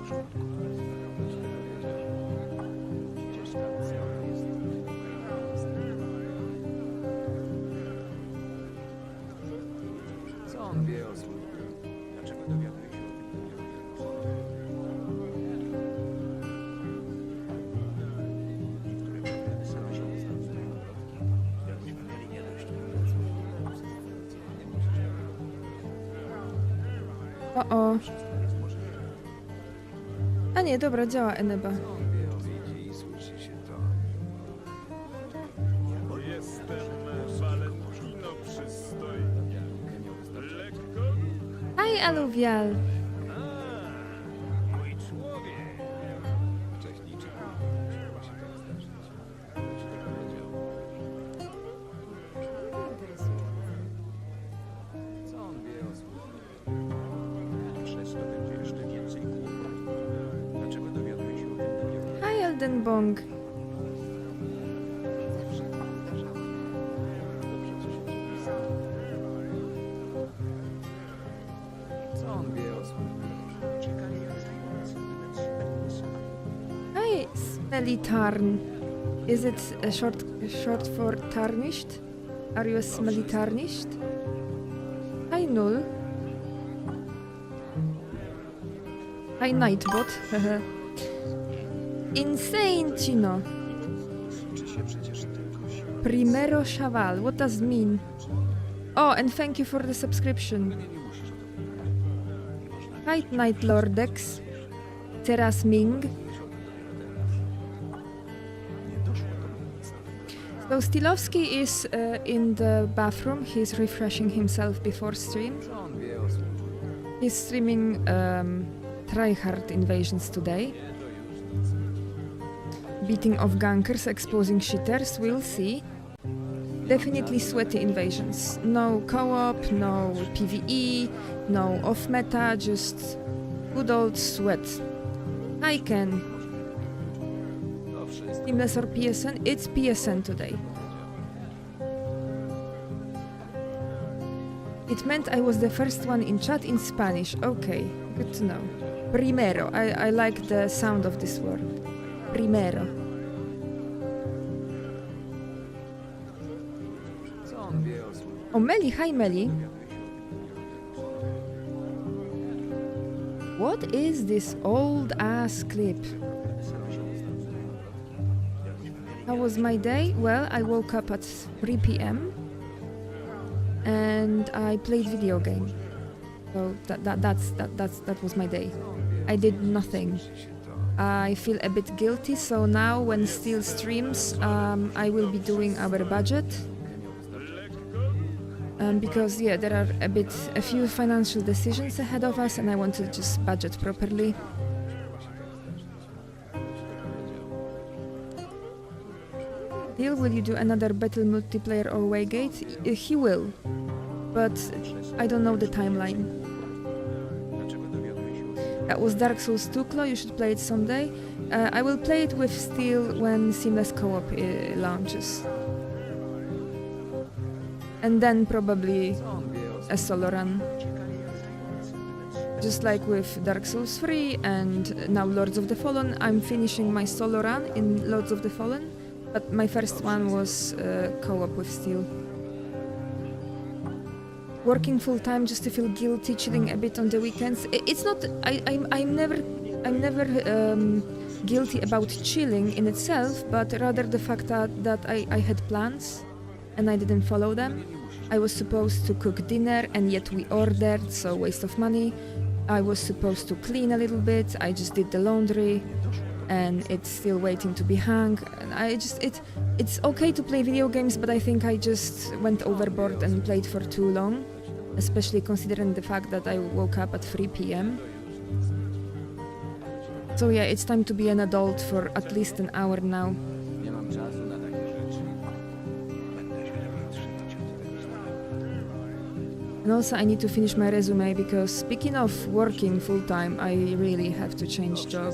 Co on wie o służbie? Dlaczego dowiaduje się o O. A nie, dobra, działa Eneba. widzi i słyszy się to? Jestem Valentino przystojny. Lekko? Aj, Aluvial. Mój człowiek. Wcześniej czy później trzeba się tak zdarzyć. Kto ci to powiedział? Co on wie o służbie? Przez to będzie jeszcze więcej kłopotów. Dlaczego dowiaduje się o tym? Aj, Elden Bong. Co on wie o służbie? Hi, Smelly Tarn. Is it a short for tarnished? Are you a smelly tarnished? Hi, Null. Hi, Nightbot. Insane, Chino. Czy się przecież tylko się... Primero Chaval. What does it mean? Oh, and thank you for the subscription. Nie musisz o tym. Hi, Night Lordex. Teraz Ming. Nie doszło do nic. So Steelovsky is in the bathroom. He's refreshing himself before stream. Co on wie o służbie? He's streaming Tryhard invasions today. Beating off gankers, exposing shitters, we'll see. Definitely sweaty invasions. No co-op, no PvE, no off-meta, just good old sweat. I can. To wszystko. Seamless or PSN? It's PSN today. It meant I was the first one in chat in Spanish. Okay, good to know. Primero. I like the sound of this word. Primero. Co on wie o służbie? Oh, Meli, hi Meli. What is this old ass clip? How was my day? Well, I woke up at 3 p.m. and I played video game. So that was my day. I did nothing. I feel a bit guilty, so now when Steel streams, I will be doing our budget. Because yeah, there are a few financial decisions ahead of us, and I want to just budget properly. Steel, will you do another battle multiplayer or Waygate? He will, but I don't know the timeline. That was Dark Souls 2, Klo. You should play it someday. I will play it with Steel when Seamless Co-op launches. And then probably a solo run. Just like with Dark Souls 3 and now Lords of the Fallen, I'm finishing my solo run in Lords of the Fallen, but my first one was co-op with Steel. Working full time just to feel guilty, chilling a bit on the weekends. It's not. I'm never guilty about chilling in itself, but rather the fact that I had plans and I didn't follow them. I was supposed to cook dinner and yet we ordered, so waste of money. I was supposed to clean a little bit. I just did the laundry, and it's still waiting to be hung. And it's okay to play video games, but I think I just went overboard and played for too long. Especially considering the fact that I woke up at 3 p.m. So yeah, it's time to be an adult for at least an hour now. Nie mam czasu na takie rzeczy. And also I need to finish my resume because speaking of working full-time, I really have to change job.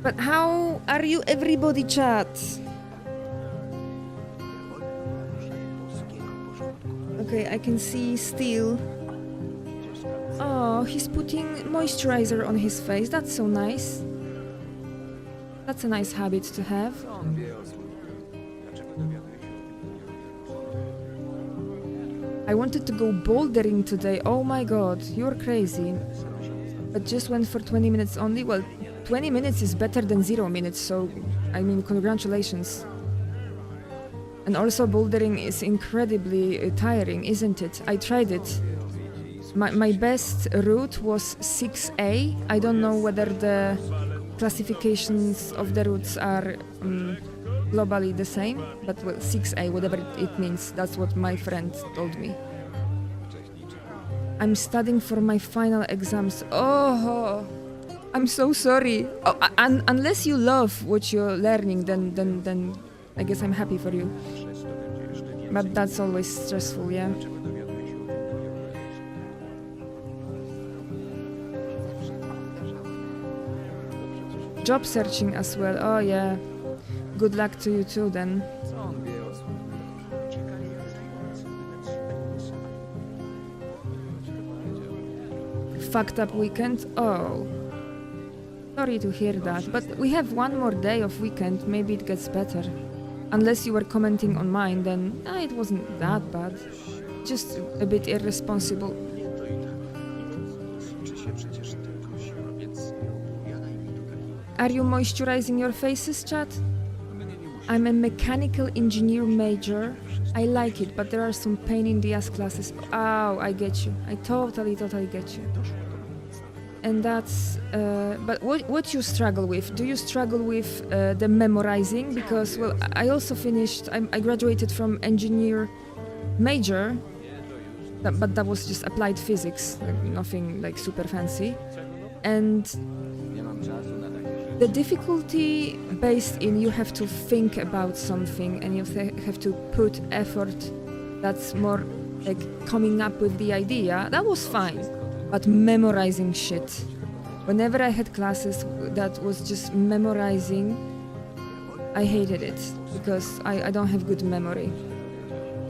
But how are you everybody, chat? Okay, I can see Steel. Oh, Oh, he's putting moisturizer on his face. That's so nice. That's a nice habit to have. Co on wie o służbie? Dlaczego dowiaduje się o tym? I wanted to go bouldering today. Oh my god, you're crazy. But just went for 20 minutes only. Well, 20 minutes is better than 0 minutes, so I mean, congratulations. And also bouldering is incredibly tiring, isn't it? I tried it. My best route was 6A. I don't know whether the classifications of the routes are globally the same, but well, 6A, whatever it means, that's what my friend told me. I'm studying for my final exams. Oh, I'm so sorry. Oh, unless you love what you're learning, then I guess I'm happy for you. But that's always stressful, yeah. Job searching as well. Oh yeah. Good luck to you too then. Co on wie o służbie? Fucked up weekend? Oh. Sorry to hear that, but we have one more day of weekend, maybe it gets better. Unless you were commenting on mine, then it wasn't that bad. Just a bit irresponsible. Are you moisturizing your faces, chat? I'm a mechanical engineer major. I like it, but there are some pain in the ass classes. Oh, I get you. I totally get you. And that's... but what you struggle with? Do you struggle with the memorizing? Because, well, I also finished... I graduated from engineer major, but that was just applied physics, like, nothing like super fancy. And the difficulty based in you have to think about something and you have to put effort that's more like coming up with the idea, that was fine. But memorizing shit. Whenever I had classes that was just memorizing, I hated it because I don't have good memory.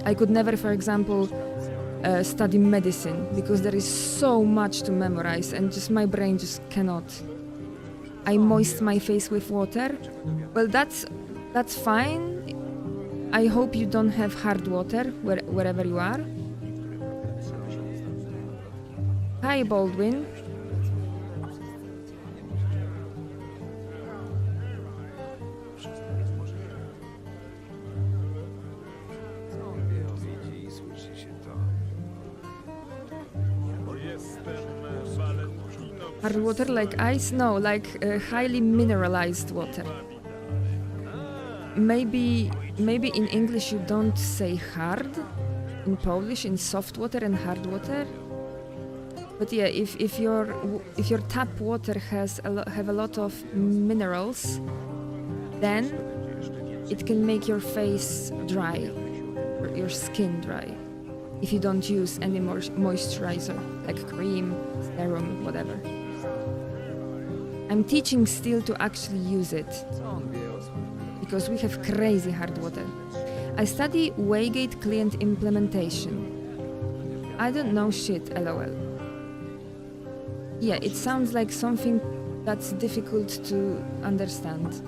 I could never, for example, study medicine because there is so much to memorize and just my brain just cannot. I moist my face with water. Well, that's fine. I hope you don't have hard water wherever you are. Hi, Baldwin. Hard water like ice? No, like highly mineralized water. Maybe in English you don't say hard. In Polish, in soft water and hard water. But yeah, if your tap water have a lot of minerals, then it can make your face dry, or your skin dry, if you don't use any more moisturizer, like cream, serum, whatever. I'm teaching still to actually use it, because we have crazy hard water. I study Waygate client implementation. I don't know shit, lol. Yeah, it sounds like something that's difficult to understand.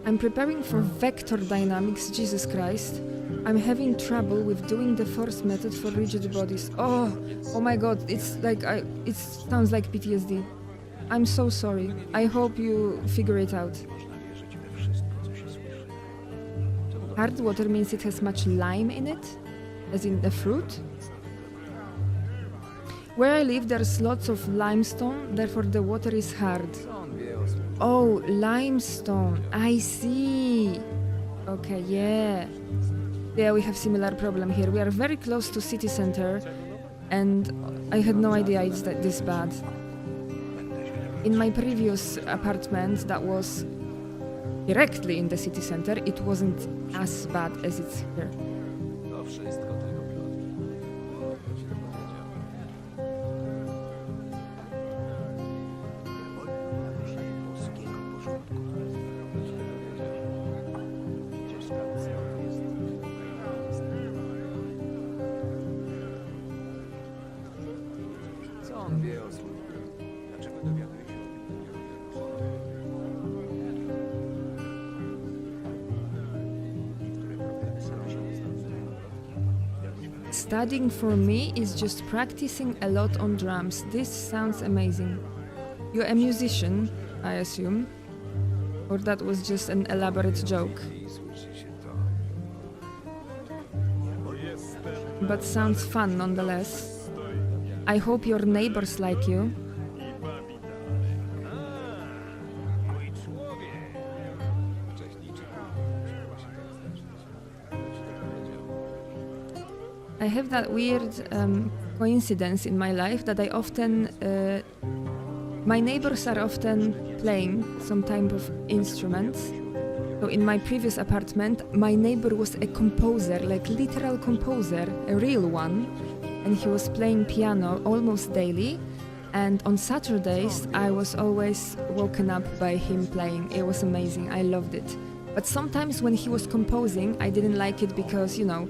I'm preparing for vector dynamics, Jesus Christ. I'm having trouble with doing the force method for rigid bodies. Oh my god, it's like it sounds like PTSD. I'm so sorry. I hope you figure it out. Hard water means it has much lime in it, as in the fruit. Where I live, there's lots of limestone, therefore the water is hard. Oh, limestone. I see. Okay, yeah. Yeah, we have similar problem here. We are very close to city center, and I had no idea it's this bad. In my previous apartment that was directly in the city center, it wasn't as bad as it's here. on wie o służbie? Dlaczego dowiaduje się niektóre problemy same się rozwiązują? Studying for me is just practicing a lot on drums. This sounds amazing. You're a musician, I assume? Or that was just an elaborate joke? But sounds fun nonetheless. I hope your neighbors like you. I have that weird coincidence in my life that I often, my neighbors are often playing some type of instruments. So in my previous apartment, my neighbor was a composer, like literal composer, a real one, and he was playing piano almost daily. And on Saturdays, I was always woken up by him playing. It was amazing. I loved it. But sometimes when he was composing, I didn't like it because, you know,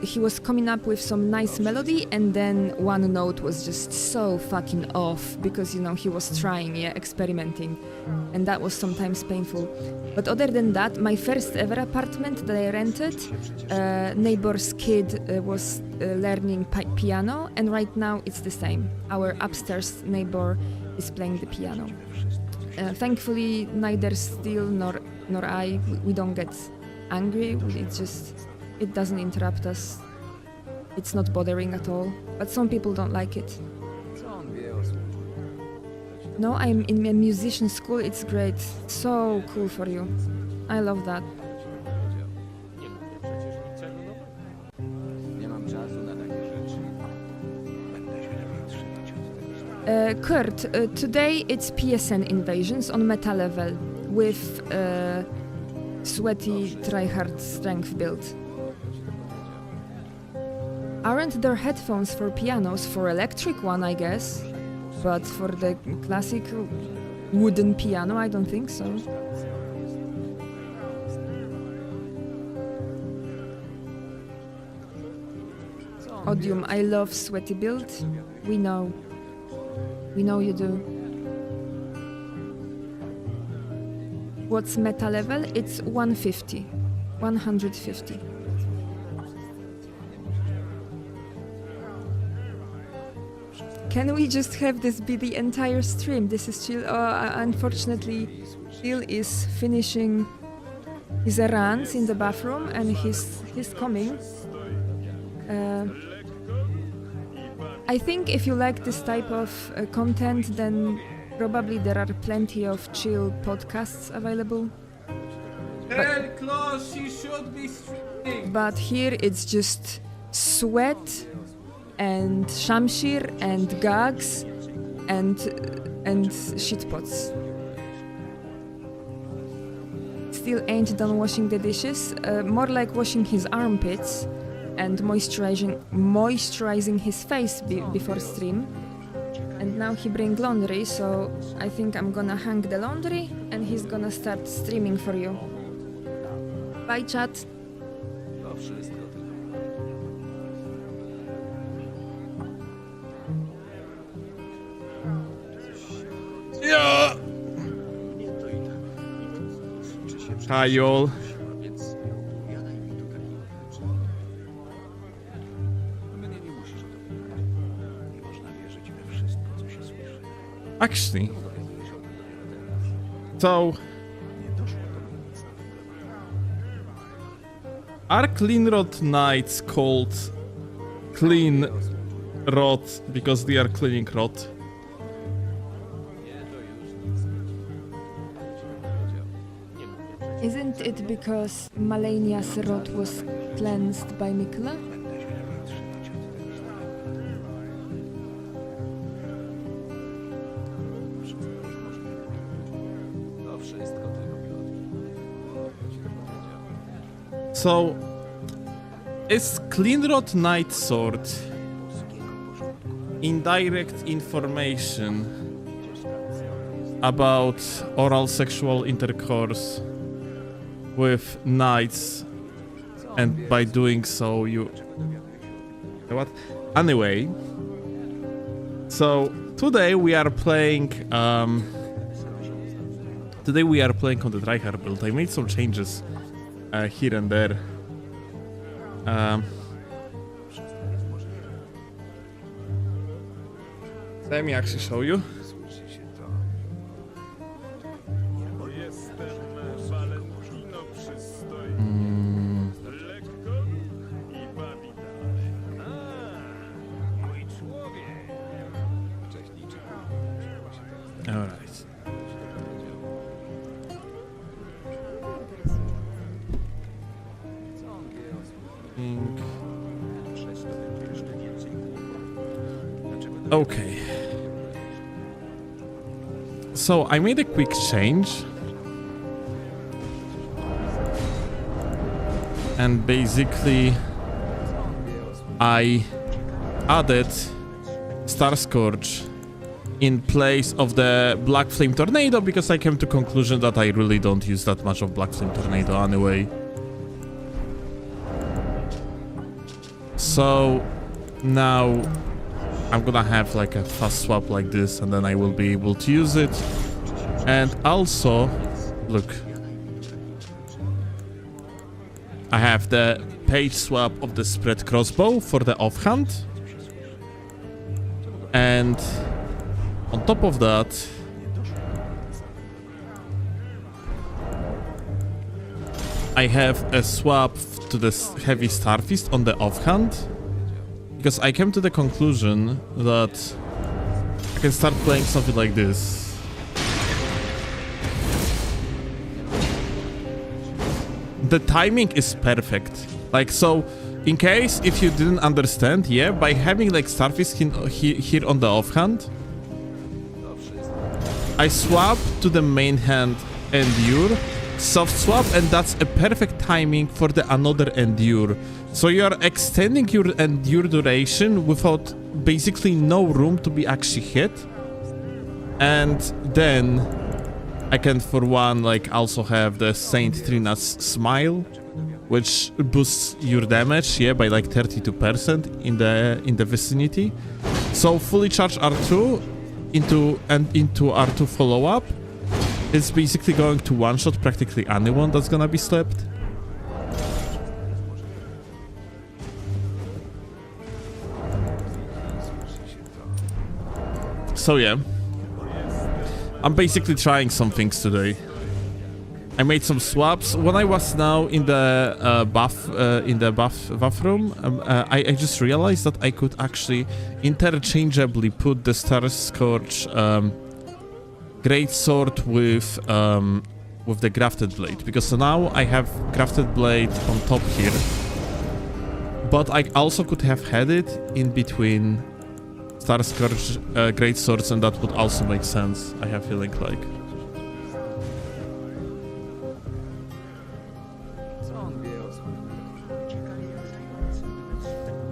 he was coming up with some nice melody and then one note was just so fucking off because, you know, he was trying, yeah, experimenting, and that was sometimes painful. But other than that, my first ever apartment that I rented, neighbor's kid was learning piano, and right now it's the same. Our upstairs neighbor is playing the piano. Thankfully, neither Steel nor I, we don't get angry. It's just, it doesn't interrupt us. It's not bothering at all. But some people don't like it. Co on wie o służbie? No, I'm in a musician school. It's great. So cool for you. I love that. Nie mam czasu na takie rzeczy. Będę się trzymać od tego. Kurt, today it's PSN invasions on meta level with sweaty Tryhard strength build. Aren't there headphones for pianos? For electric one, I guess, but for the classic wooden piano, I don't think so. Odium, I love sweaty build. We know you do. What's meta level? It's 150. 150. Can we just have this be the entire stream? This is chill. Unfortunately, Chill is finishing his errands in the bathroom and he's coming. I think if you like this type of content, then probably there are plenty of chill podcasts available. Close, she should be streaming. But here it's just sweat and shamshir and gags and shitpots. Still ain't done washing the dishes, more like washing his armpits and moisturizing his face before stream. And now he bring laundry, so I think I'm gonna hang the laundry and he's gonna start streaming for you. Bye, chat. To wszystko tylko. Yeah. Hi, y'all. Więc opowiadaj mi tu takich rzeczy. Mnie nie musisz o to pytać. Nie można wierzyć we wszystko, co się słyszy. Actually, Dowiadujesz się o tym dopiero teraz. so Nie doszło do mnie nic nowego. are clean rod knights called clean rod because they are cleaning rod? Isn't it because Malenia's rod was cleansed by Mikla? Będę się lepiej trzymać od tego. Wszystko jest możliwe. To wszystko tylko Piotr. So, is clean rod knight sword indirect information about oral sexual intercourse with knights, and by doing so you... What? Anyway, So today we are playing on the Tryhard build. I made some changes here and there. Let me actually show you. Jestem Valentino przystojny. Lekko i bawi dalej. Mój człowiek. All right. Okay. So I made a quick change. And basically I added Star Scourge in place of the Black Flame Tornado because I came to conclusion that I really don't use that much of Black Flame Tornado anyway. So now I'm gonna have like a fast swap like this and then I will be able to use it. And also, look, I have the page swap of the spread crossbow for the offhand. And on top of that, I have a swap to the heavy starfist on the offhand. Because I came to the conclusion that I can start playing something like this. The timing is perfect. Like, so, in case if you didn't understand, yeah, by having like Starfist here on the offhand, I swap to the main hand Endure, soft swap, and that's a perfect timing for the another Endure. So you're extending your Endure duration without basically no room to be actually hit. And then I can, for one, like also have the Saint Trina's Smile, which boosts your damage, yeah, by like 32% in the vicinity. So fully charged R2 into R2 follow-up is basically going to one-shot practically anyone that's gonna be slapped. So yeah, I'm basically trying some things today. I made some swaps. When I was now in the buff room, I just realized that I could actually interchangeably put the Star Scourge Great Sword with the Grafted Blade, because now I have Grafted Blade on top here, but I also could have had it in between Star Scourge Great Swords, and that would also make sense, I have feeling like.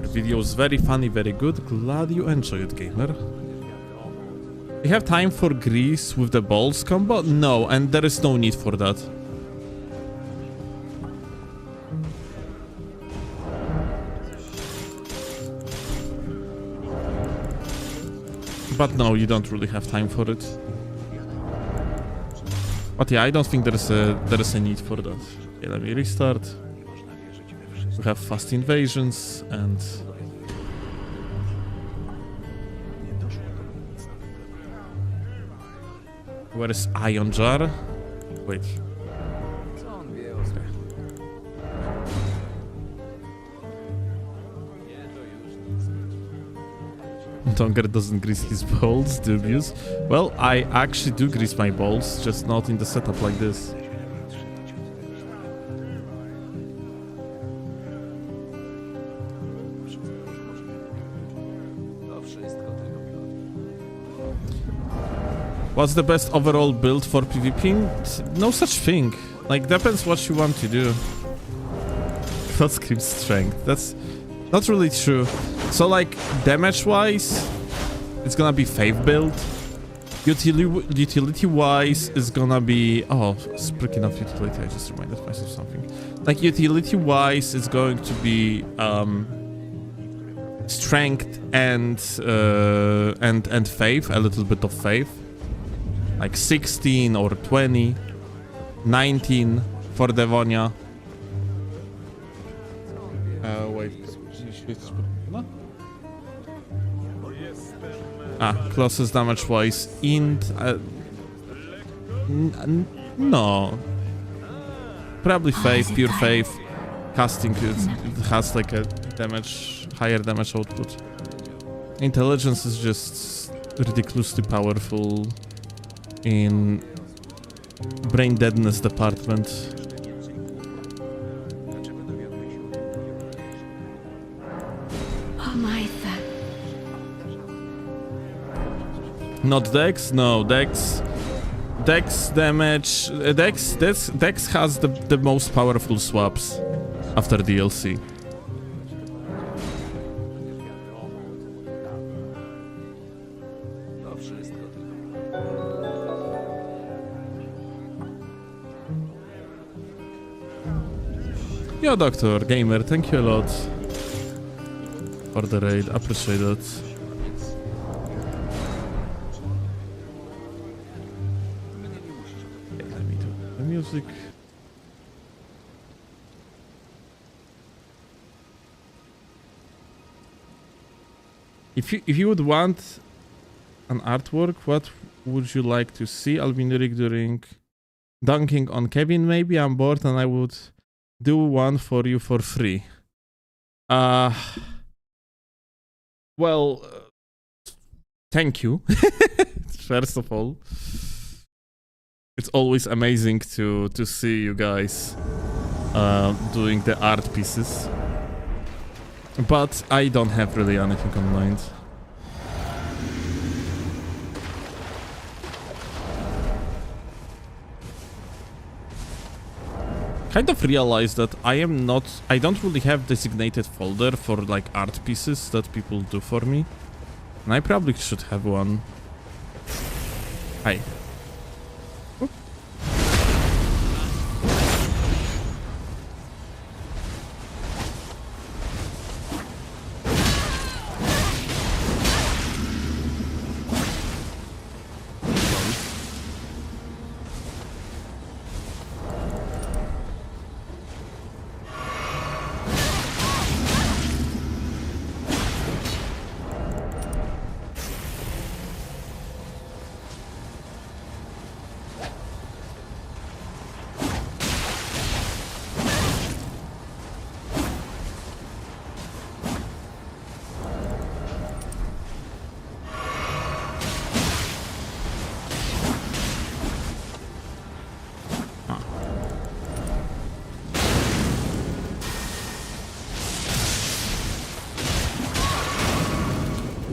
The video is very funny, very good. Glad you enjoy it, gamer. You have time for grease with the balls combo? No, and there is no need for that. But no, you don't really have time for it. But yeah, I don't think there is a need for that. Okay, let me restart. We have fast invasions and where is Ion Jar? Wait. Donger doesn't grease his balls, dubious. Well, I actually do grease my balls, just not in the setup like this. What's the best overall build for PvP? No such thing. Like, depends what you want to do. God screams strength. That's not really true. So, like, damage-wise, it's gonna be Faith build. Utility-wise, is gonna be... Oh, speaking of utility, I just reminded myself something. Like, utility-wise, it's going to be... strength and faith, a little bit of faith. Like 16 or 20, 19 for Devonia. Wait. Closest damage wise. No. Probably faith, pure faith. Casting it has like a higher damage output. Intelligence is just ridiculously powerful in brain deadness department. Oh my god. Not Dex? No, Dex damage. Dex has the most powerful swaps after DLC. To wszystko tylko. Yo, Doctor Gamer, thank you a lot for the raid. Appreciate it. Okay, let me do the music. If you would want an artwork, what would you like to see? Albinuric during dunking on Kevin, maybe? I'm bored and I would do one for you for free. Well, thank you. First of all, it's always amazing to see you guys doing the art pieces. But I don't have really anything on mind. Kind of realized that I don't really have designated folder for like art pieces that people do for me. And I probably should have one. Hi. Oop.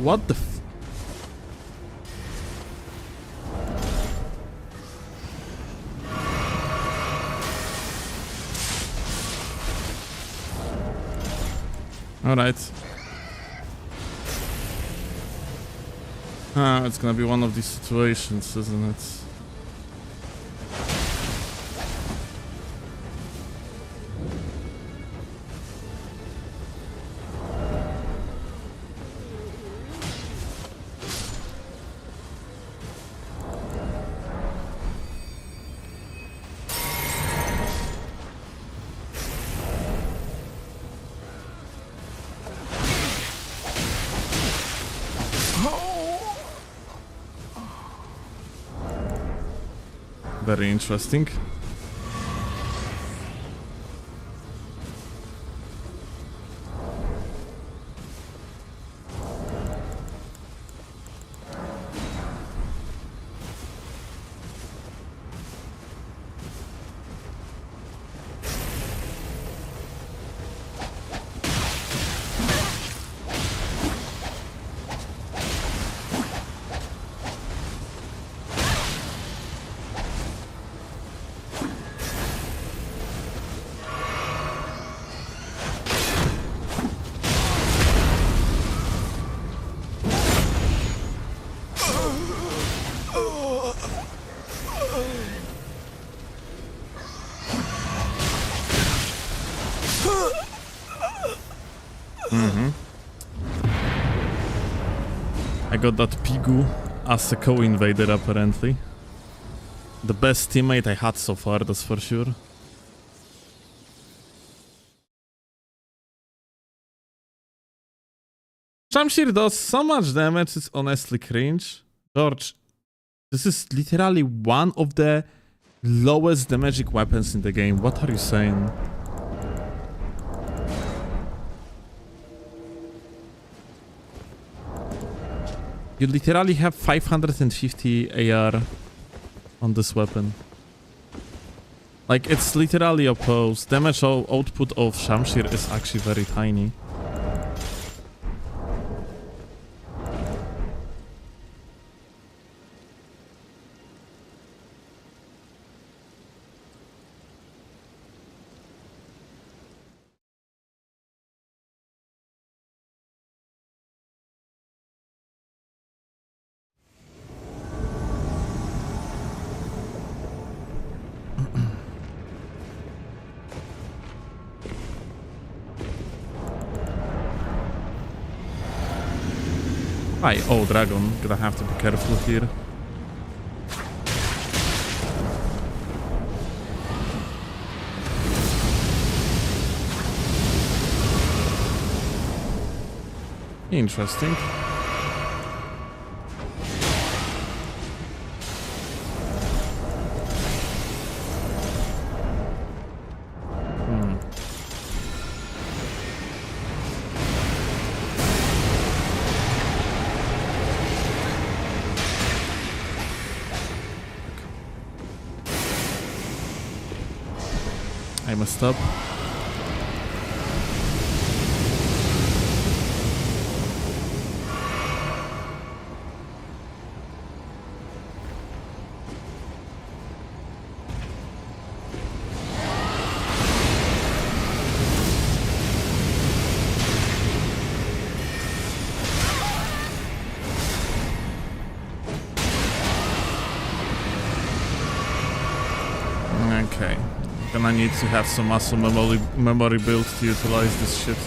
What the f- Alright. It's gonna be one of these situations, isn't it? Very interesting. got that Pigu as a co-invader apparently. The best teammate I had so far, that's for sure. Shamshir does so much damage, it's honestly cringe. George, this is literally one of the lowest damaging weapons in the game. What are you saying? You literally have 550 AR on this weapon. Like, it's literally opposed. Damage output of Shamshir is actually very tiny. Hi, oh, dragon. Gonna have to be careful here. Interesting. I messed up. Okay. Then I need to have some muscle memory built to utilize this shit.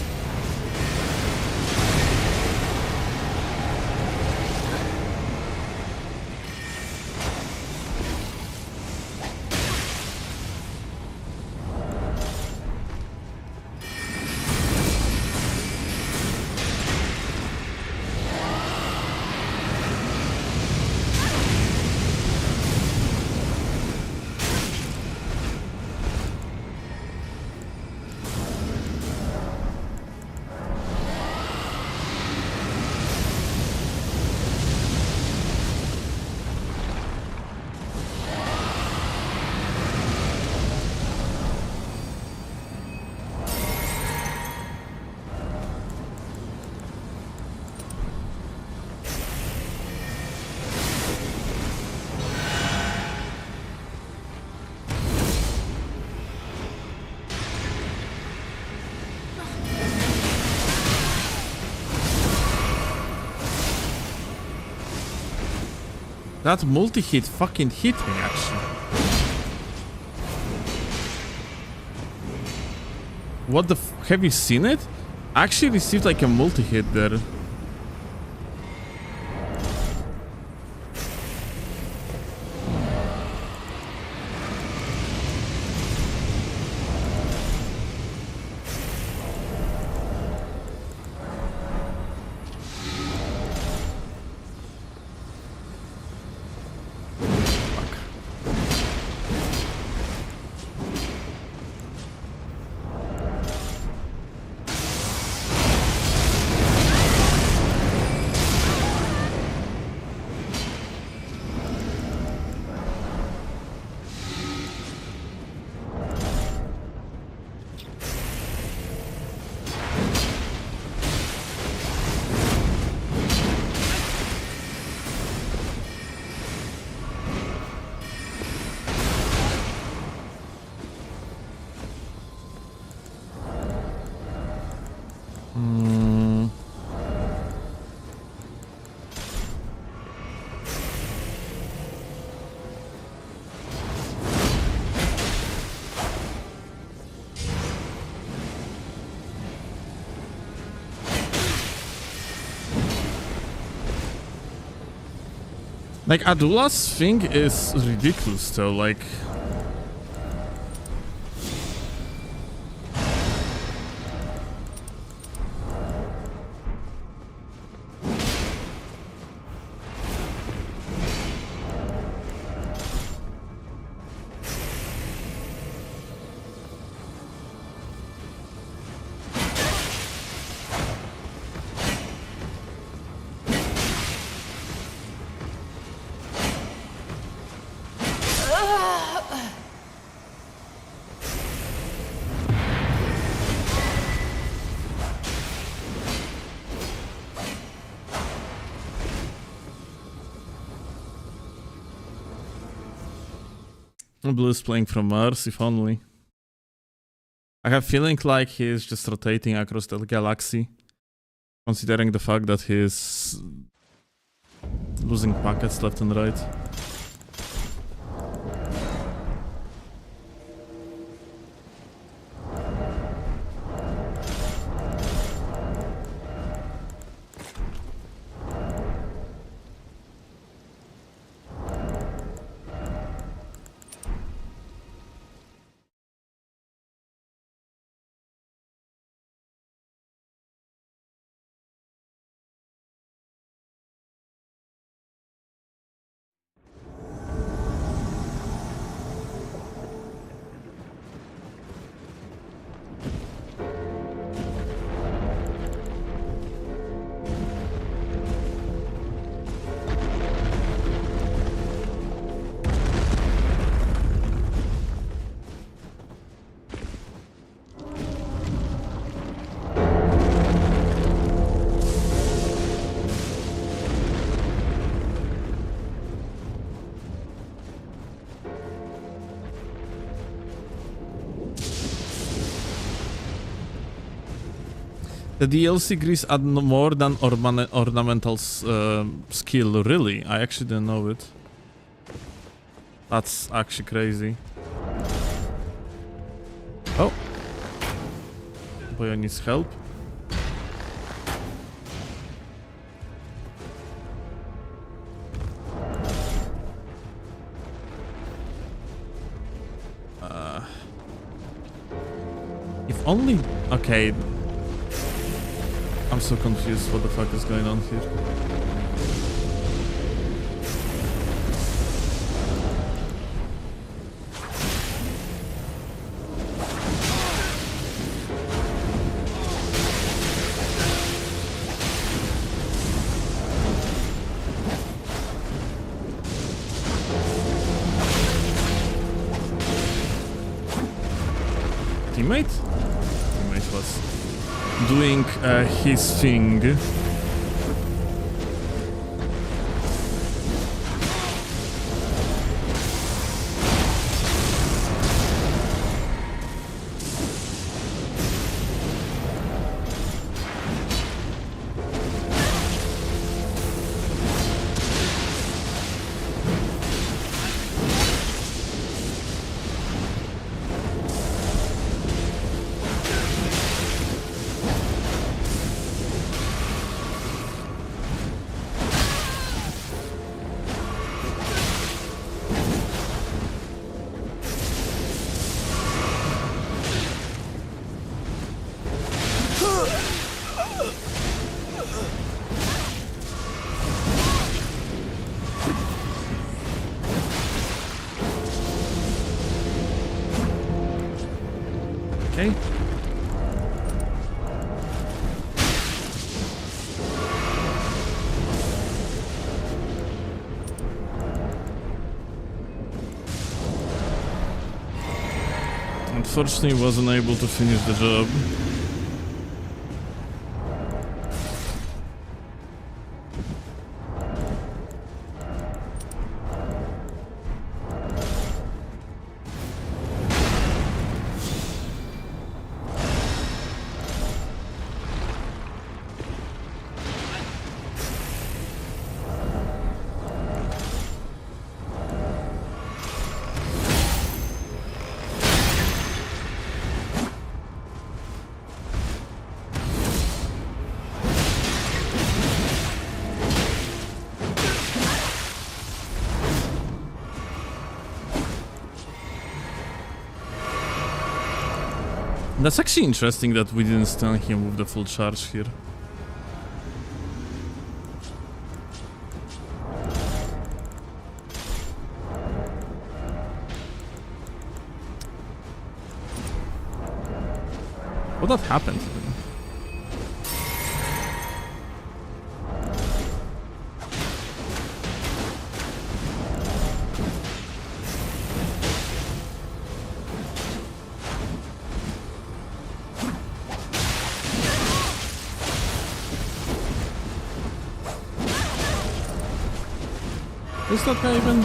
That multi-hit fucking hit me, actually. What the f- have you seen it? I actually received like a multi-hit there. Like, Adula's thing is ridiculous though, like... Blue is playing from Mars, if only. I have feeling like he's just rotating across the galaxy, considering the fact that he's losing packets left and right. The DLC grease add more than ornamental skill, really? I actually didn't know it. That's actually crazy. Oh. Boy needs help. If only... Okay. I'm so confused what the fuck is going on here. Teammate? Teammate was doing his thing. Okay. Unfortunately, wasn't able to finish the job. That's actually interesting that we didn't stun him with the full charge here. What had happened to him? Is that guy even?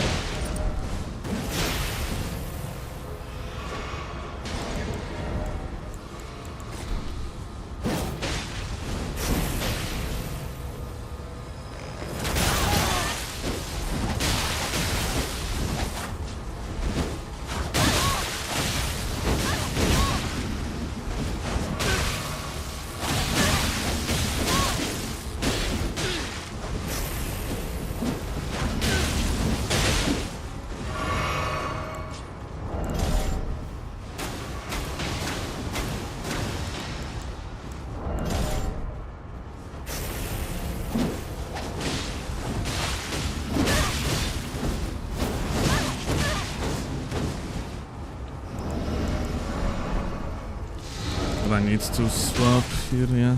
I need to swap here, yeah.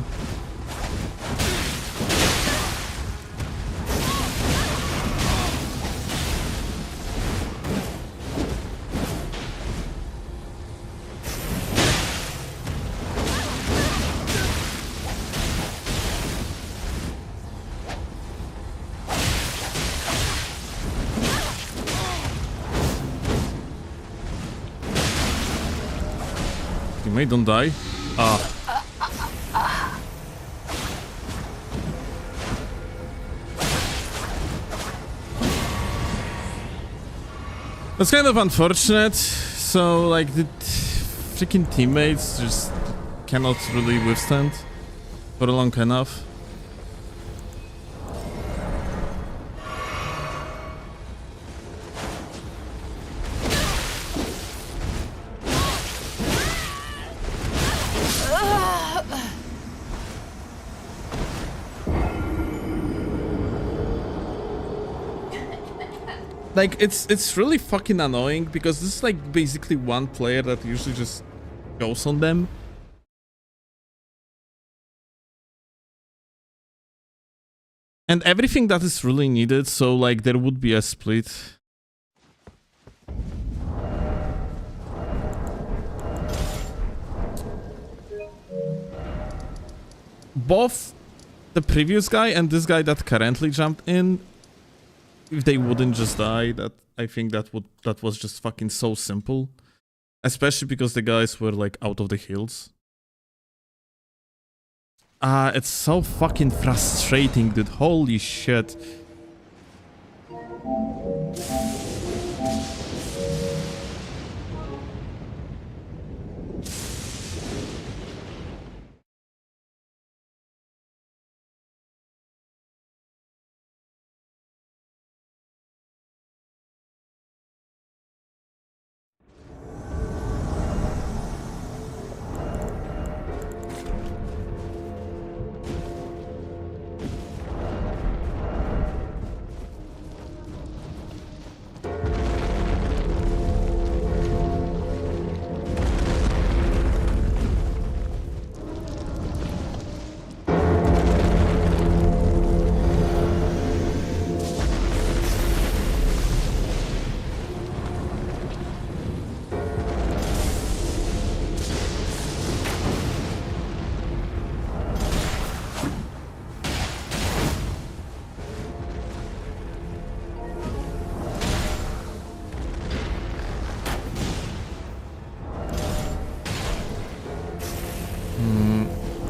Teammate, don't die. Ah. That's kind of unfortunate. So, like, the freaking teammates just cannot really withstand for long enough. Like, it's really fucking annoying because this is like basically one player that usually just goes on them. And everything that is really needed, so like there would be a split. Both the previous guy and this guy that currently jumped in, if they wouldn't just die, that I think that was just fucking so simple. Especially because the guys were like out of the hills. It's so fucking frustrating, dude. Holy shit.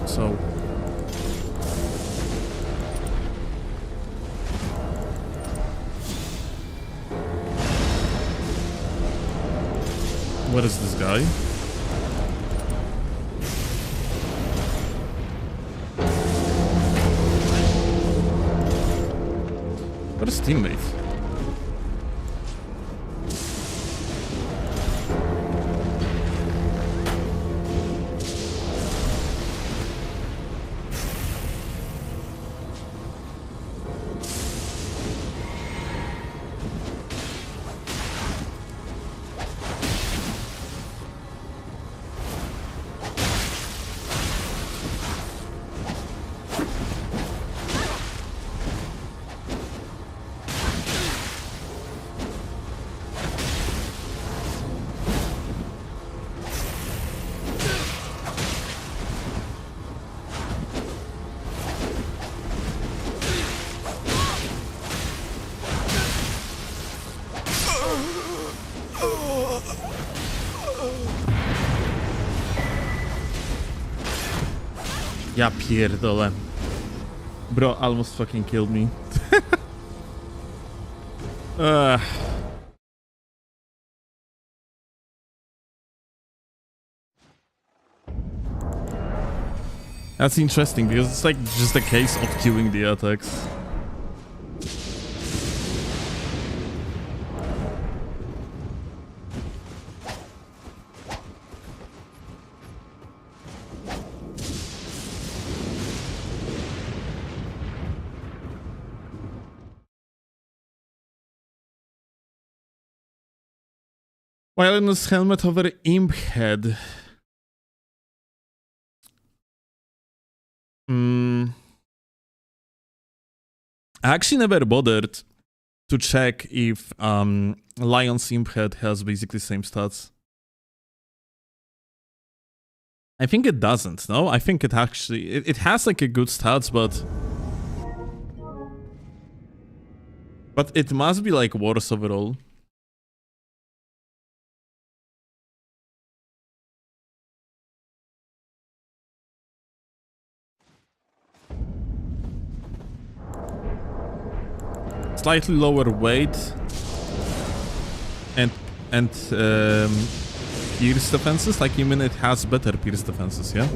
So what is this guy? What is teammate? Ja pierdolę. Bro almost fucking killed me. That's interesting because it's like just a case of queuing the attacks. Wilderness helmet over imp head. I actually never bothered to check if Lion's imp head has basically same stats. I think it doesn't, no? I think it actually... It has like a good stats, but it must be like worse overall. Slightly lower weight and pierce defenses. Like, you mean it has better pierce defenses, yeah?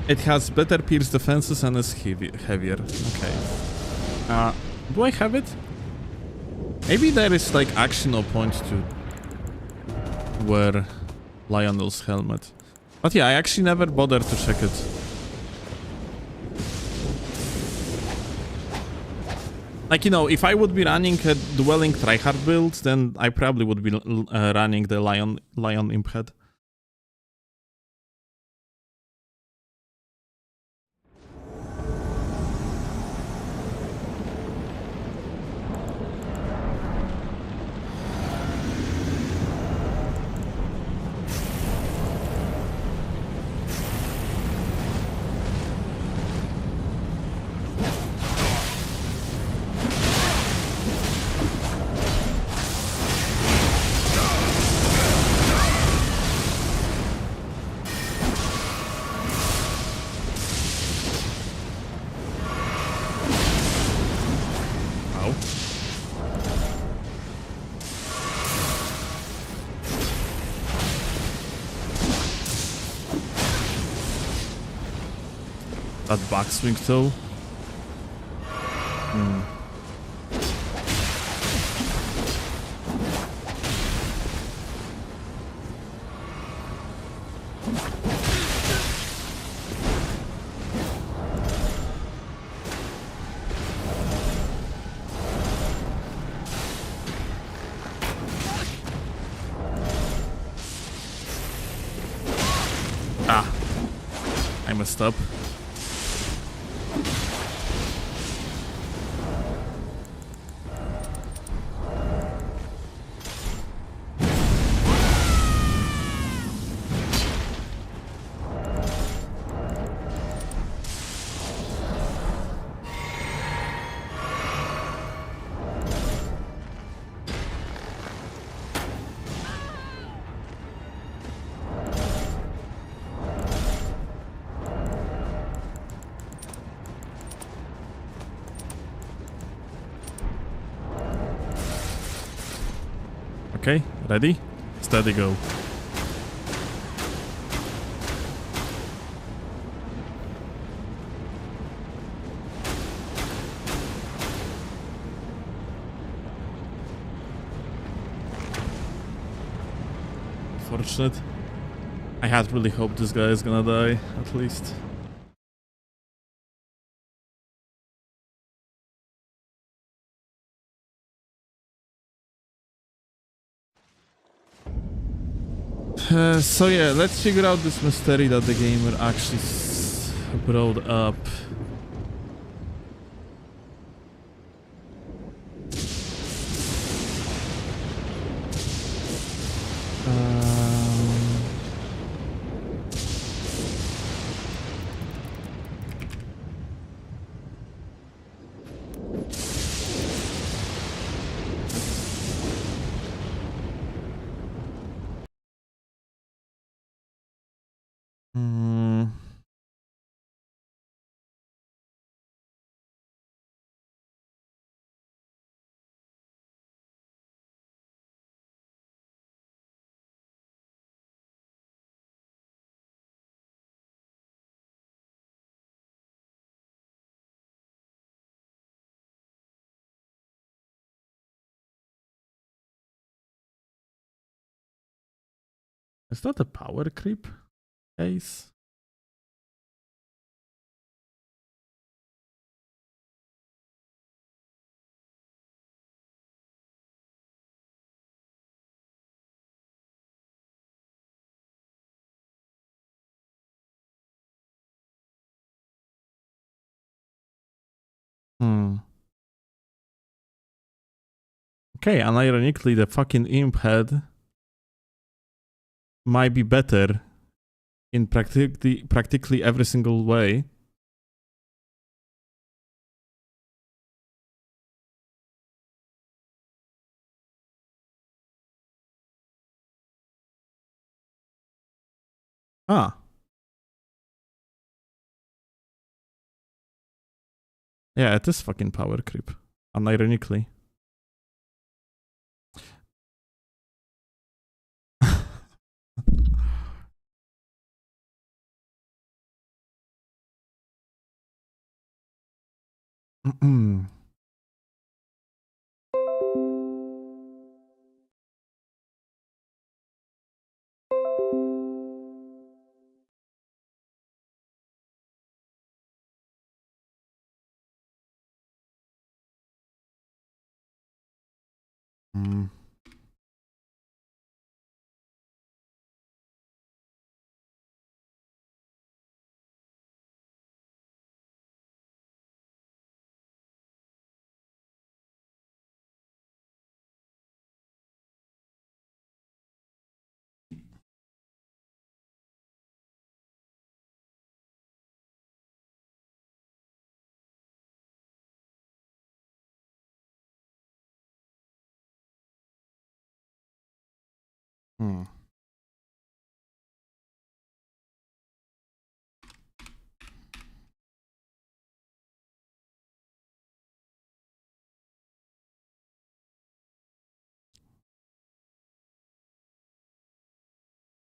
It has better pierce defenses and is heavier. Okay. Do I have it? Maybe there is like actional point to wear Lionel's helmet. But yeah, I actually never bothered to check it. Like, you know, if I would be running a dueling Tryhard build, then I probably would be running the Lion Imp Head. That backswing though. Ah, I messed up. Okay, ready? Steady, go. Unfortunate. I had really hoped this guy is gonna die, at least. So yeah, let's figure out this mystery that the gamer actually brought up. Is that a power creep case? Hmm. Okay, and ironically, the fucking imp head might be better in practically every single way. Ah. Yeah, it is fucking power creep. Unironically. Mm. Hmm.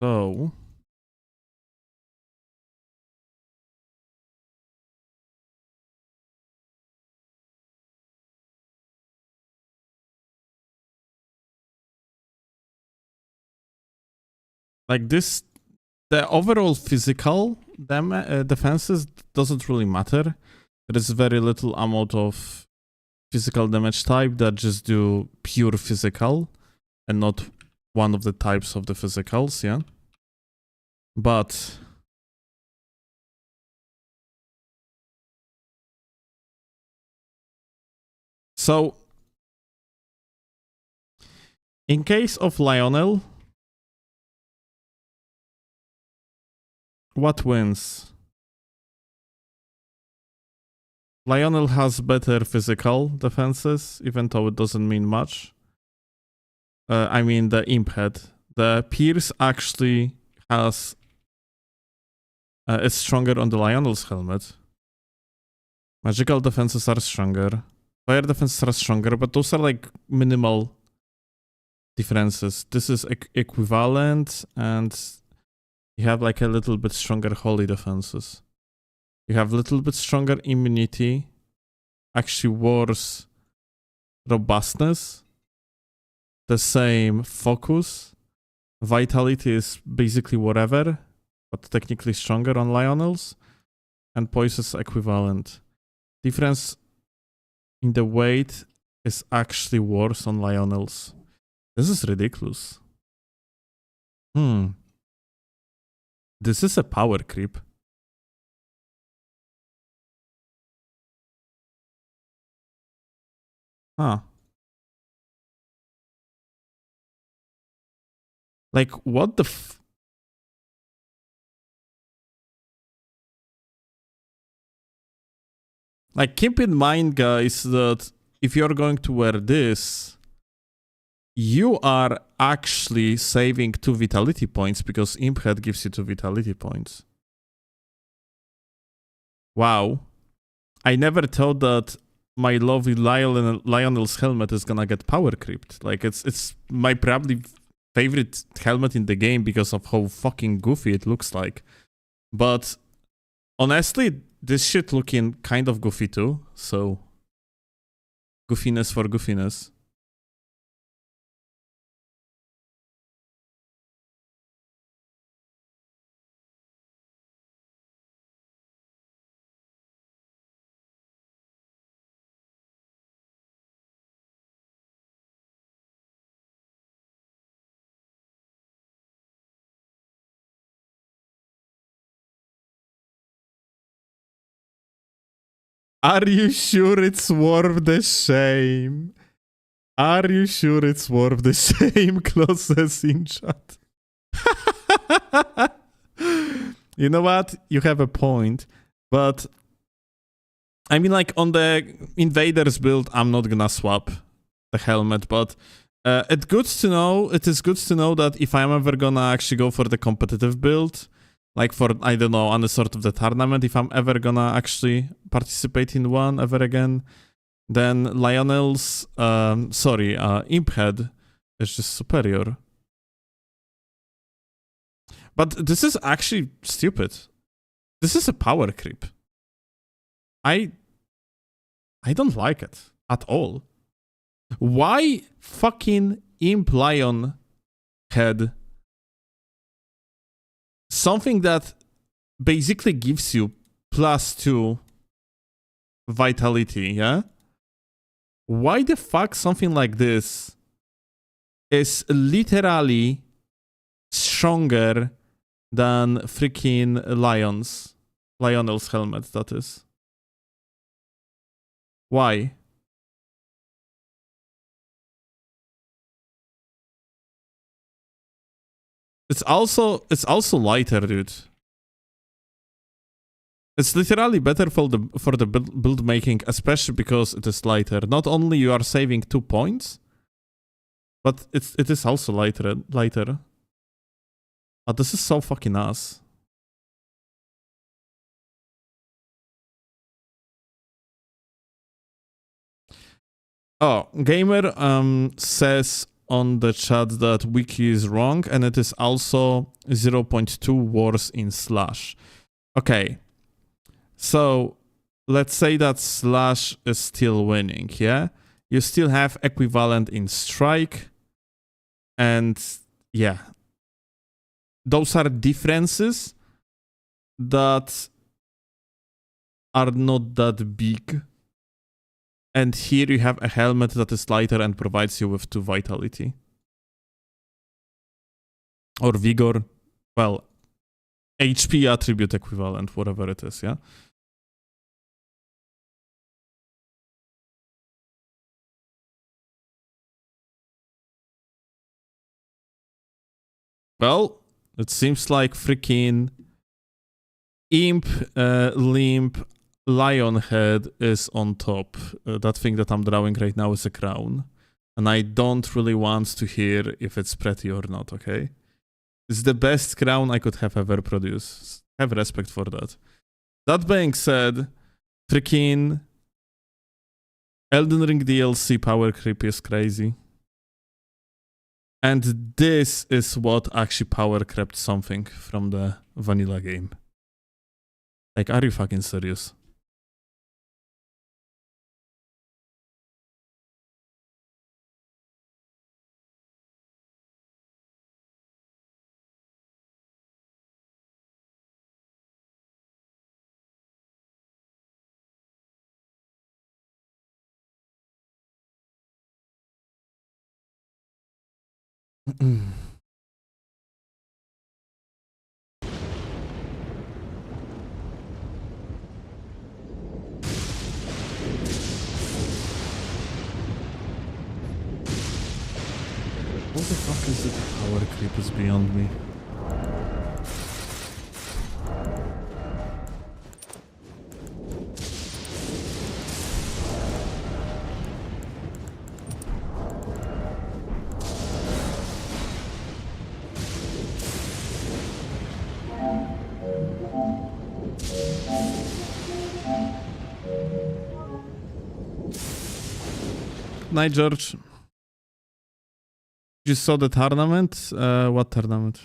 So, like this, the overall physical defenses doesn't really matter. There is very little amount of physical damage type that just do pure physical and not one of the types of the physicals, yeah? But so in case of Lionel, what wins? Lionel has better physical defenses, even though it doesn't mean much. I mean the imp head. The Pierce actually has... it's stronger on the Lionel's helmet. Magical defenses are stronger. Fire defenses are stronger, but those are like minimal differences. This is equivalent, and you have like a little bit stronger holy defenses. You have a little bit stronger immunity, actually worse robustness, the same focus. Vitality is basically whatever, but technically stronger on Lionel's, and poise is equivalent. Difference in the weight is actually worse on Lionel's. This is ridiculous. This is a power creep. Huh. Like, what the Like, keep in mind, guys, that if you're going to wear this, you are actually saving 2 vitality points because Imp Head gives you 2 vitality points. Wow. I never thought that my lovely Lionel's helmet is gonna get power creeped. Like, it's my probably favorite helmet in the game because of how fucking goofy it looks like. But honestly, this shit looking kind of goofy too, so goofiness for goofiness. Are you sure it's worth the shame? Are you sure it's worth the shame? Close says in chat. You know what? You have a point. But I mean, like, on the Invaders build, I'm not gonna swap the helmet, but it is good to know that if I'm ever gonna actually go for the competitive build, like for, I don't know, on the sort of the tournament, if I'm ever gonna actually participate in one ever again, then Lionel's, Imp Head is just superior. But this is actually stupid. This is a power creep. I don't like it at all. Why fucking Imp Lion Head? Something that basically gives you +2 vitality, yeah? Why the fuck something like this is literally stronger than freaking Lionel's helmet, that is? Why? It's also lighter, dude. It's literally better for the build making, especially because it is lighter. Not only you are saving 2 points, but it is also lighter. Oh, this is so fucking ass. Oh, Gamer says on the chat that wiki is wrong, and it is also 0.2 wars in Slash. Okay, so let's say that Slash is still winning, yeah? You still have equivalent in Strike, and yeah. Those are differences that are not that big. And here you have a helmet that is lighter and provides you with 2 vitality. Or vigor. Well, HP attribute equivalent, whatever it is, yeah? Well, it seems like freaking Imp, Limp, Lionhead is on top. That thing that I'm drawing right now is a crown. And I don't really want to hear if it's pretty or not, okay? It's the best crown I could have ever produced. Have respect for that. That being said, freaking Elden Ring DLC power creep is crazy. And this is what actually power crept something from the vanilla game. Like, are you fucking serious? What the fuck is it? Power creep is beyond me. Night, George. You saw the tournament? What tournament?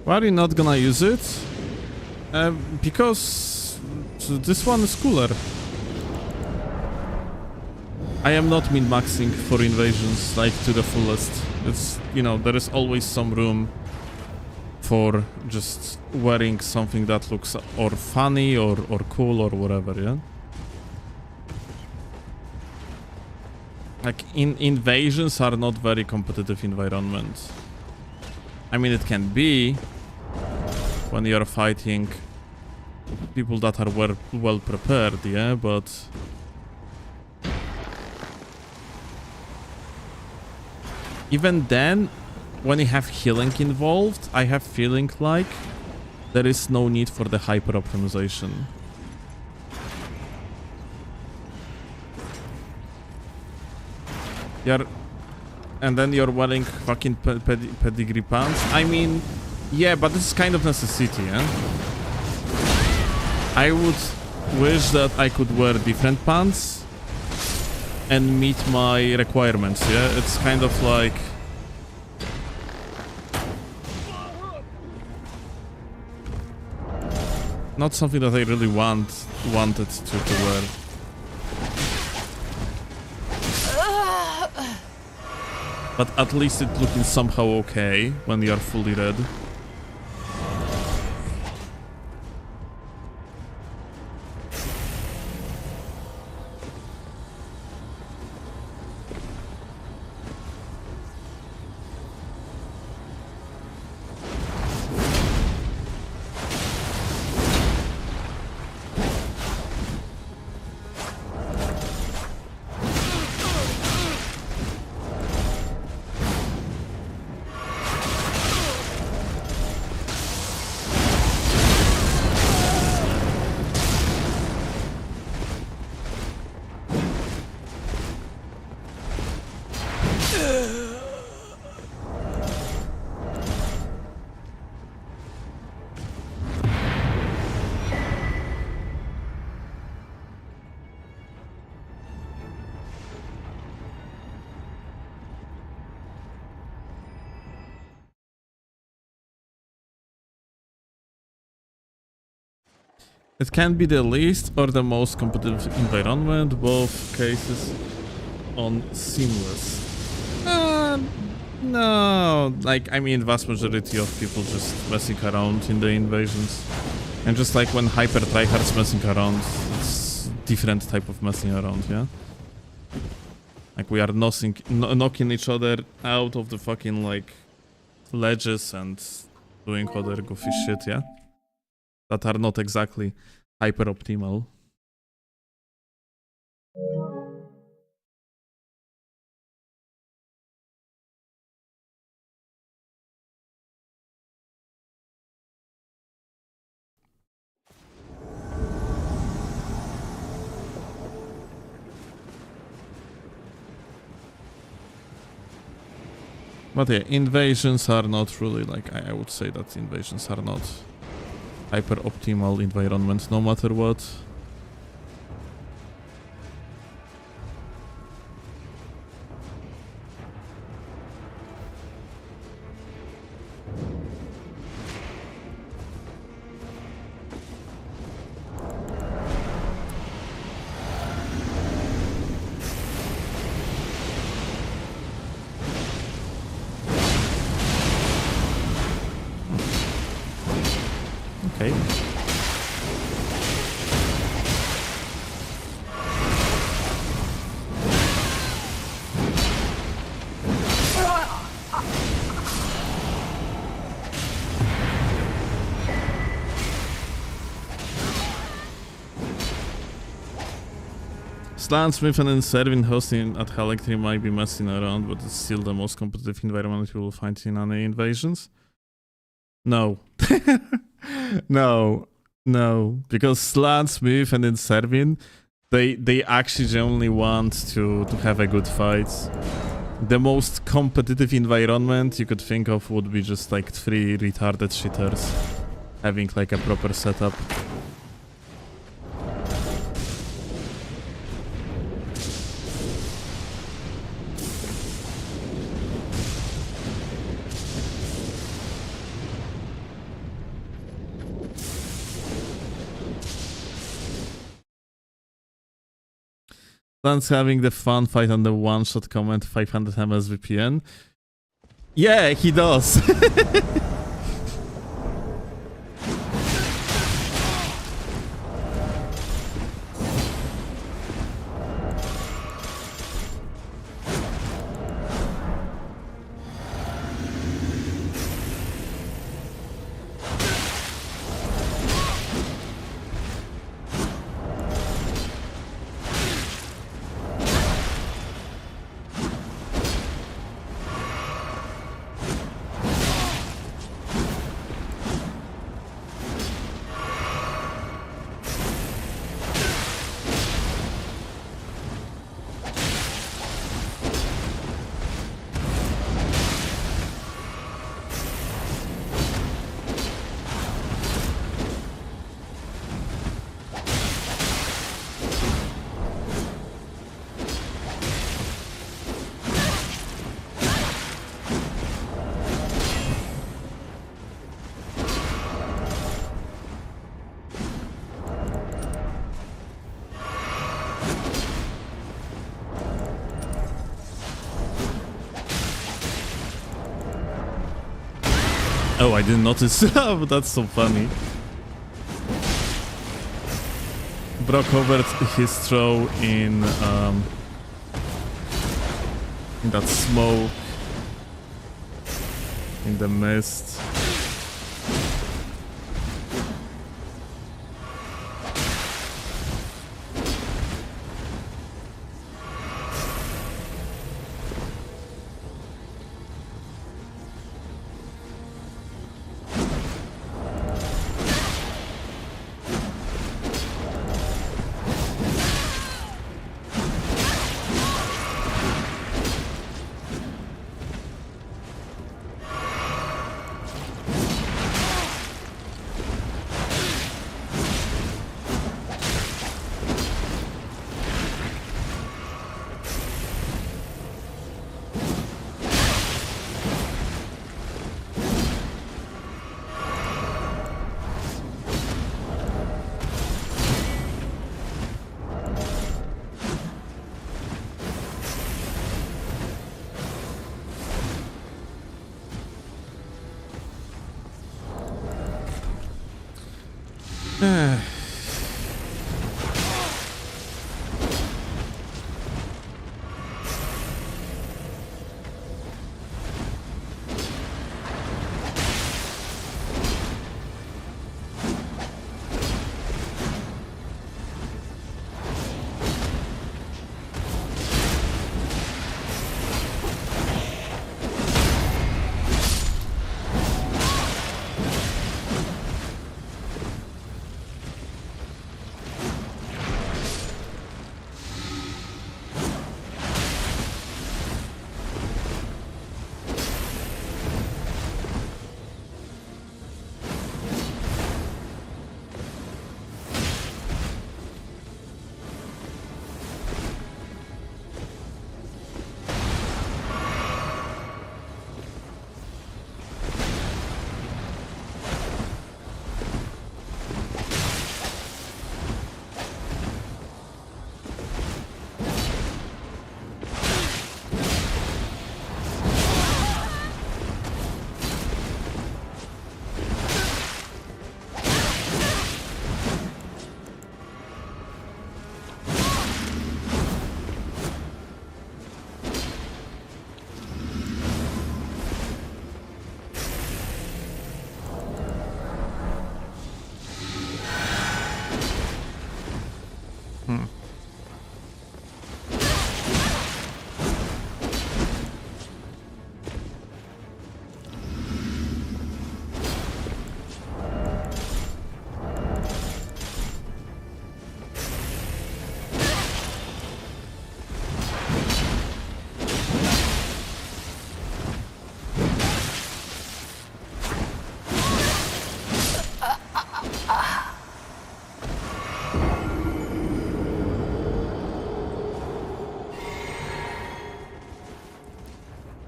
Why are you not gonna use it? Because this one is cooler. I am not min-maxing for invasions, like, to the fullest. It's, you know, there is always some room for just wearing something that looks or funny or cool or whatever, yeah? Like, invasions are not very competitive environments. I mean, it can be when you're fighting people that are well prepared, yeah, but even then, when you have healing involved, I have feeling like there is no need for the hyper optimization. And then you're wearing fucking pedigree pants. I mean, yeah, but this is kind of necessity, yeah? I would wish that I could wear different pants and meet my requirements, yeah? It's kind of like... not something that I really wanted to wear. But at least it's looking somehow okay when you're fully red. It can be the least or the most competitive environment, both cases on seamless. No, like, I mean, vast majority of people just messing around in the invasions. And just like when hyper tryhards messing around, it's different type of messing around, yeah? Like, we are knocking each other out of the fucking, like, ledges and doing other goofy shit, yeah? That are not exactly hyper optimal. But yeah, invasions are not really, like, I would say that invasions are not hyper optimal environment no matter what. Okay. Slansmith and then serving hosting at Halectry might be messing around, but it's still the most competitive environment you will find in any invasions. No. No, because Slansmith and then Servin, they actually genuinely want to have a good fight. The most competitive environment you could think of would be just like 3 retarded shitters having like a proper setup. Dan's having the fun fight on the one-shot comment 500 ms VPN. Yeah, he does. Oh, I didn't notice. But that's so funny. Bro covered his throw in that smoke, in the mist.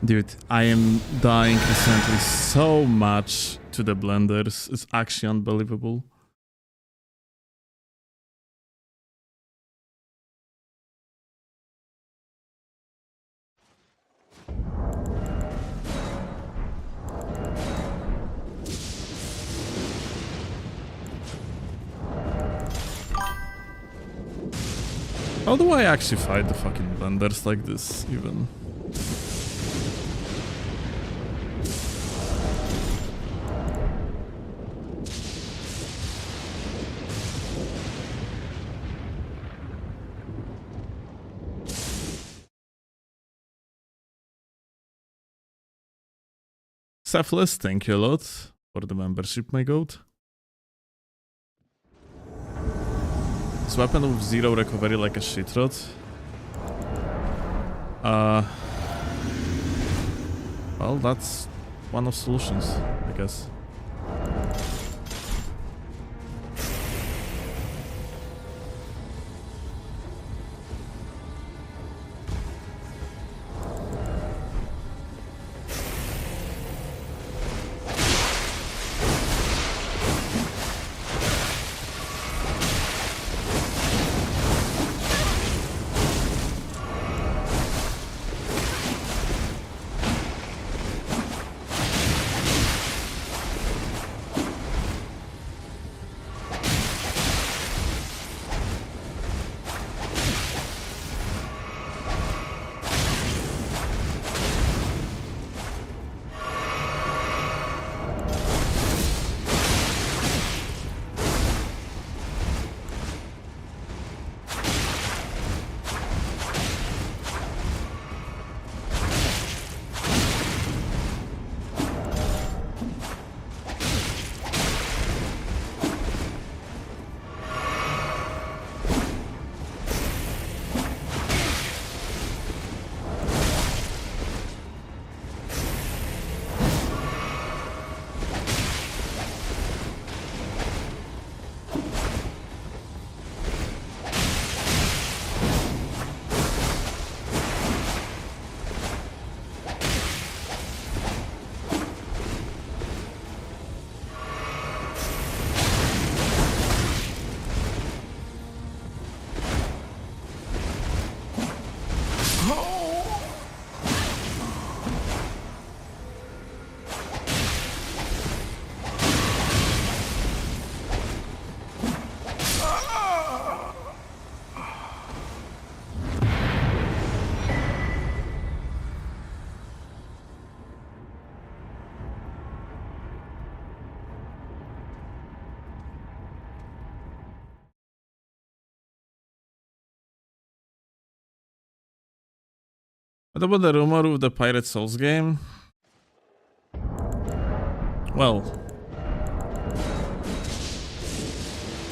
Dude, I am dying recently so much to the blenders. It's actually unbelievable. How do I actually fight the fucking blenders like this, even? Selfless, thank you a lot for the membership, my goat. This weapon with 0 recovery like a shit rod. Well, that's one of solutions, I guess. What about the rumor with the Pirate Souls game? Well,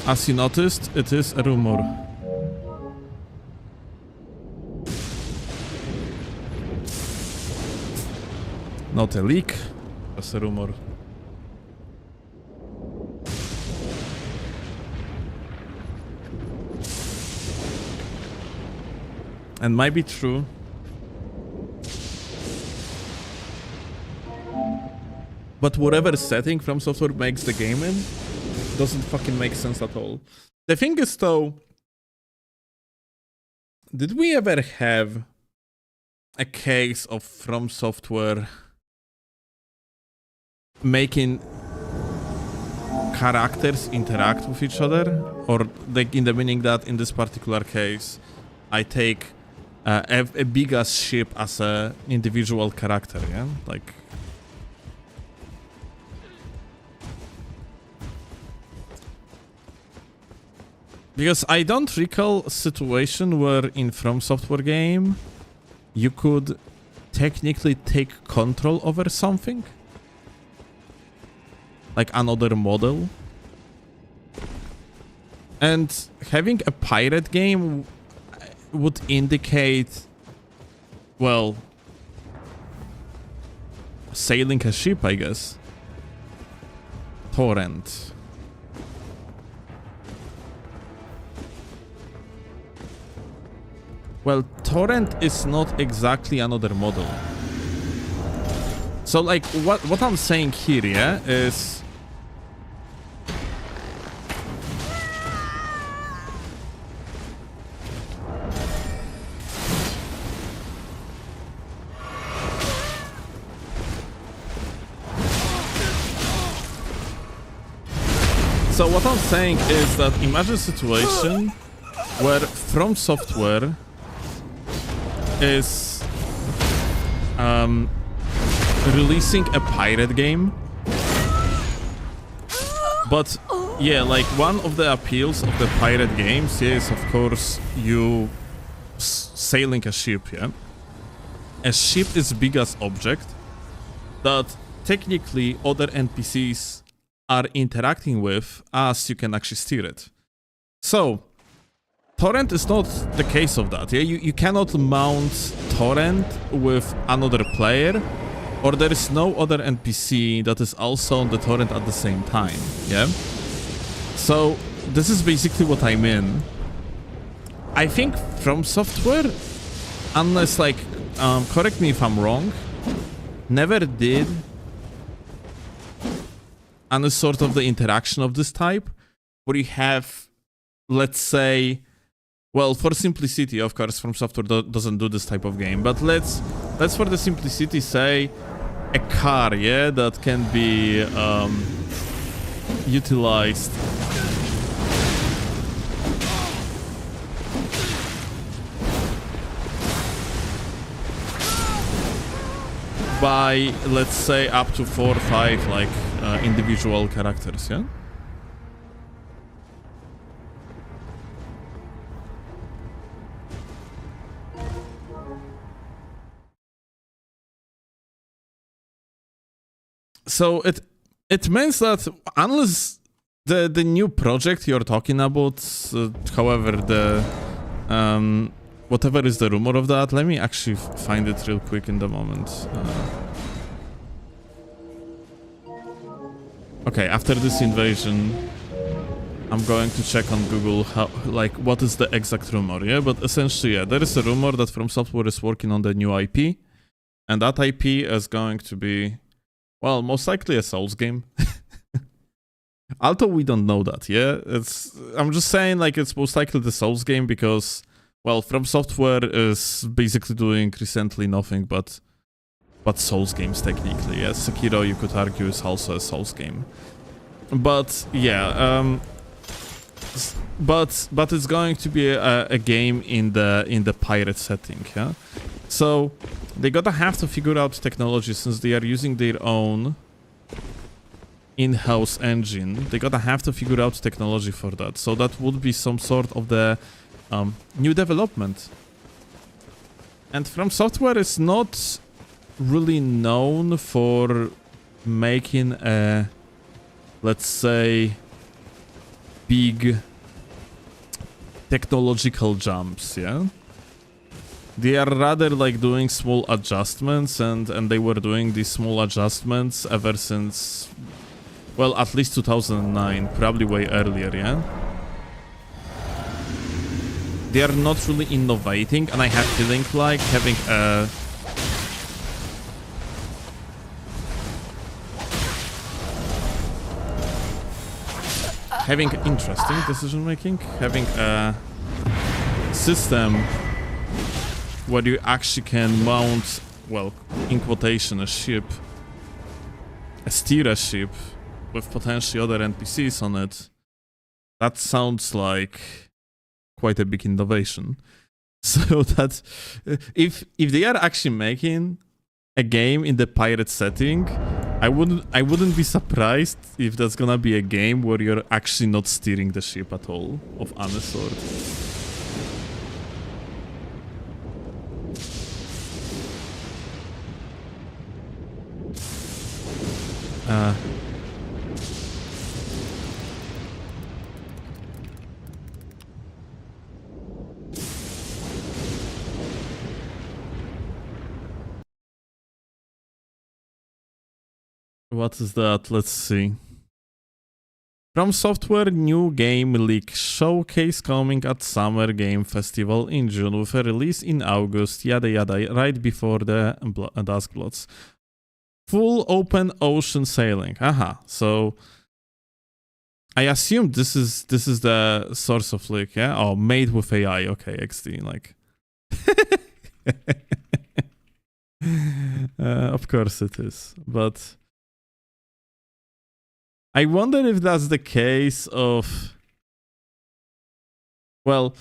as you noticed, it is a rumor. Not a leak, just a rumor. And might be true. But whatever setting From Software makes the game in doesn't fucking make sense at all. The thing is though, did we ever have a case of From Software making characters interact with each other? Or like in the meaning that in this particular case, I take a big ass ship as a individual character, yeah? Like, because I don't recall a situation where in From Software game you could technically take control over something. Like another model. And having a pirate game would indicate, well, sailing a ship, I guess. Torrent. Well, Torrent is not exactly another model. So, like, what I'm saying here, yeah, is... So what I'm saying is that imagine a situation where From Software is releasing a pirate game. But yeah, like one of the appeals of the pirate games is, of course, you sailing a ship, yeah? A ship is biggest object that technically other NPCs are interacting with as you can actually steer it. So, Torrent is not the case of that, yeah? You cannot mount Torrent with another player, or there is no other NPC that is also on the Torrent at the same time, yeah? So, this is basically what I mean. I think From Software, unless like, correct me if I'm wrong, never did any sort of the interaction of this type, where you have, let's say, well, for simplicity, of course, From Software doesn't do this type of game, but let's for the simplicity say a car, yeah, that can be utilized by, let's say, up to 4 or 5 like individual characters, yeah? So it means that unless the new project you're talking about, however the whatever is the rumor of that, let me actually find it real quick in the moment. Okay, after this invasion, I'm going to check on Google how, like, what is the exact rumor, yeah? But essentially, yeah, there is a rumor that From Software is working on the new IP, and that IP is going to be, well, most likely a Souls game. Although we don't know that, yeah? I'm just saying, like, it's most likely the Souls game because, well, From Software is basically doing recently nothing but Souls games, technically, yeah? Sekiro, you could argue, is also a Souls game. But, yeah, but it's going to be a game in the pirate setting, yeah? So, they gotta have to figure out technology since they are using their own in-house engine. They gotta have to figure out technology for that. So that would be some sort of the new development. And From Software is not really known for making a, let's say, big technological jumps, yeah? They are rather like doing small adjustments, and they were doing these small adjustments ever since, well, at least 2009, probably way earlier, yeah? They are not really innovating, and I have feeling like having a interesting decision making, having a system where you actually can mount, well, in quotation, a ship, steer a ship with potentially other NPCs on it. That sounds like quite a big innovation. So that if they are actually making a game in the pirate setting, I wouldn't be surprised if that's gonna be a game where you're actually not steering the ship at all, of any sort. What is that? Let's see. From Software new game leak showcase coming at Summer Game Festival in June with a release in August, yada yada, right before the Duskbloods. Full open ocean sailing. Aha. So I assume this is the source of leak, yeah? Oh, made with AI. Okay, XD, like. Of course it is, but I wonder if that's the case of, well,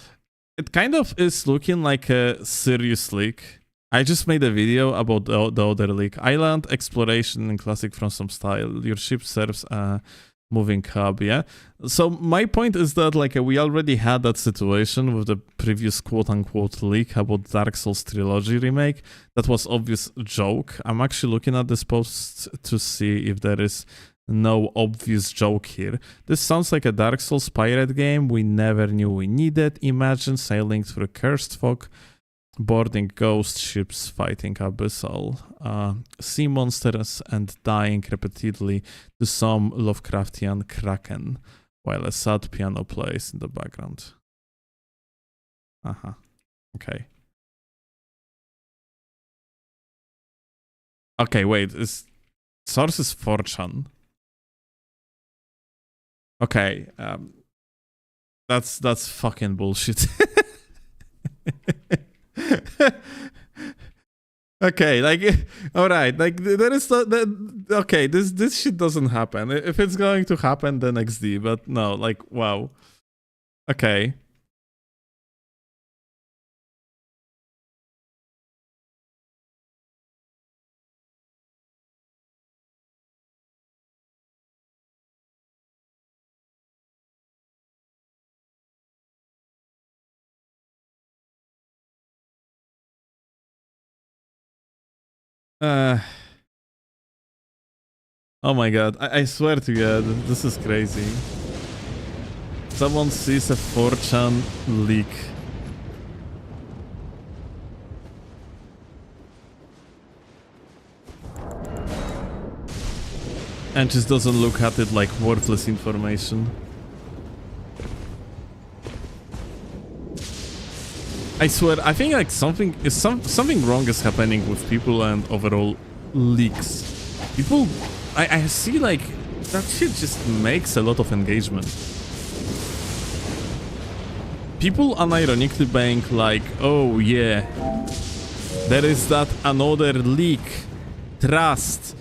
it kind of is looking like a serious leak. I just made a video about the other leak. Island exploration in classic from some style. Your ship serves a moving hub, yeah? So my point is that like we already had that situation with the previous quote-unquote leak about Dark Souls Trilogy remake. That was obvious joke. I'm actually looking at this post to see if there is no obvious joke here. This sounds like a Dark Souls pirate game we never knew we needed. Imagine sailing through cursed fog, boarding ghost ships, fighting abyssal sea monsters, and dying repeatedly to some Lovecraftian kraken while a sad piano plays in the background. Okay. Okay, wait, source is 4chan. Okay, that's fucking bullshit. Okay, like, all right, like there is okay, this shit doesn't happen. If it's going to happen, then XD, but no, like, wow. Okay. Oh my god, I swear to god, this is crazy. Someone sees a 4chan leak. And just doesn't look at it like worthless information. I swear, I think like something wrong is happening with people and overall leaks. People, I see like that shit just makes a lot of engagement. People unironically being like, oh yeah, there is that another leak. Trust.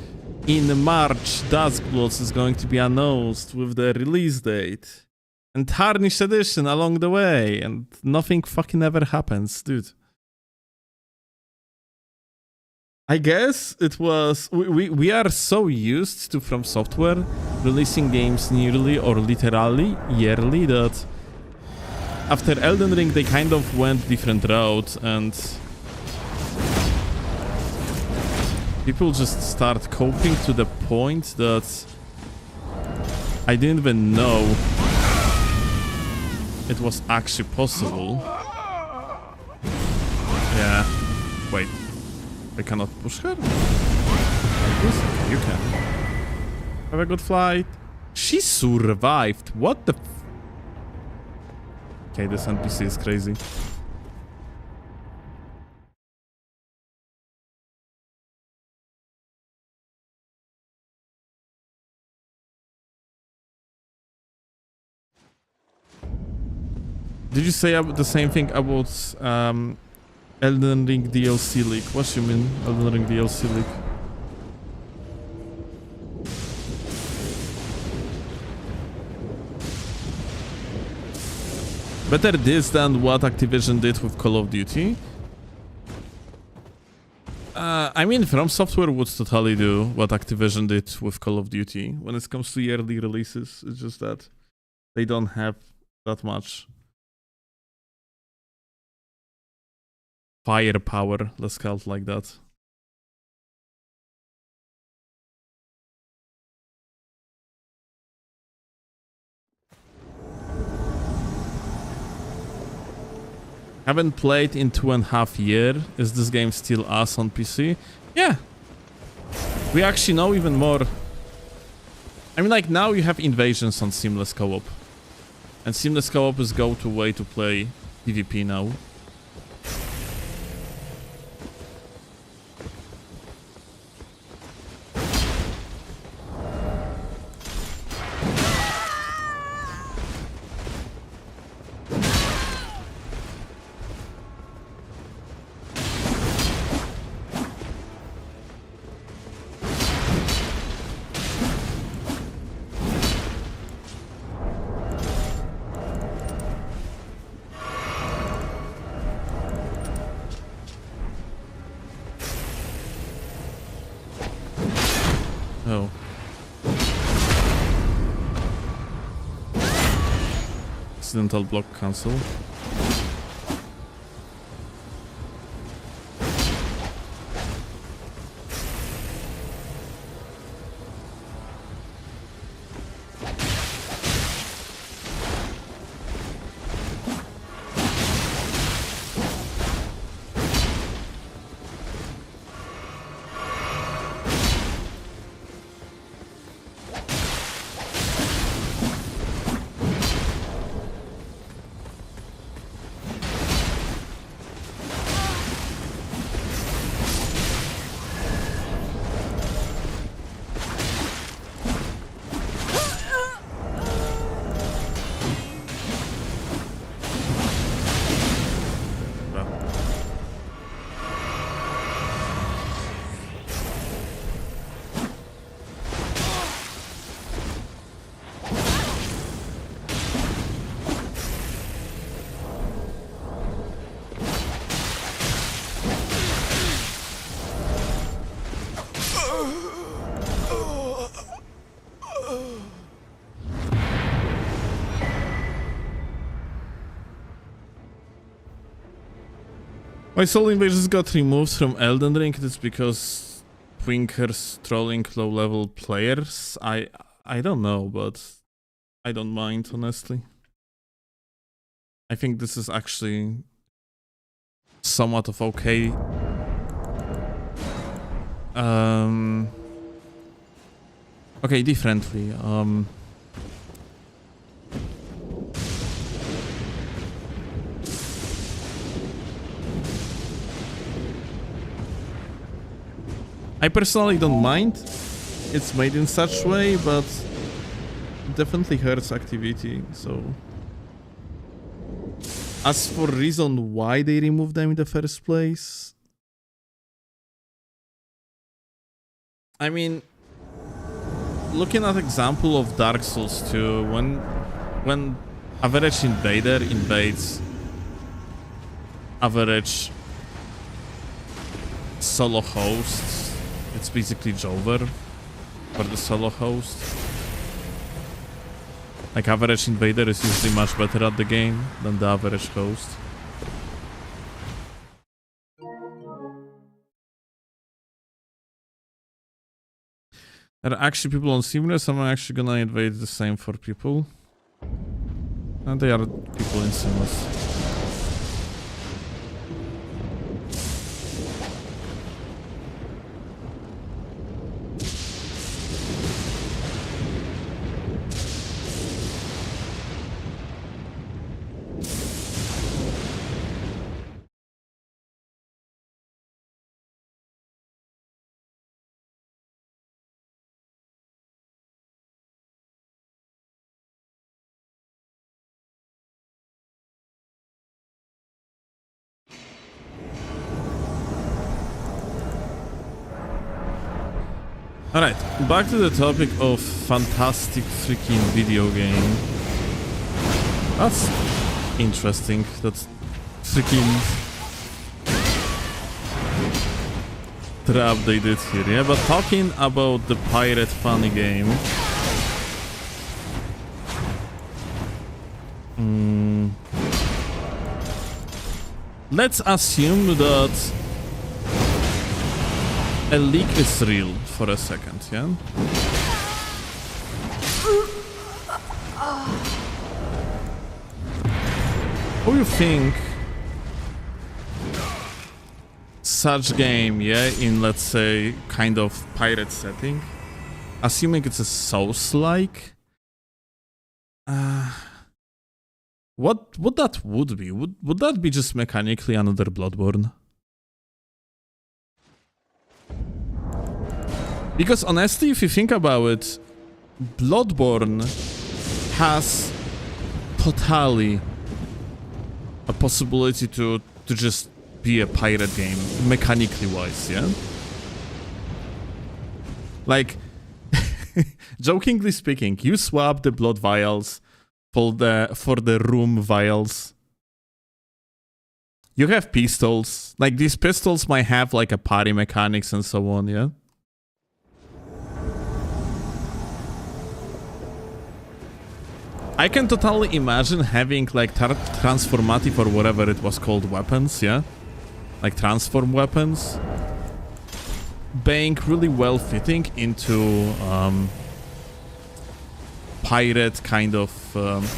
In March, Duskbloods is going to be announced with the release date. And Tarnished Edition along the way, and nothing fucking ever happens, dude. I guess it was... We are so used to From Software releasing games nearly or literally yearly that after Elden Ring they kind of went different route and people just start coping to the point that I didn't even know it was actually possible. Yeah. Wait. I cannot push her? Like this? You can. Have a good flight. She survived. What the f... Okay, this NPC is crazy. Did you say the same thing about Elden Ring DLC leak? What do you mean, Elden Ring DLC leak? Better this than what Activision did with Call of Duty? I mean, From Software would totally do what Activision did with Call of Duty when it comes to yearly releases. It's just that they don't have that much firepower, let's call it like that. Haven't played in 2.5 years. Is this game still us on PC? Yeah. We actually know even more. I mean, like, now you have invasions on Seamless Co-op. And Seamless Co-op is go-to way to play PvP now. accidental block cancel. My Soul Invasions got removed from Elden Ring. It's because Twinkers trolling low-level players. I don't know, but I don't mind, honestly. I think this is actually somewhat of okay. Okay, differently. I personally don't mind. It's made in such way, but it definitely hurts activity, so... As for reason why they removed them in the first place... I mean... Looking at example of Dark Souls 2, when average invader invades average solo hosts, it's basically Jover for the solo host. Like, average invader is usually much better at the game than the average host. There are actually people on Seamless, I'm actually gonna invade the same for people. And they are people in Seamless. Alright, back to the topic of fantastic freaking video game. That's interesting, that's freaking trap they did here, yeah? But talking about the pirate funny game... Let's assume that a leak is real for a second, yeah? How do you think such game, yeah, in, let's say, kind of pirate setting, assuming it's a Souls-like, what that would be? Would that be just mechanically another Bloodborne? Because honestly, if you think about it, Bloodborne has totally a possibility to just be a pirate game, mechanically wise, yeah? Like, jokingly speaking, you swap the blood vials for the room vials. You have pistols. Like, these pistols might have like a party mechanics and so on, yeah? I can totally imagine having like transformative or whatever it was called weapons, yeah? Like transform weapons. Being really well fitting into pirate kind of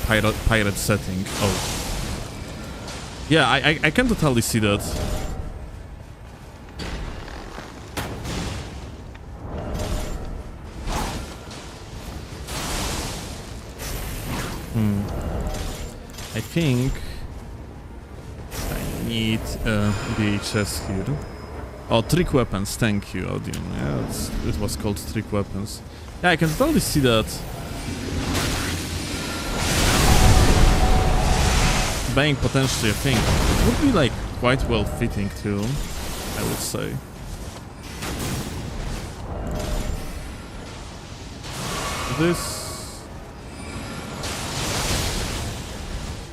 pirate setting. Oh. Yeah, I can totally see that. I think I need VHS here. Oh, trick weapons, thank you, Odium. Yeah, it was called trick weapons. Yeah, I can totally see that. Bang potentially a thing. It would be like quite well fitting too, I would say. This.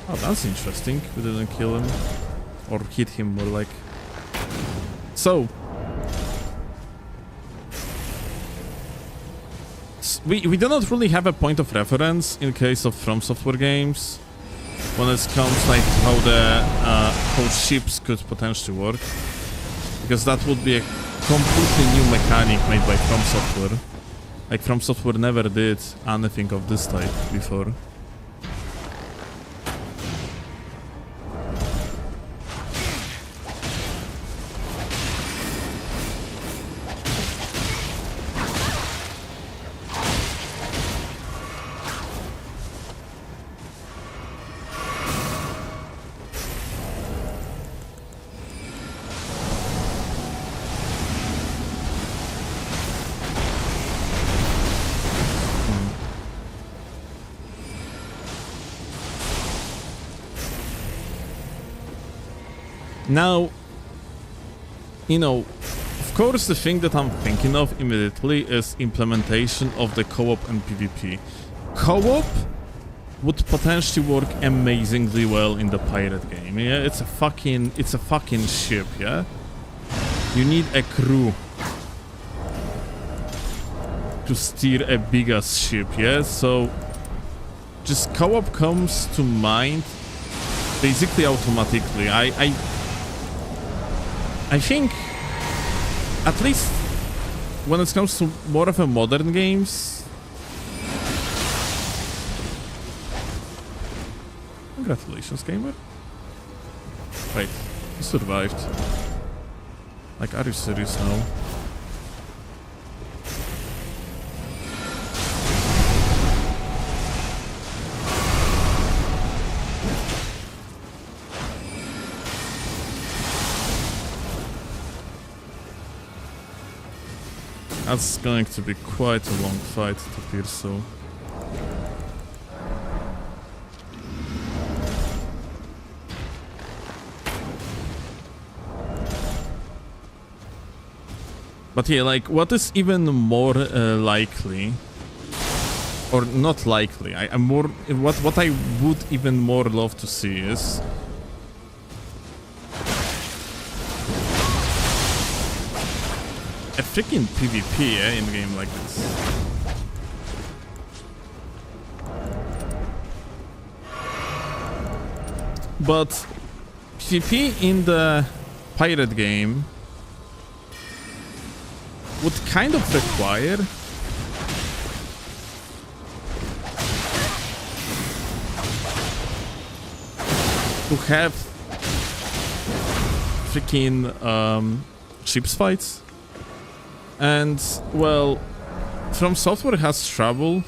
Oh, that's interesting. We didn't kill him. Or hit him more like. So. We do not really have a point of reference in case of From Software games. When it comes like how the how ships could potentially work. Because that would be a completely new mechanic made by From Software. Like From Software never did anything of this type before. Now, you know, of course the thing that I'm thinking of immediately is implementation of the co-op and PvP. Co-op would potentially work amazingly well in the pirate game. Yeah, it's a fucking ship, yeah? You need a crew to steer a big ass ship, yeah? So just co-op comes to mind basically automatically. I think, at least when it comes to more of a modern games. Congratulations, gamer. Wait, you survived. Like, are you serious now? That's going to be quite a long fight, it appears so. But yeah, like, what is even more likely, or not likely? I'm more what I would even more love to see is a freaking PvP, in a game like this. But PvP in the pirate game would kind of require to have freaking ships fights. And, well, From Software has trouble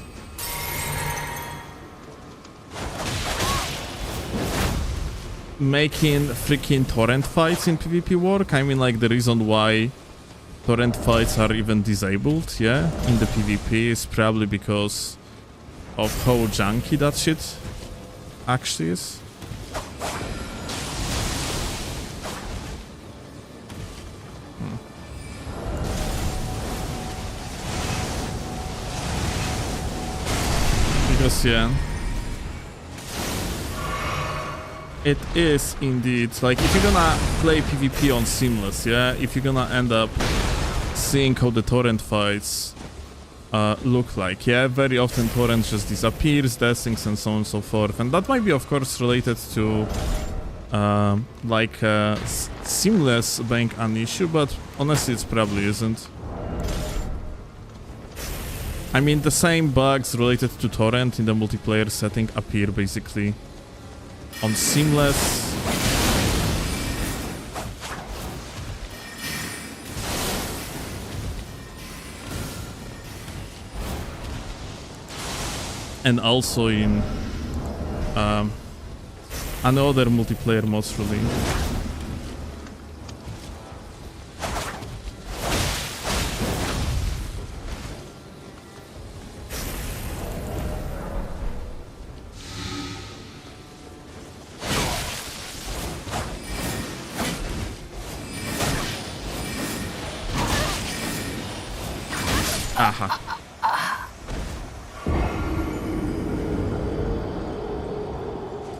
making freaking torrent fights in PvP work. I mean, like, the reason why torrent fights are even disabled, yeah, in the PvP is probably because of how junky that shit actually is. Because, yeah, it is indeed, like, if you're gonna play PvP on Seamless, yeah, if you're gonna end up seeing how the torrent fights look like. Yeah, very often torrent just disappears, death sinks, and so on and so forth. And that might be, of course, related to seamless being an issue, but honestly, it probably isn't. I mean, the same bugs related to torrent in the multiplayer setting appear basically on seamless. And also in another multiplayer mods really. Aha.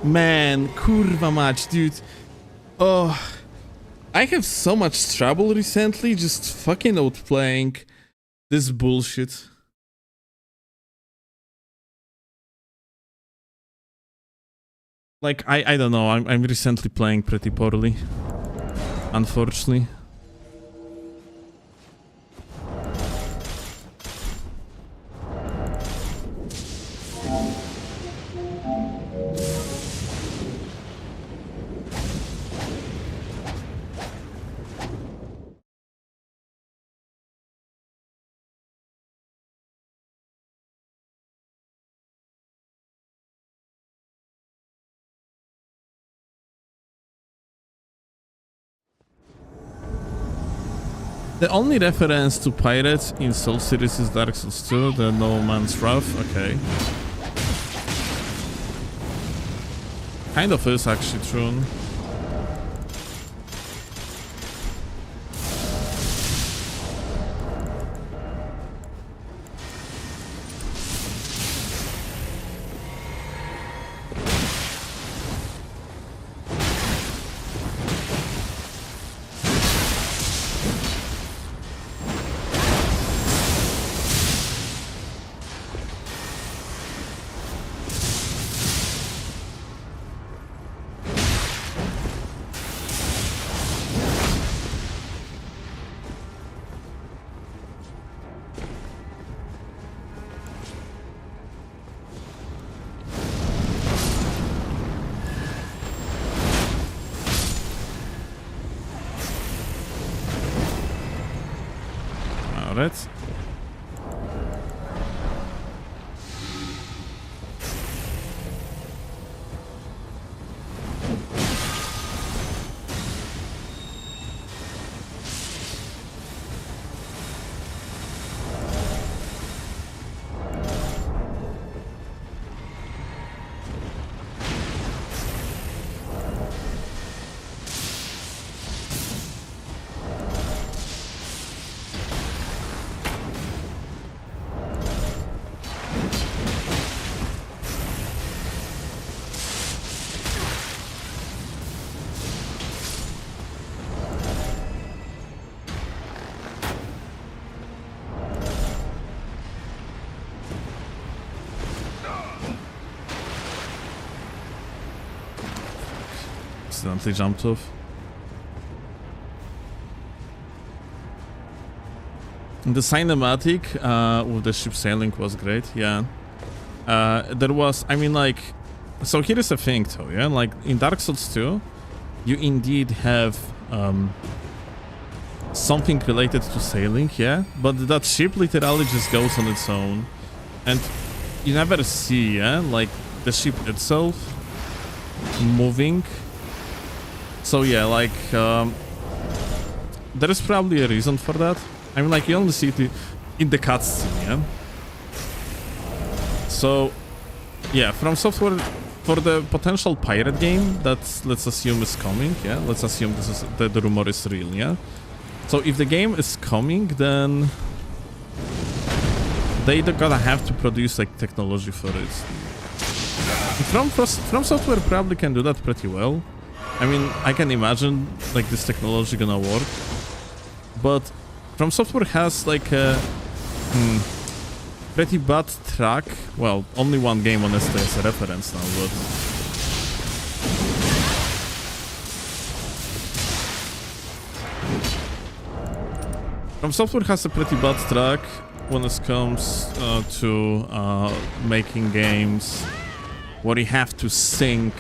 Man, kurwa mać, dude. Oh, I have so much trouble recently just fucking outplaying this bullshit. Like, I don't know, I'm recently playing pretty poorly, unfortunately. The only reference to pirates in Soul series is Dark Souls 2, the No Man's Wrath. Okay. Kind of is actually true. Alright. Accidentally jumped off. The cinematic with the ship sailing was great, yeah. There was, I mean, like, so here is the thing though, yeah, like in Dark Souls 2, you indeed have something related to sailing, yeah, but that ship literally just goes on its own, and you never see, yeah, like the ship itself moving. So yeah, like, there is probably a reason for that. I mean, like, you only see it in the cutscene, yeah? So, yeah, From Software, for the potential pirate game that, let's assume, is coming, yeah? Let's assume this is, the rumor is real, yeah? So if the game is coming, then they gotta have to produce, like, technology for it. From Software probably can do that pretty well. I mean, I can imagine, like, this technology gonna work, but From Software has, like, a... pretty bad track. Well, only one game honestly as a reference now, but From Software has a pretty bad track when it comes to making games where you have to sync,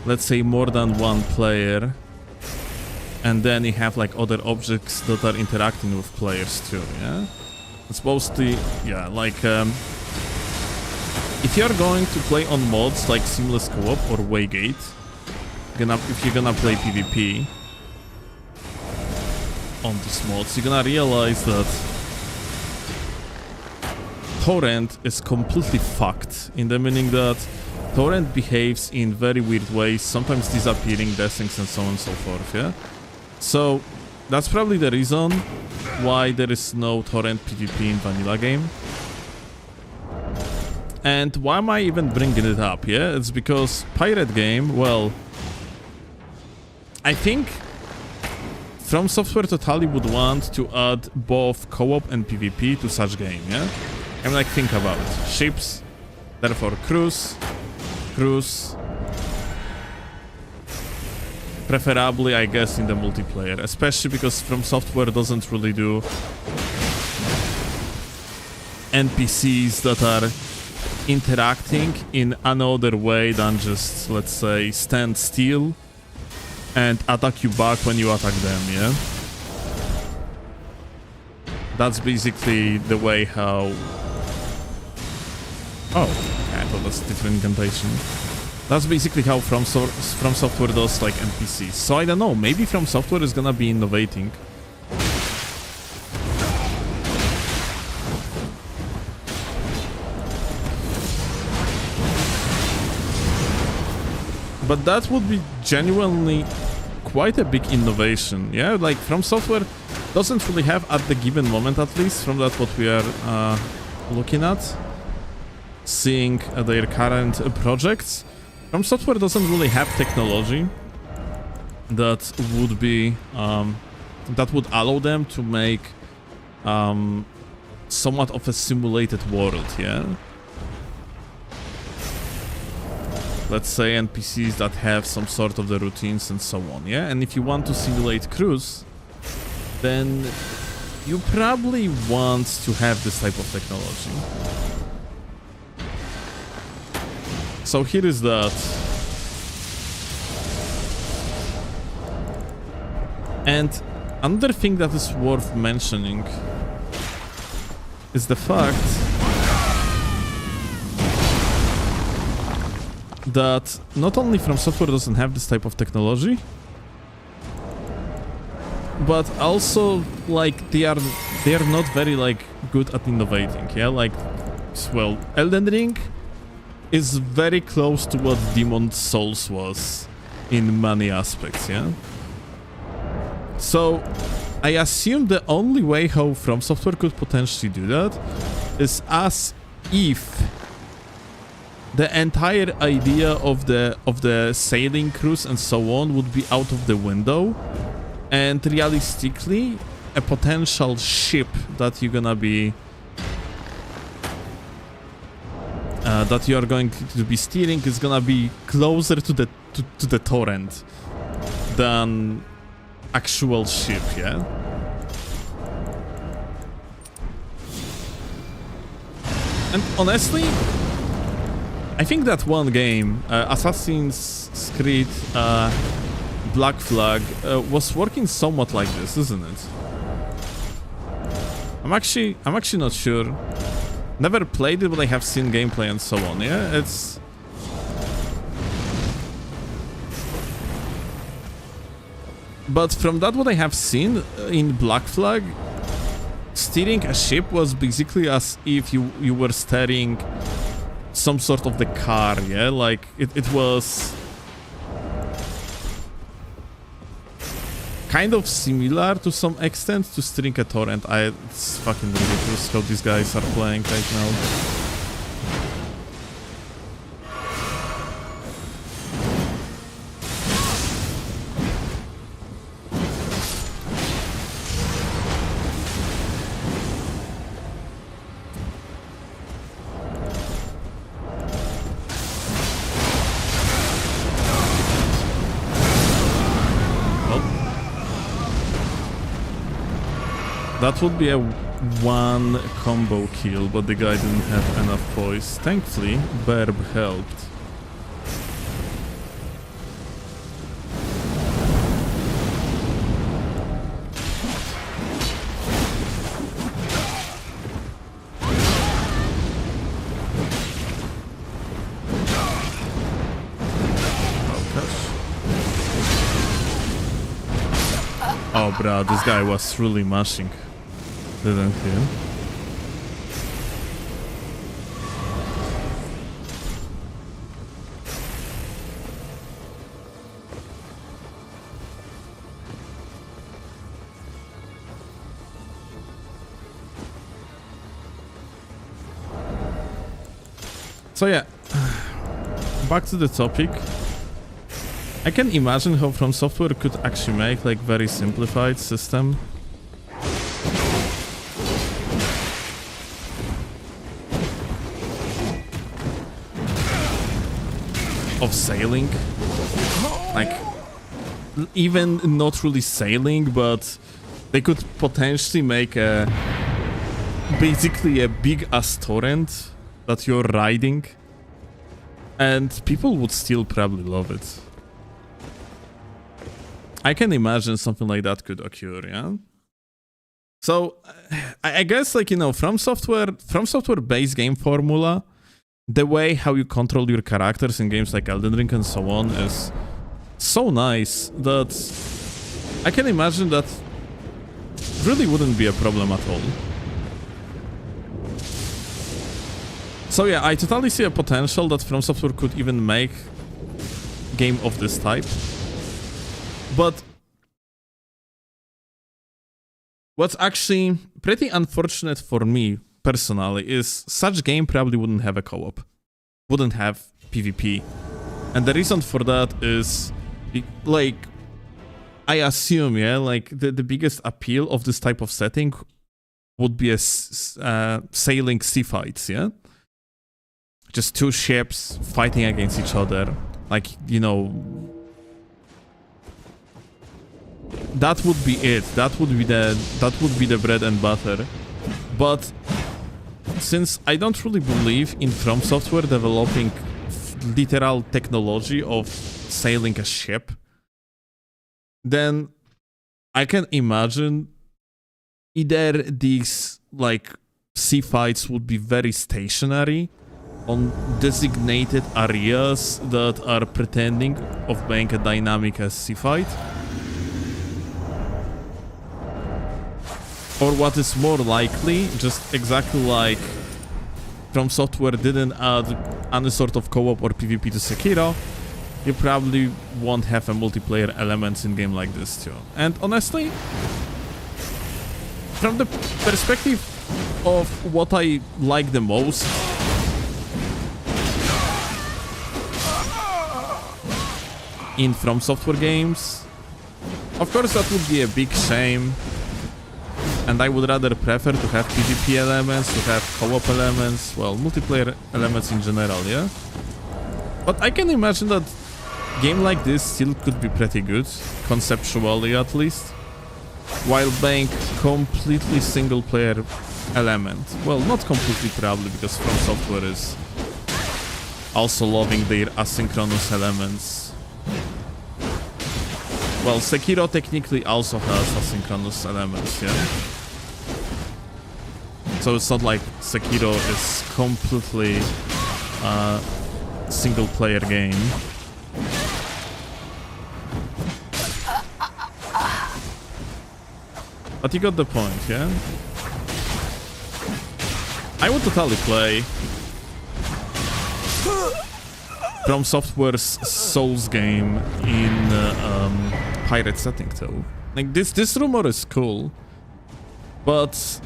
let's say, more than one player, and then you have like other objects that are interacting with players too, yeah? It's mostly, yeah, like if you're going to play on mods like Seamless Co-op or Waygate, if you're gonna play PvP on these mods, you're gonna realize that Torrent is completely fucked, in the meaning that Torrent behaves in very weird ways, sometimes disappearing, desyncs and so on and so forth, yeah? So that's probably the reason why there is no Torrent PvP in vanilla game. And why am I even bringing it up, yeah? It's because pirate game, well, I think From Software totally would want to add both co-op and PvP to such game, yeah? And like, think about it. Ships, therefore cruise, preferably, I guess, in the multiplayer, especially because From Software doesn't really do NPCs that are interacting in another way than just, let's say, stand still and attack you back when you attack them, yeah? That's basically the way how... Oh, I thought that's a different incantation. That's basically how From Software does, like, NPCs. So I don't know, maybe From Software is gonna be innovating. But that would be genuinely quite a big innovation, yeah? Like, From Software doesn't really have, at the given moment at least, from that what we are looking at, seeing their current projects, From Software doesn't really have technology that would be, that would allow them to make somewhat of a simulated world, yeah? Let's say NPCs that have some sort of the routines and so on, yeah? And if you want to simulate cruise, then you probably want to have this type of technology. So here is that. And another thing that is worth mentioning is the fact that not only From Software doesn't have this type of technology, but also, like, they are not very, like, good at innovating, yeah? Like, well, Elden Ring is very close to what Demon's Souls was in many aspects, yeah? So I assume the only way how From Software could potentially do that is as if the entire idea of the sailing cruise and so on would be out of the window, and realistically a potential ship that you're gonna be that you are going to be steering is gonna be closer to the torrent than actual ship, yeah? And honestly, I think that one game, Assassin's Creed Black Flag, was working somewhat like this, isn't it? I'm actually not sure. Never played it, but I have seen gameplay and so on, yeah? It's... But from that what I have seen in Black Flag, steering a ship was basically as if you were steering some sort of the car, yeah? Like, it was kind of similar to some extent to steering a torrent. It's fucking ridiculous how these guys are playing right now. That would be a one combo kill, but the guy didn't have enough poise. Thankfully, Berb helped. Oh, bro, this guy was really mashing, didn't he? So yeah, back to the topic. I can imagine how From Software could actually make like very simplified system. Of sailing. Like, even not really sailing, but they could potentially make a basically a big ass torrent that you're riding, and people would still probably love it. I can imagine something like that could occur, yeah? So, I guess, like, you know, From Software base game formula, the way how you control your characters in games like Elden Ring and so on is so nice that I can imagine that really wouldn't be a problem at all. So yeah, I totally see a potential that From Software could even make game of this type. But what's actually pretty unfortunate for me personally is such game probably wouldn't have a co-op, wouldn't have PvP. And the reason for that is, like, I assume, yeah, like the biggest appeal of this type of setting would be a sailing sea fights, yeah? Just two ships fighting against each other, like, you know. That would be it. That would be the bread and butter. But since I don't really believe in From Software developing literal technology of sailing a ship, then I can imagine either these like sea fights would be very stationary on designated areas that are pretending of being a dynamic as sea fight, or what is more likely, just exactly like From Software didn't add any sort of co-op or PvP to Sekiro, you probably won't have a multiplayer elements in game like this too. And honestly, from the perspective of what I like the most, in From Software games, of course that would be a big shame, and I would rather prefer to have PvP elements, to have co-op elements, well, multiplayer elements in general, yeah? But I can imagine that game like this still could be pretty good, conceptually at least, while being completely single-player element. Well, not completely probably, because From Software is also loving their asynchronous elements. Well, Sekiro technically also has asynchronous elements, yeah? So it's not like Sekiro is completely single-player game. But you got the point, yeah? I would totally play From Software's Souls game in pirate setting though. Like this rumor is cool, but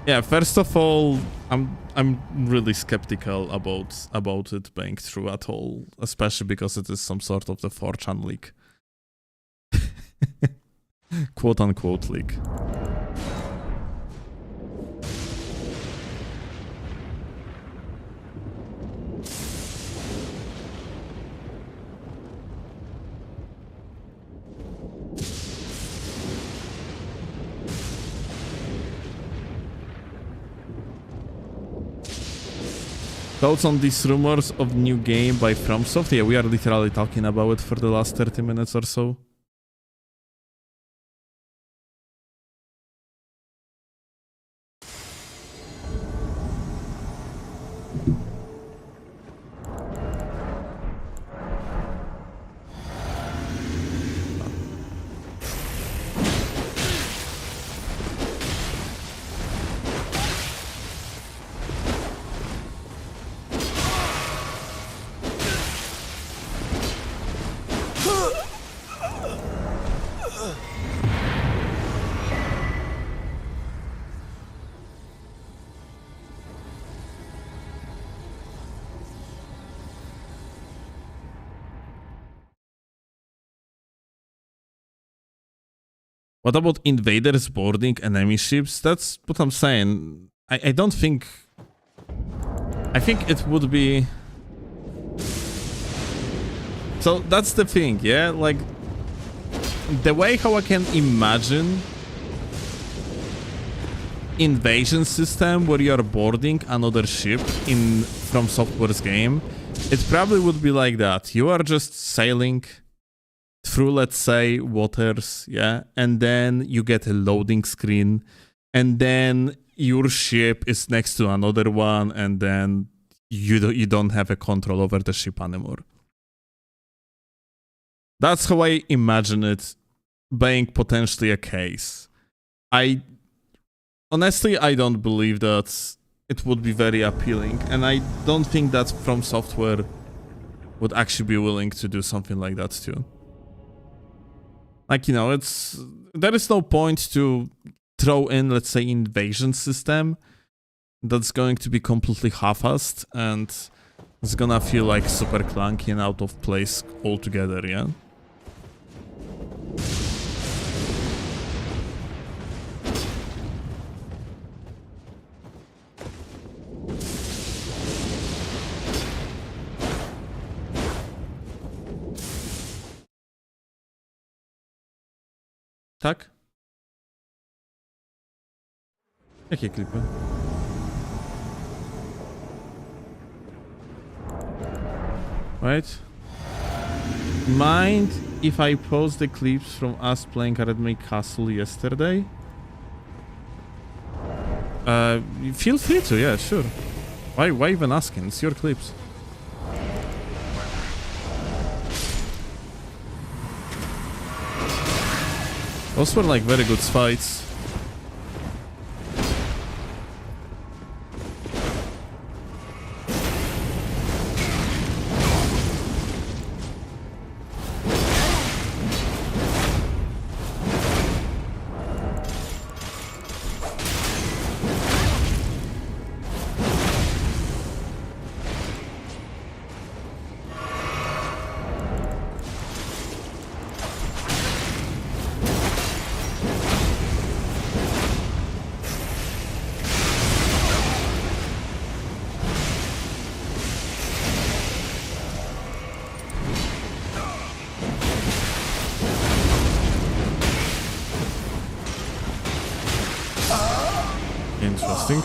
yeah, first of all, I'm really skeptical about it being true at all, especially because it is some sort of the 4chan leak. Quote unquote leak. Thoughts on these rumors of new game by FromSoft? Yeah, we are literally talking about it for the last 30 minutes or so. What about invaders boarding enemy ships? That's what I'm saying. I don't think... I think it would be... So that's the thing, yeah? Like, the way how I can imagine invasion system where you're boarding another ship in From Software's game, it probably would be like that. You are just sailing through, let's say, waters, yeah, and then you get a loading screen, and then your ship is next to another one, and then you don't have a control over the ship anymore. That's how I imagine it being potentially a case. Honestly, I don't believe that it would be very appealing, and I don't think that From Software would actually be willing to do something like that too. Like, you know, there is no point to throw in, let's say, invasion system that's going to be completely half-assed and it's gonna feel like super clunky and out of place altogether, yeah? Tak? Jakie klipy? Right? Mind if I post the clips from us playing Redmay Castle yesterday? Feel free to, yeah, sure. Why even asking? It's your clips. Those were like very good fights. Interesting.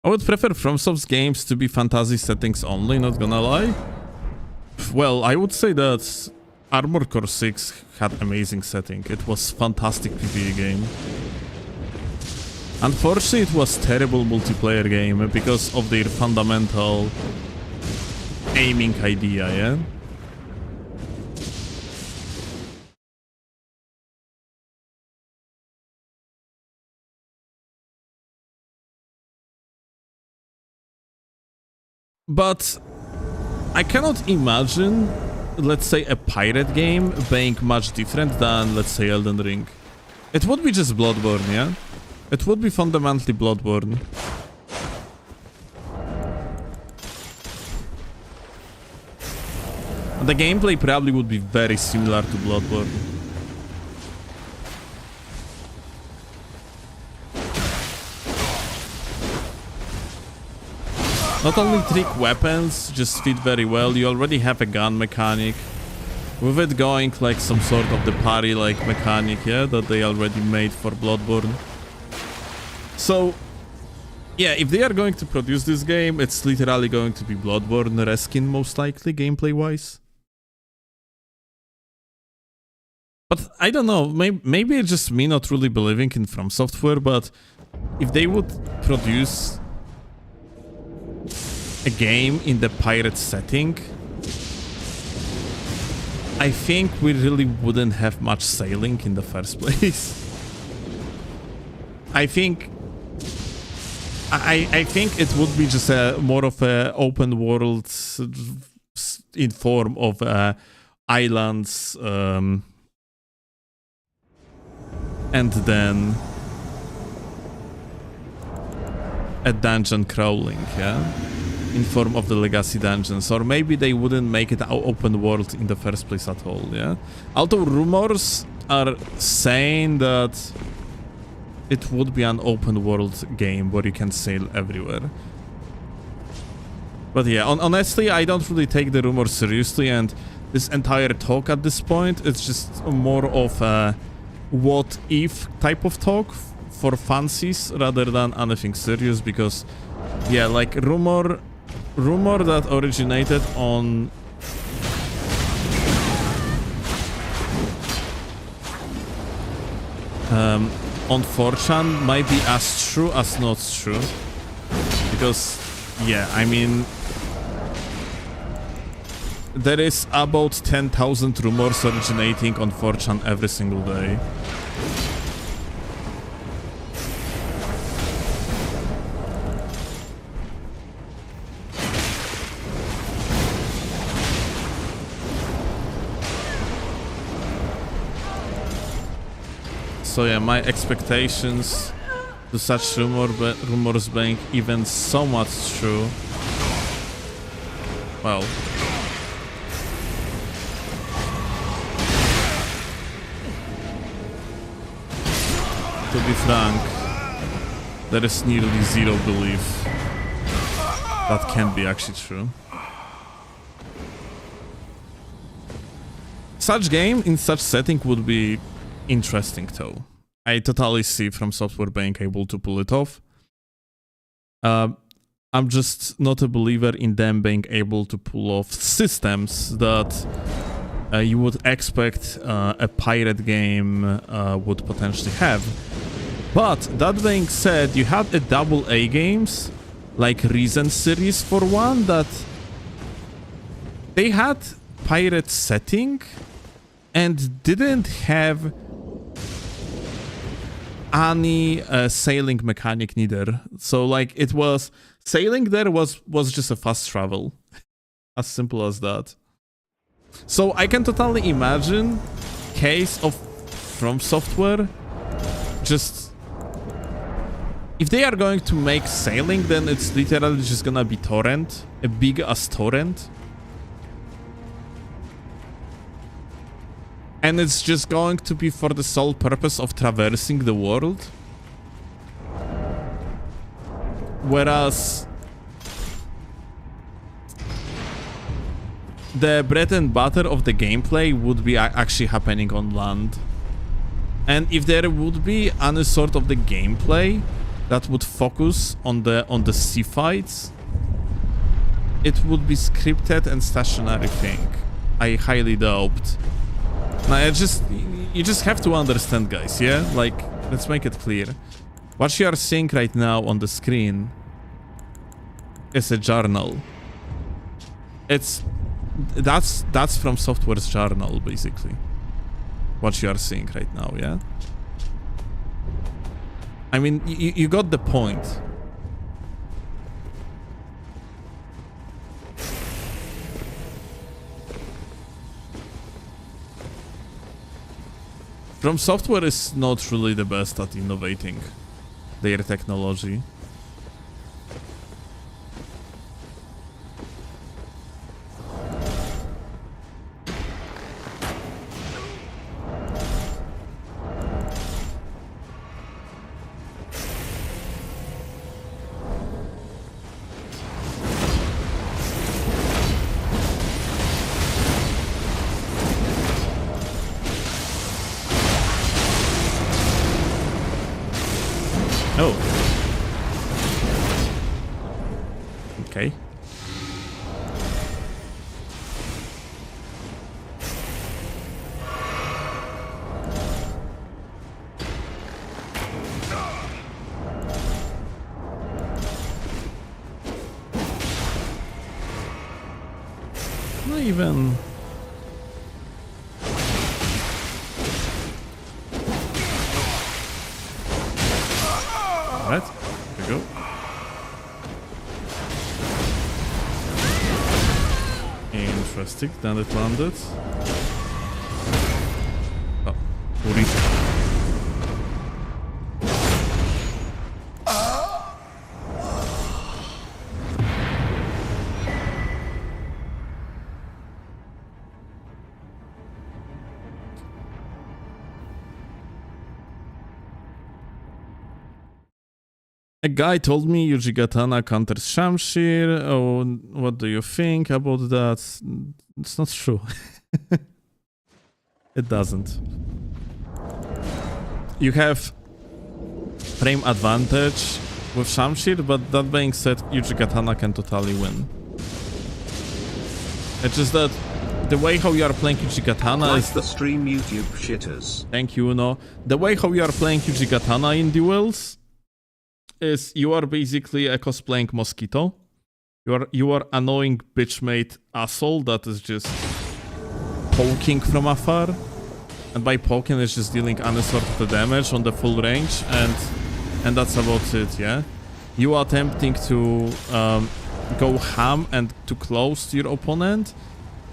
I would prefer FromSoft's games to be fantasy settings only, not gonna lie. Well, I would say that Armored Core 6 had amazing setting. It was fantastic PvE game. Unfortunately, it was terrible multiplayer game because of their fundamental aiming idea, yeah? But I cannot imagine, let's say, a pirate game being much different than, let's say, Elden Ring. It would be just Bloodborne, yeah? It would be fundamentally Bloodborne. The gameplay probably would be very similar to Bloodborne. Not only trick weapons just fit very well, you already have a gun mechanic. With it going like some sort of the parry-like mechanic, yeah, that they already made for Bloodborne. So, yeah, if they are going to produce this game, it's literally going to be Bloodborne reskin, most likely, gameplay-wise. But I don't know, maybe it's just me not really believing in From Software, but if they would produce a game in the pirate setting, I think we really wouldn't have much sailing in the first place. I think it would be just a more of a open world in form of islands, and then a dungeon crawling, yeah, in form of the legacy dungeons. Or maybe they wouldn't make it open world in the first place at all, yeah. Although rumors are saying that it would be an open world game where you can sail everywhere. But yeah, honestly, I don't really take the rumors seriously, and this entire talk at this point, it's just more of a what if type of talk for fancies rather than anything serious, because yeah, like rumor that originated on on 4chan might be as true as not true, because yeah, I mean, there is about 10,000 rumors originating on 4chan every single day. So yeah, my expectations to such rumors being even so much true, well, to be frank, there is nearly zero belief that can be actually true. Such game in such setting would be interesting though. I totally see From Software being able to pull it off. I'm just not a believer in them being able to pull off systems that you would expect a pirate game would potentially have. But that being said, you had a AA games like Reason series for one that they had pirate setting and didn't have any sailing mechanic neither. So like it was sailing there was just a fast travel, as simple as that. So I can totally imagine case of From Software just if they are going to make sailing, then it's literally just gonna be torrent, a big ass torrent. And it's just going to be for the sole purpose of traversing the world. Whereas the bread and butter of the gameplay would be actually happening on land. And if there would be any sort of the gameplay that would focus on the sea fights, it would be scripted and stationary thing. I highly doubt. Now, you just have to understand, guys, yeah? Like, let's make it clear. What you are seeing right now on the screen is a journal. That's From Software's journal, basically. What you are seeing right now, yeah? I mean, you got the point. From Software is not really the best at innovating their technology. Oh. Okay. Not even... Alright, here we go. Interesting, then it landed. Oh, Uri. A guy told me Yujigatana counters Shamshir. Oh, what do you think about that? It's not true. It doesn't. You have frame advantage with Shamshir, but that being said, Yujigatana can totally win. It's just that the way how you are playing Yujigatana is... the stream YouTube shitters. Thank you, Uno. The way how you are playing Yujigatana in duels is you are basically a cosplaying mosquito. You are annoying bitchmate asshole that is just poking from afar. And by poking it's just dealing any sort of damage on the full range, and that's about it, yeah? You are attempting to go ham and too close to your opponent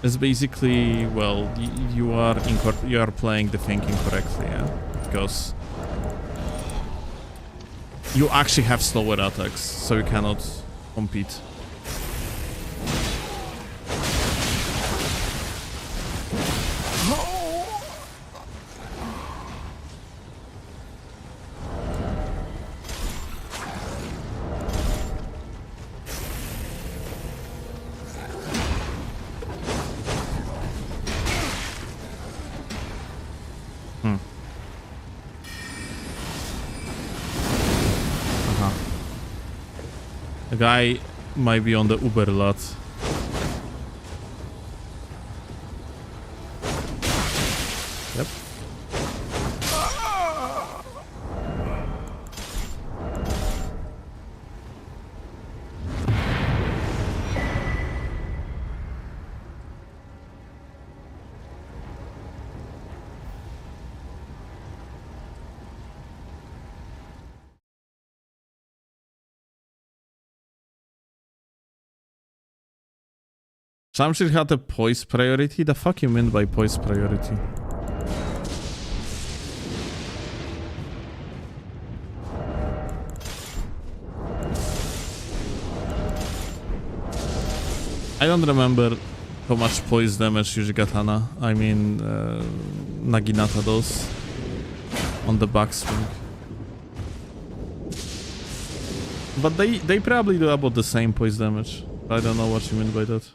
is basically, well, you are playing the thing incorrectly, yeah? Because you actually have slower attacks, so you cannot compete. The guy might be on the Uber lot. Yep. Shamshir had a poise priority? The fuck you mean by poise priority? I don't remember how much poise damage Yujigatana, I mean Naginata does on the backswing. But they probably do about the same poise damage. I don't know what you mean by that.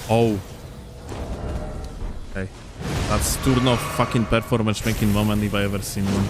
Oh. Okay. That's turn of fucking performance making moment if I ever seen one.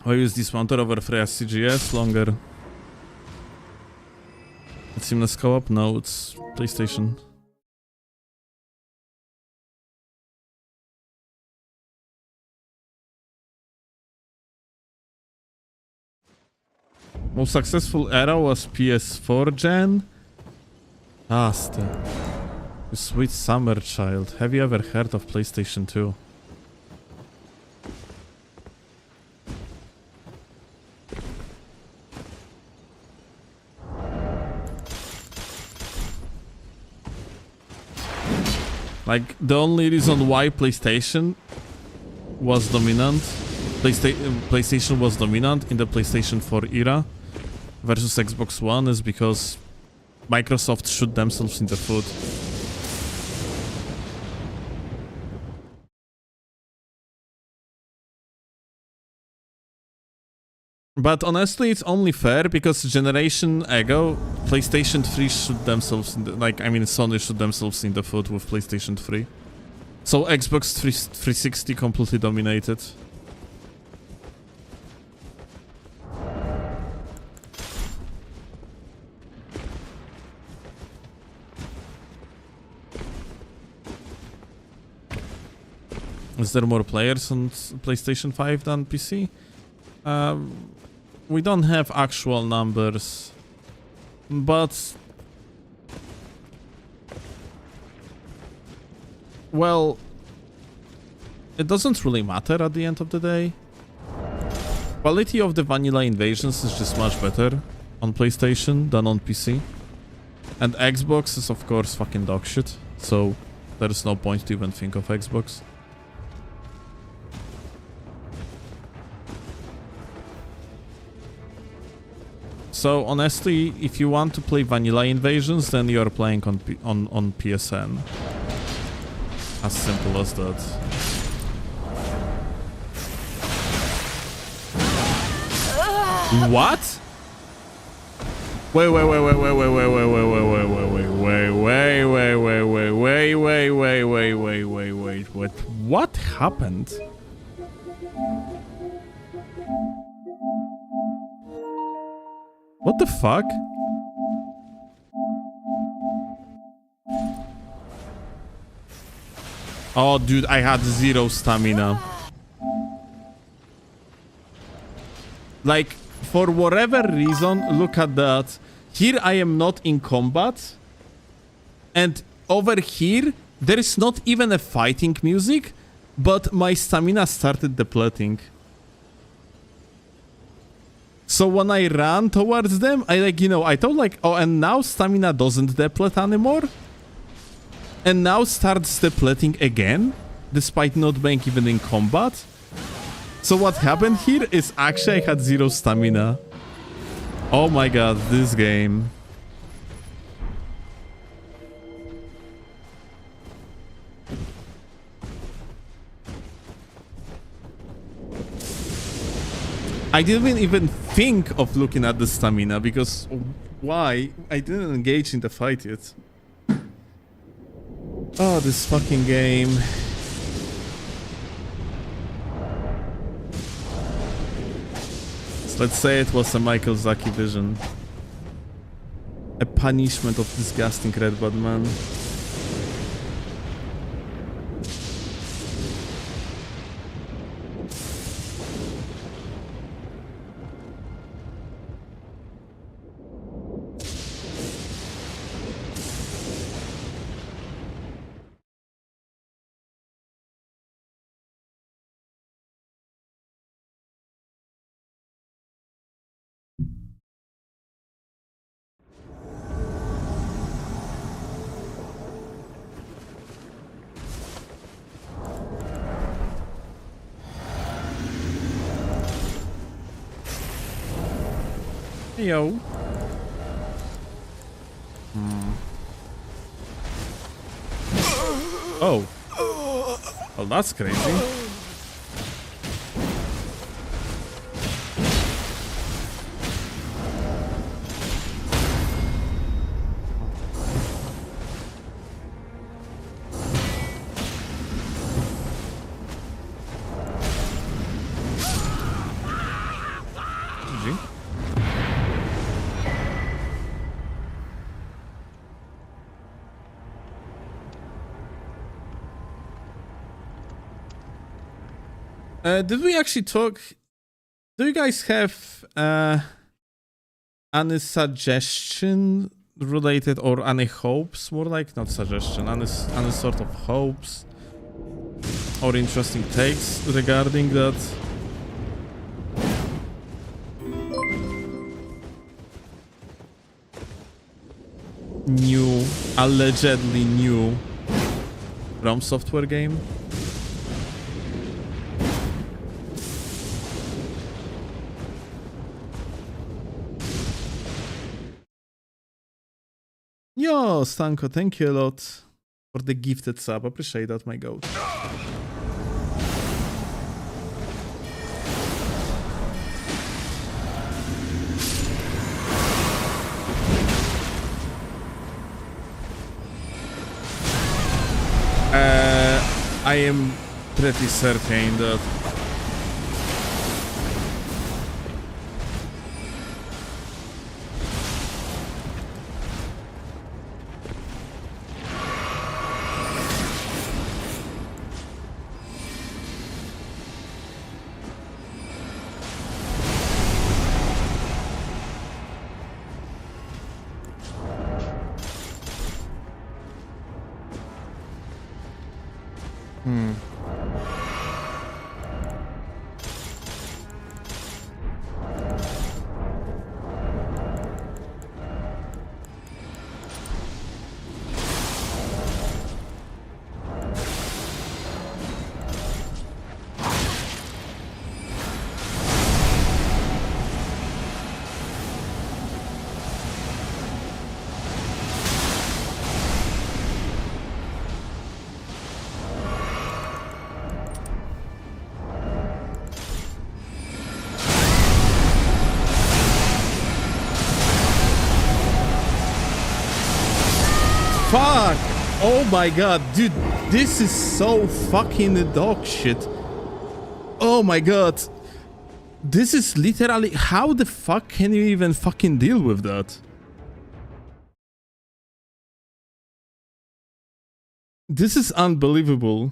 I use dismounter over Freya's CGS longer. It's seamless co-op? No, it's PlayStation. Most successful era was PS4 gen. You sweet summer child. Have you ever heard of PlayStation 2? Like, the only reason why PlayStation was dominant, PlayStation was dominant in the PlayStation 4 era versus Xbox One is because Microsoft shoot themselves in the foot. But honestly, it's only fair because generation ago, PlayStation 3 shoot themselves in the, Sony shoot themselves in the foot with PlayStation 3. So Xbox 360 completely dominated. Is there more players on PlayStation 5 than PC? We don't have actual numbers, but well, it doesn't really matter at the end of the day. Quality of the vanilla invasions is just much better on PlayStation than on PC. And Xbox is of course fucking dog shit, so there is no point to even think of Xbox. So honestly, if you want to play vanilla invasions, then you are playing on PSN. As simple as that. What? Wait. What happened? What the fuck? Oh, dude, I had 0 stamina. Like, for whatever reason, look at that. Here I am not in combat. And over here, there is not even a fighting music, but my stamina started depleting. So when I ran towards them, I thought like, oh, and now stamina doesn't deplete anymore? And now starts depleting again, despite not being even in combat? So what happened here is actually I had 0 stamina. Oh my god, this game. I didn't even think of looking at the stamina because why? I didn't engage in the fight yet. Oh, this fucking game. So let's say it was a Michael Zaki vision. A punishment of disgusting red bud man. Yo. Oh. Well, that's crazy. Did we actually talk? Do you guys have any suggestion related or any hopes? More like not suggestion, any sort of hopes or interesting takes regarding that? New, allegedly new From Software game? Yo, Stanko, thank you a lot for the gifted sub. Appreciate that, my goat. I am pretty certain that fuck! Oh my god, dude, this is so fucking dog shit. Oh my god. This is literally... How the fuck can you even fucking deal with that? This is unbelievable.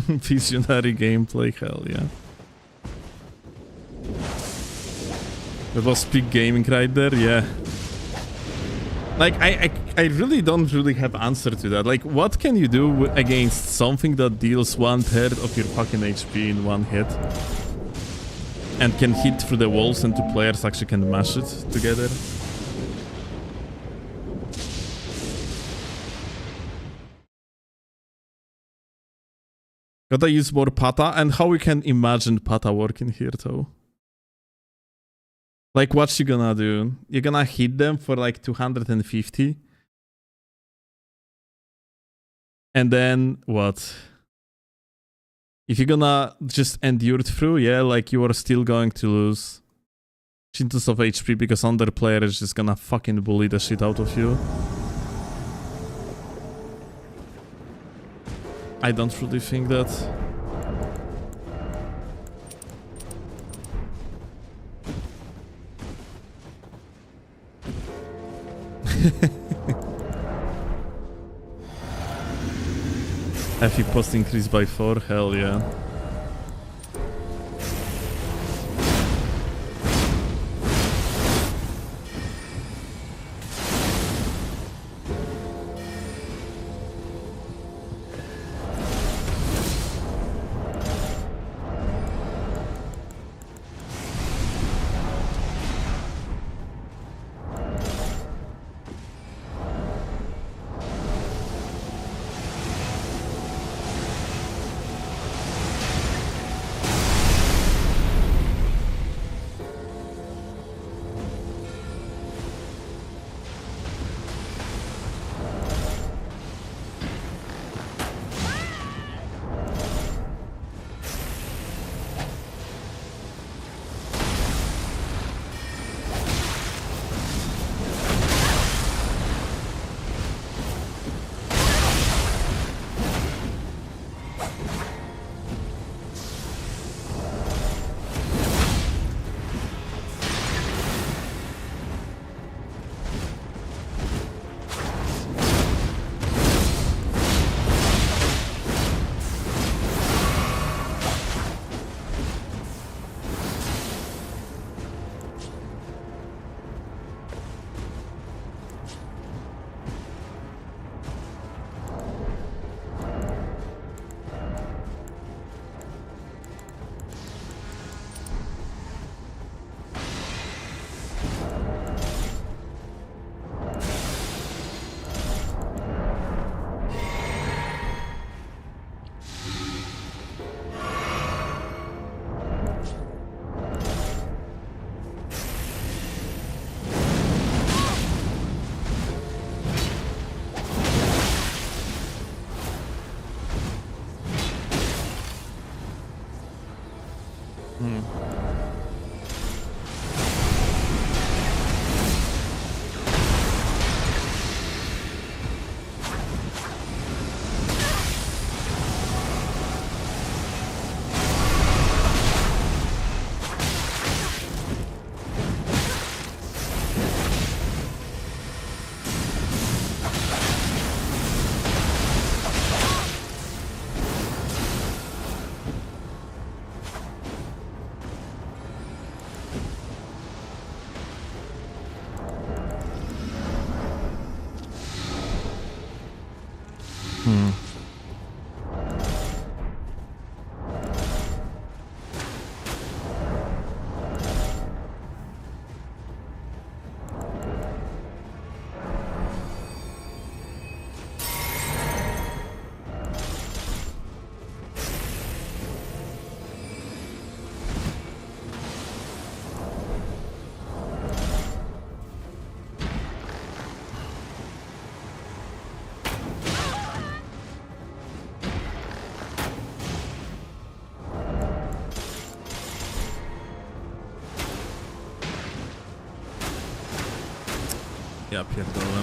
Visionary gameplay, hell yeah. That was peak gaming right there, yeah. Like, I really don't really have answer to that. Like, what can you do against something that deals 1/3 of your fucking HP in one hit? And can hit through the walls and two players actually can mash it together? Gotta use more Pata, and how we can imagine Pata working here though. Like, what you gonna do? You're gonna hit them for like 250? And then what? If you're gonna just endure through, yeah, like you are still going to lose shitloads of HP because other player is just gonna fucking bully the shit out of you. I don't really think that. FE post increased by 4, hell yeah. Ja pierdolę.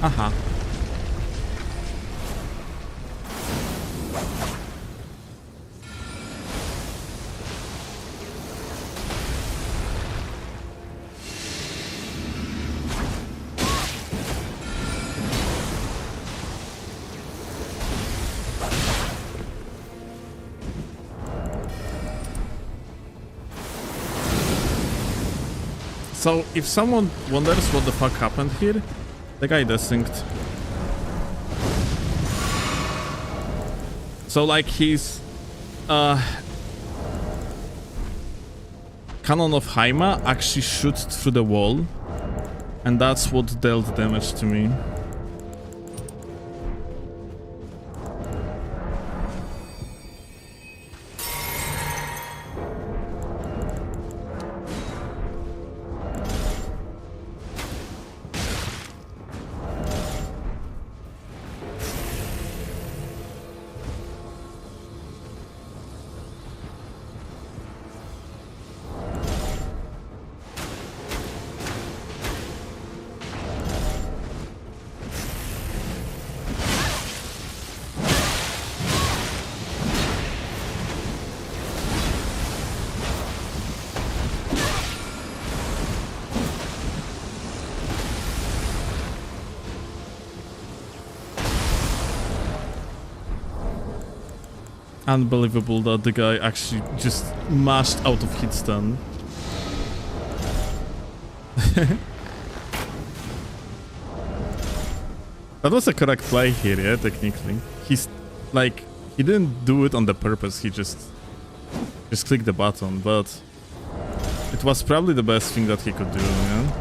Aha. So, if someone wonders what the fuck happened here, the guy desynced. So, like, he's... Cannon of Haima actually shoots through the wall, and that's what dealt damage to me. Unbelievable that the guy actually just mashed out of hit stun. That was a correct play here, yeah, technically. He's like, he didn't do it on the purpose, he just clicked the button, but it was probably the best thing that he could do, yeah?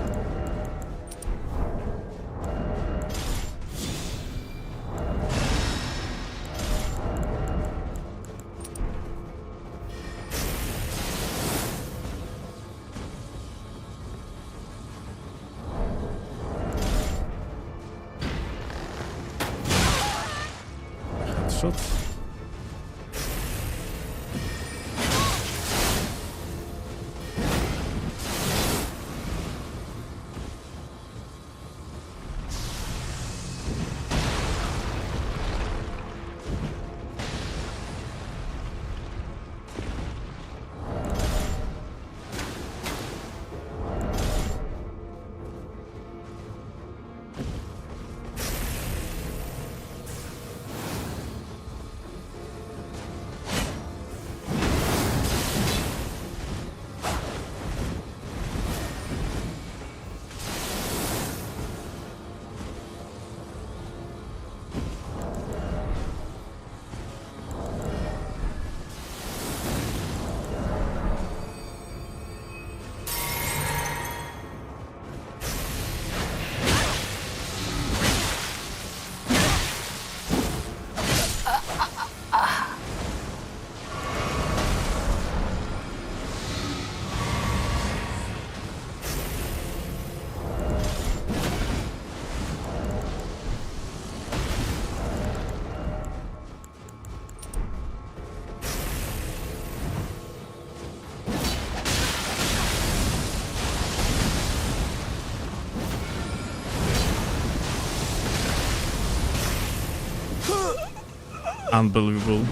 Headshot. Unbelievable.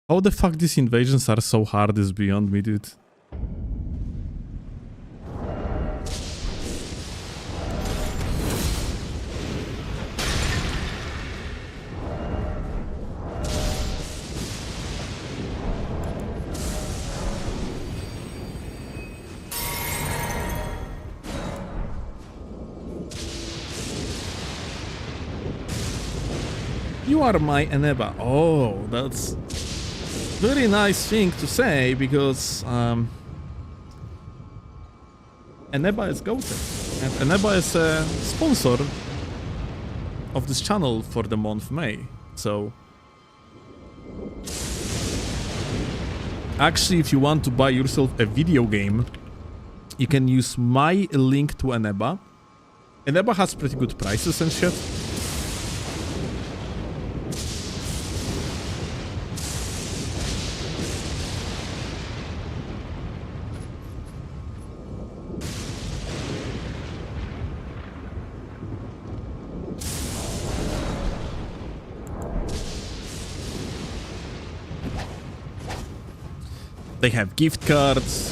How the fuck these invasions are so hard is beyond me, dude. You are my Eneba. Oh, that's very nice thing to say because Eneba is goated. And Eneba is a sponsor of this channel for the month May. So actually, if you want to buy yourself a video game, you can use my link to Eneba. Eneba has pretty good prices and shit. They have gift cards.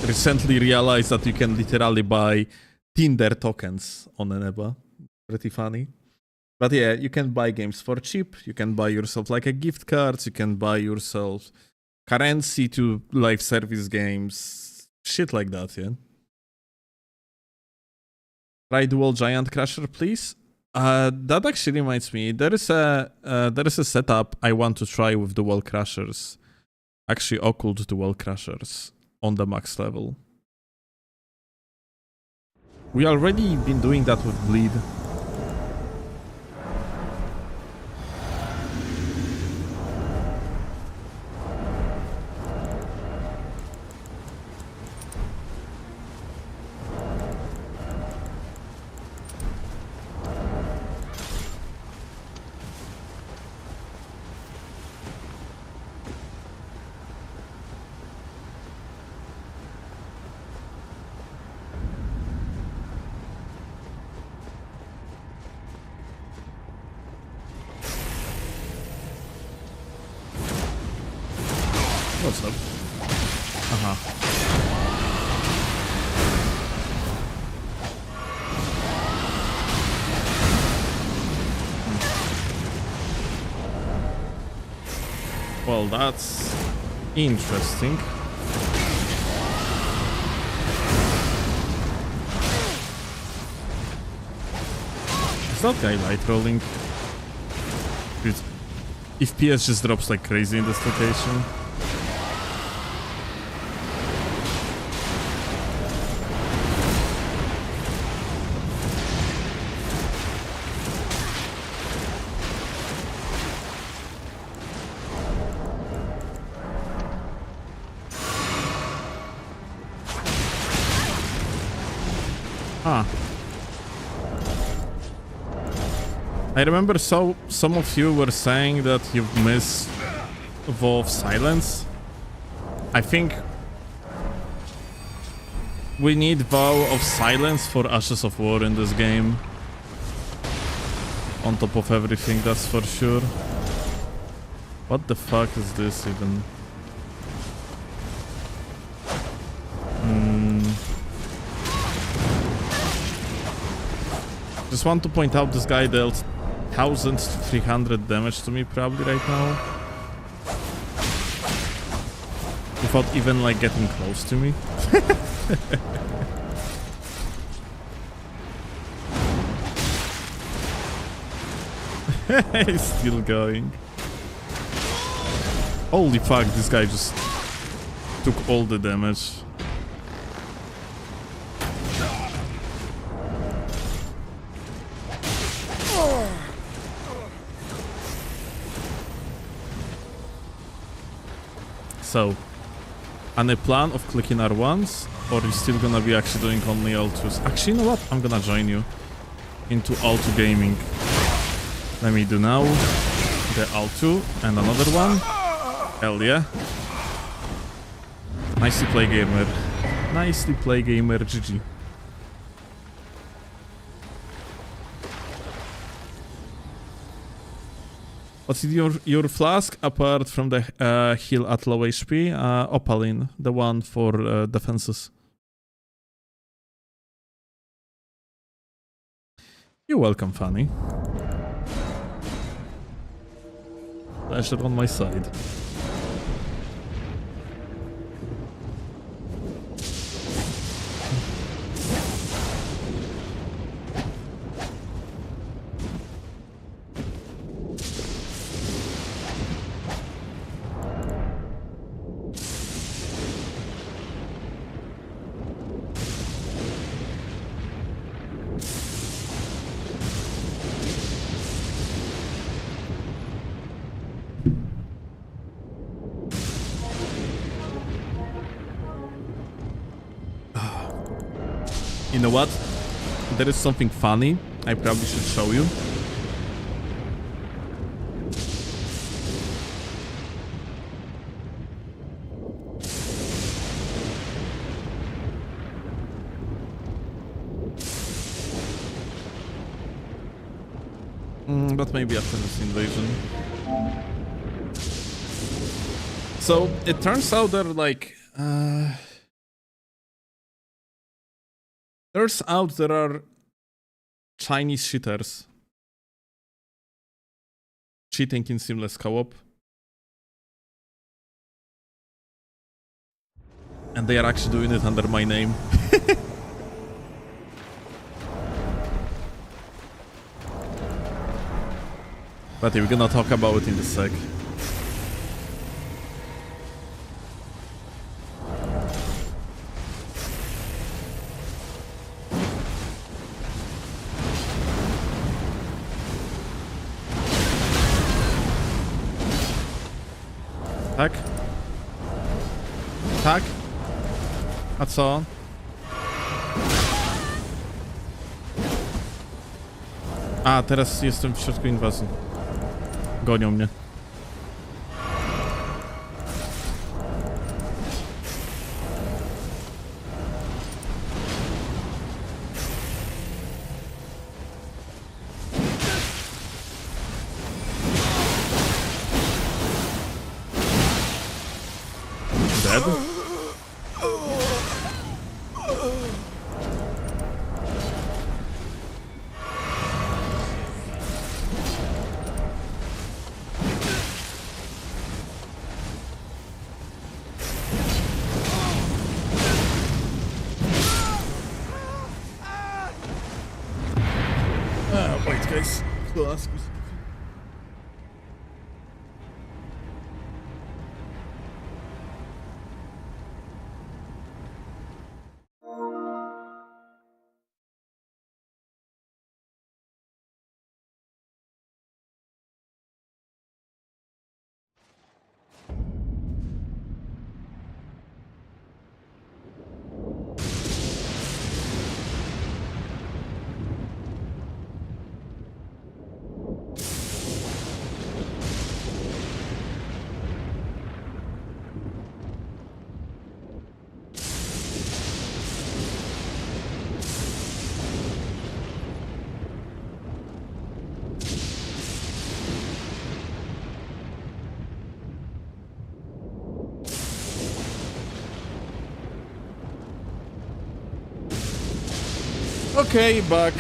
Recently realized that you can literally buy Tinder tokens on Eneba. Pretty funny. But yeah, you can buy games for cheap. You can buy yourself like a gift cards. You can buy yourself currency to live service games. Shit like that, yeah. Try dual giant crusher, please. That actually reminds me. There is a setup I want to try with dual crushers. Actually, occult dual crushers on the max level. We already been doing that with bleed. What's up? Well, that's interesting. Is that guy light rolling? Dude, if PS just drops like crazy in this location. I remember some of you were saying that you've missed Vow of Silence. I think we need Vow of Silence for Ashes of War in this game. On top of everything, that's for sure. What the fuck is this even? Just want to point out this guy dealt 1300 damage to me probably right now. Without even like getting close to me. He's still going. Holy fuck, this guy just took all the damage. So, any plan of clicking R1s, or are you still gonna be actually doing only L2s? Actually, you know what? I'm gonna join you into L2 gaming. Let me do now. the L2 and another one. Hell yeah. Nicely play, gamer. Nicely play, gamer. GG. What's your flask apart from the heal at low HP? Opaline, the one for defenses. You're welcome, Fanny. Pleasure on my side. You know what? There is something funny. I probably should show you. But maybe after this invasion. So it turns out they're like turns out there are Chinese cheaters cheating in seamless co-op. And they are actually doing it under my name. But we're gonna talk about it in a sec. Tak? Tak? A co? A, teraz jestem w środku inwazji. Gonią mnie. Dead? Wait, guys. Still ask me. Okay, Buck.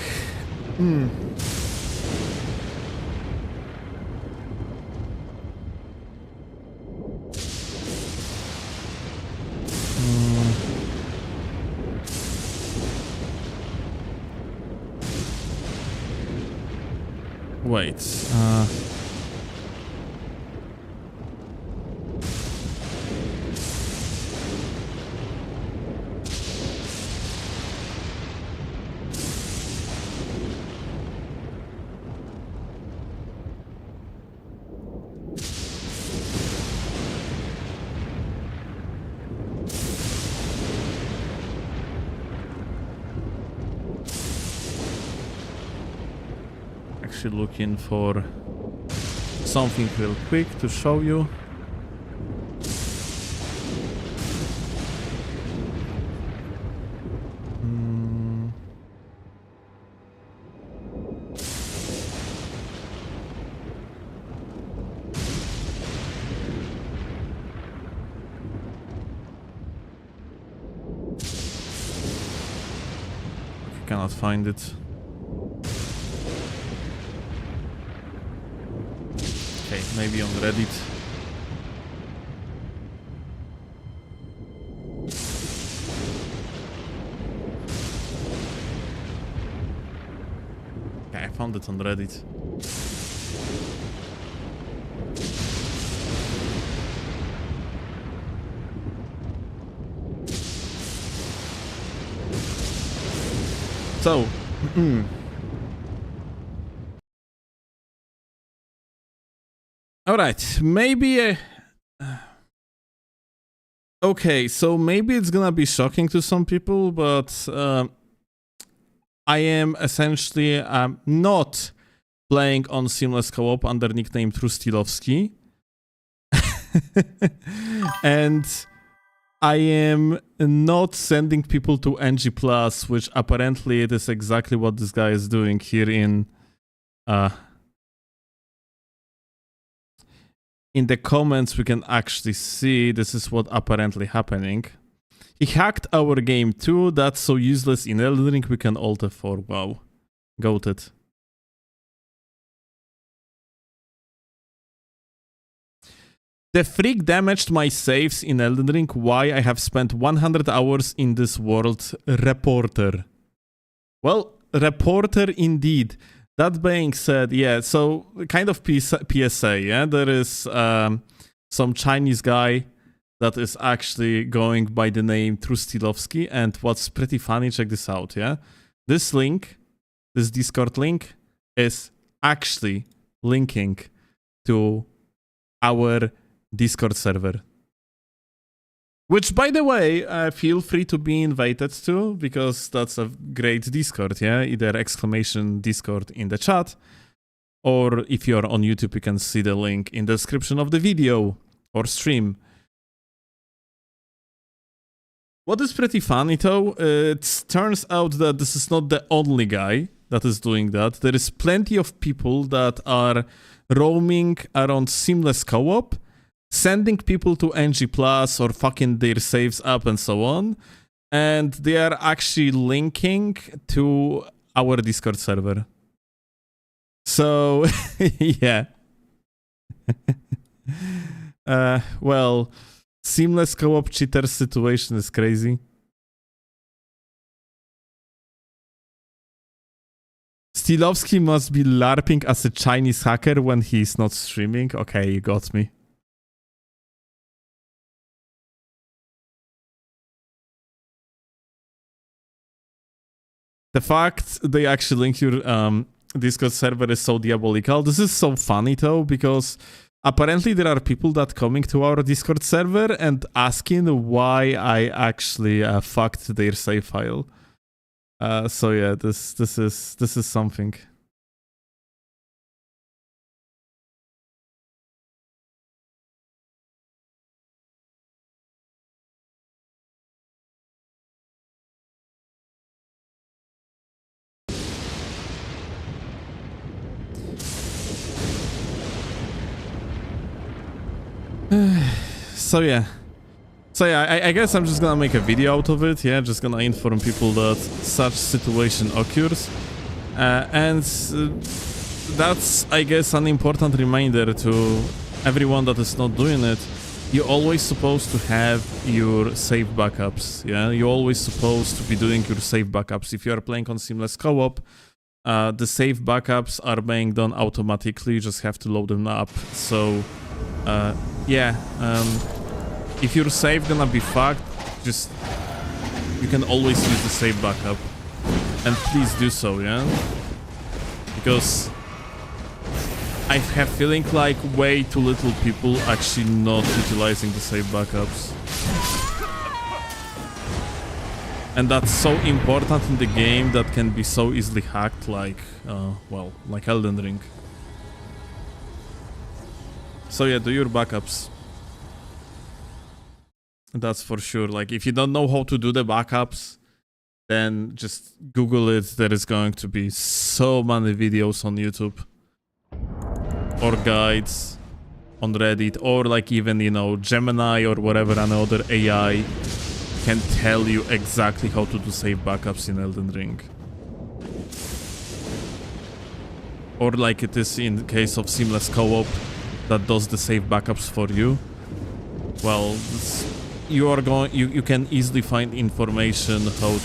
Wait. Actually looking for something real quick to show you. Cannot find it. Okay, maybe on Reddit. Okay, I found it on Reddit. So, all right, maybe okay, so maybe it's gonna be shocking to some people, but I am essentially not playing on seamless co-op under nickname Steelovsky. And I am not sending people to NG+, which apparently it is exactly what this guy is doing here in the comments. We can actually see this is what apparently happening. He hacked our game too. That's so useless in Elden Ring. We can alter for. Wow. Goated. The freak damaged my saves in Elden Ring. Why I have spent 100 hours in this world. Reporter. Well, reporter indeed. That being said, yeah, so kind of PSA, yeah? There is some Chinese guy that is actually going by the name Steelovsky, and what's pretty funny, check this out, yeah? This link, this Discord link, is actually linking to our Discord server. Which, by the way, feel free to be invited to, because that's a great Discord, yeah? Either exclamation Discord in the chat, or if you're on YouTube, you can see the link in the description of the video or stream. What is pretty funny, though, it turns out that this is not the only guy that is doing that. There is plenty of people that are roaming around seamless co-op, sending people to NG+, or fucking their saves up and so on, and they are actually linking to our Discord server. So, yeah. Well, seamless co-op cheater situation is crazy. Steelovsky must be LARPing as a Chinese hacker when he's not streaming. Okay, you got me. The fact they actually link your Discord server is so diabolical. This is so funny though, because apparently there are people that coming to our Discord server and asking why I actually fucked their save file. So yeah, this is something. So yeah, I guess I'm just gonna make a video out of it, yeah, just gonna inform people that such situation occurs, and that's, I guess, an important reminder to everyone that is not doing it. You're always supposed to have your save backups, yeah, you're always supposed to be doing your save backups. If you are playing on seamless co-op, the save backups are being done automatically, you just have to load them up. So yeah, if your save gonna be fucked, just you can always use the save backup, and please do so, yeah, because I have feeling like way too little people actually not utilizing the save backups, and that's so important in the game that can be so easily hacked, like well, like Elden Ring. So yeah, do your backups. That's for sure. Like, if you don't know how to do the backups, then just Google it. There is going to be so many videos on YouTube. Or guides on Reddit. Or like even, you know, Gemini or whatever another AI can tell you exactly how to do save backups in Elden Ring. Or like it is in the case of Seamless Co-op that does the save backups for you. Well, you can easily find information how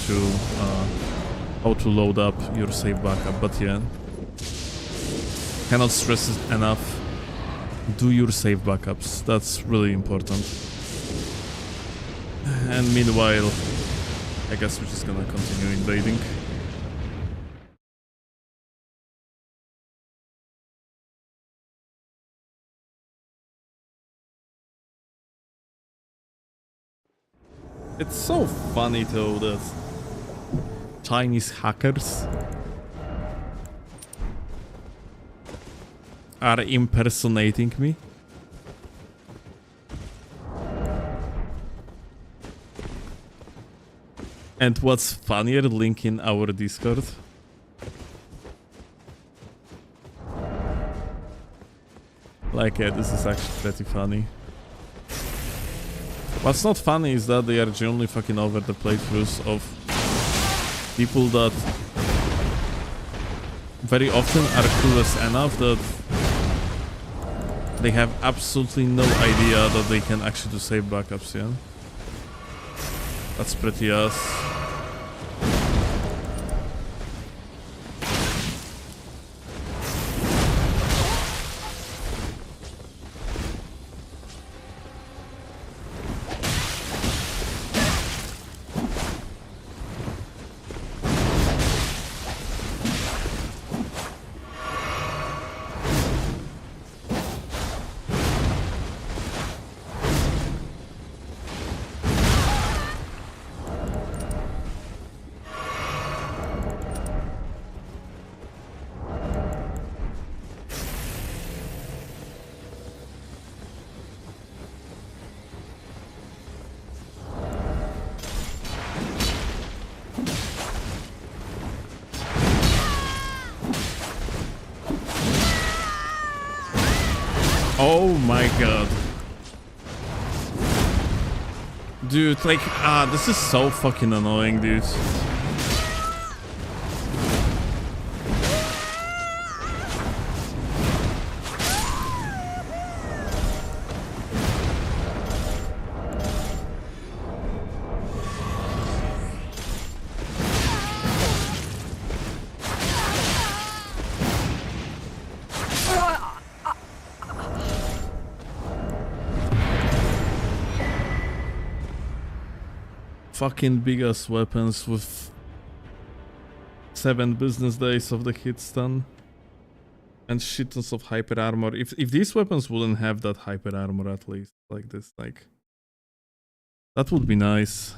to load up your save backup. But yeah, cannot stress it enough. Do your save backups. That's really important. And meanwhile, I guess we're just gonna continue invading. It's so funny though that Chinese hackers are impersonating me. And what's funnier, link in our Discord. Like, yeah, this is actually pretty funny. What's not funny is that they are genuinely fucking over the playthroughs of people that very often are clueless enough that they have absolutely no idea that they can actually do save backups, yeah? That's pretty ass. Oh my god. Dude, like, this is so fucking annoying, dude. Fucking big ass weapons with 7 business days of the hit stun and shit tons of hyper armor. If these weapons wouldn't have that hyper armor, at least like this, like, that would be nice.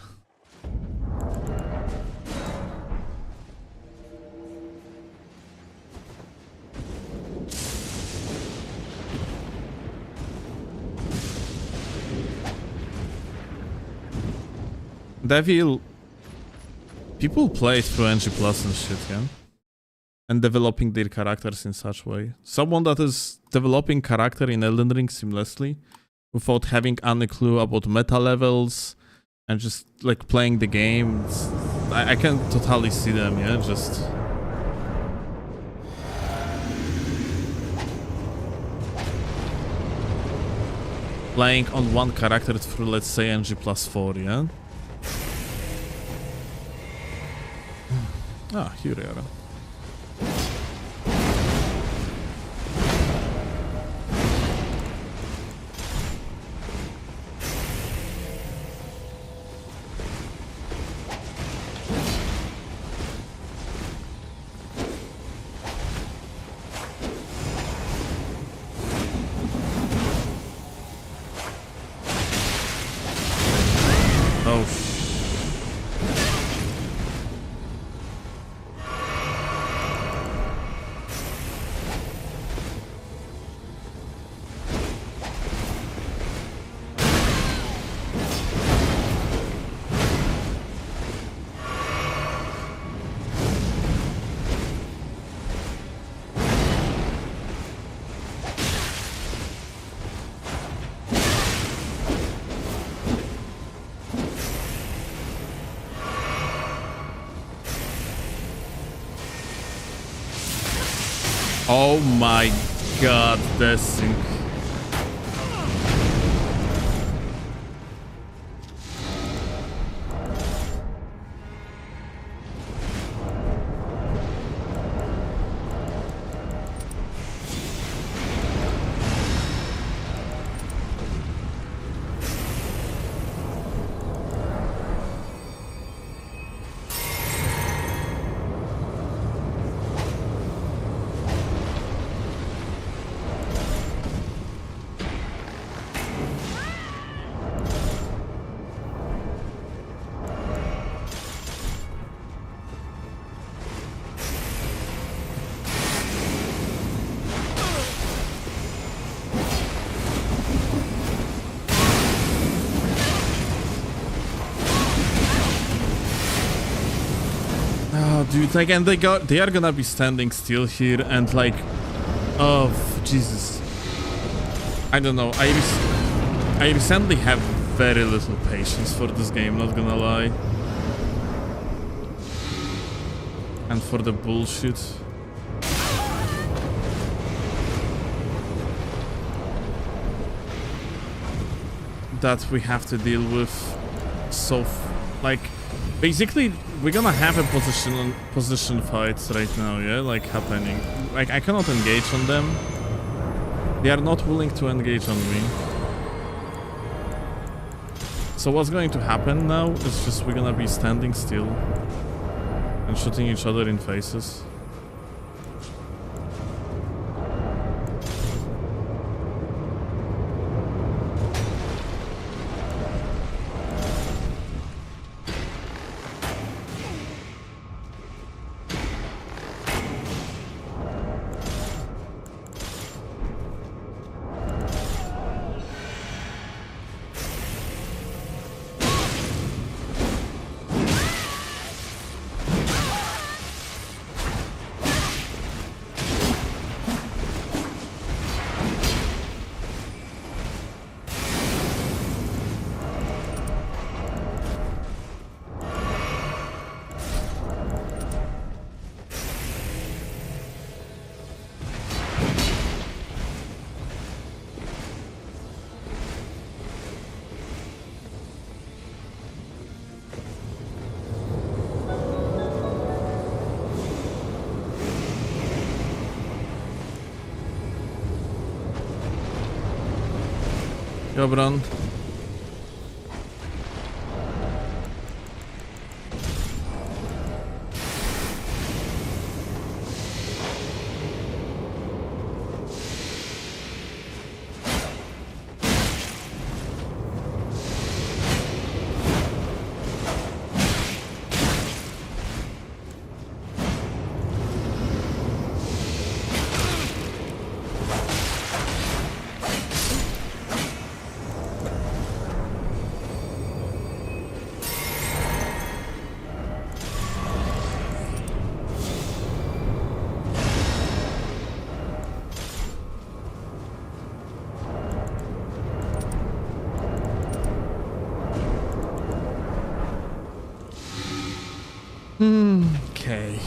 Devil, people play through NG Plus and shit, yeah? And developing their characters in such way. Someone that is developing character in Elden Ring seamlessly without having any clue about meta levels and just like playing the game. I can totally see them, yeah? Just playing on one character through, let's say, NG Plus 4, yeah? Ah, here we are. Oh my god, this thing. Oh, dude, like, and they are gonna be standing still here, and like, oh, Jesus. I don't know, I recently have very little patience for this game, not gonna lie. And for the bullshit. That we have to deal with. So, like, basically, we're gonna have a position fights right now, yeah, like happening. Like, I cannot engage on them. They are not willing to engage on me. So what's going to happen now is just we're gonna be standing still and shooting each other in faces. Jobran. Okay.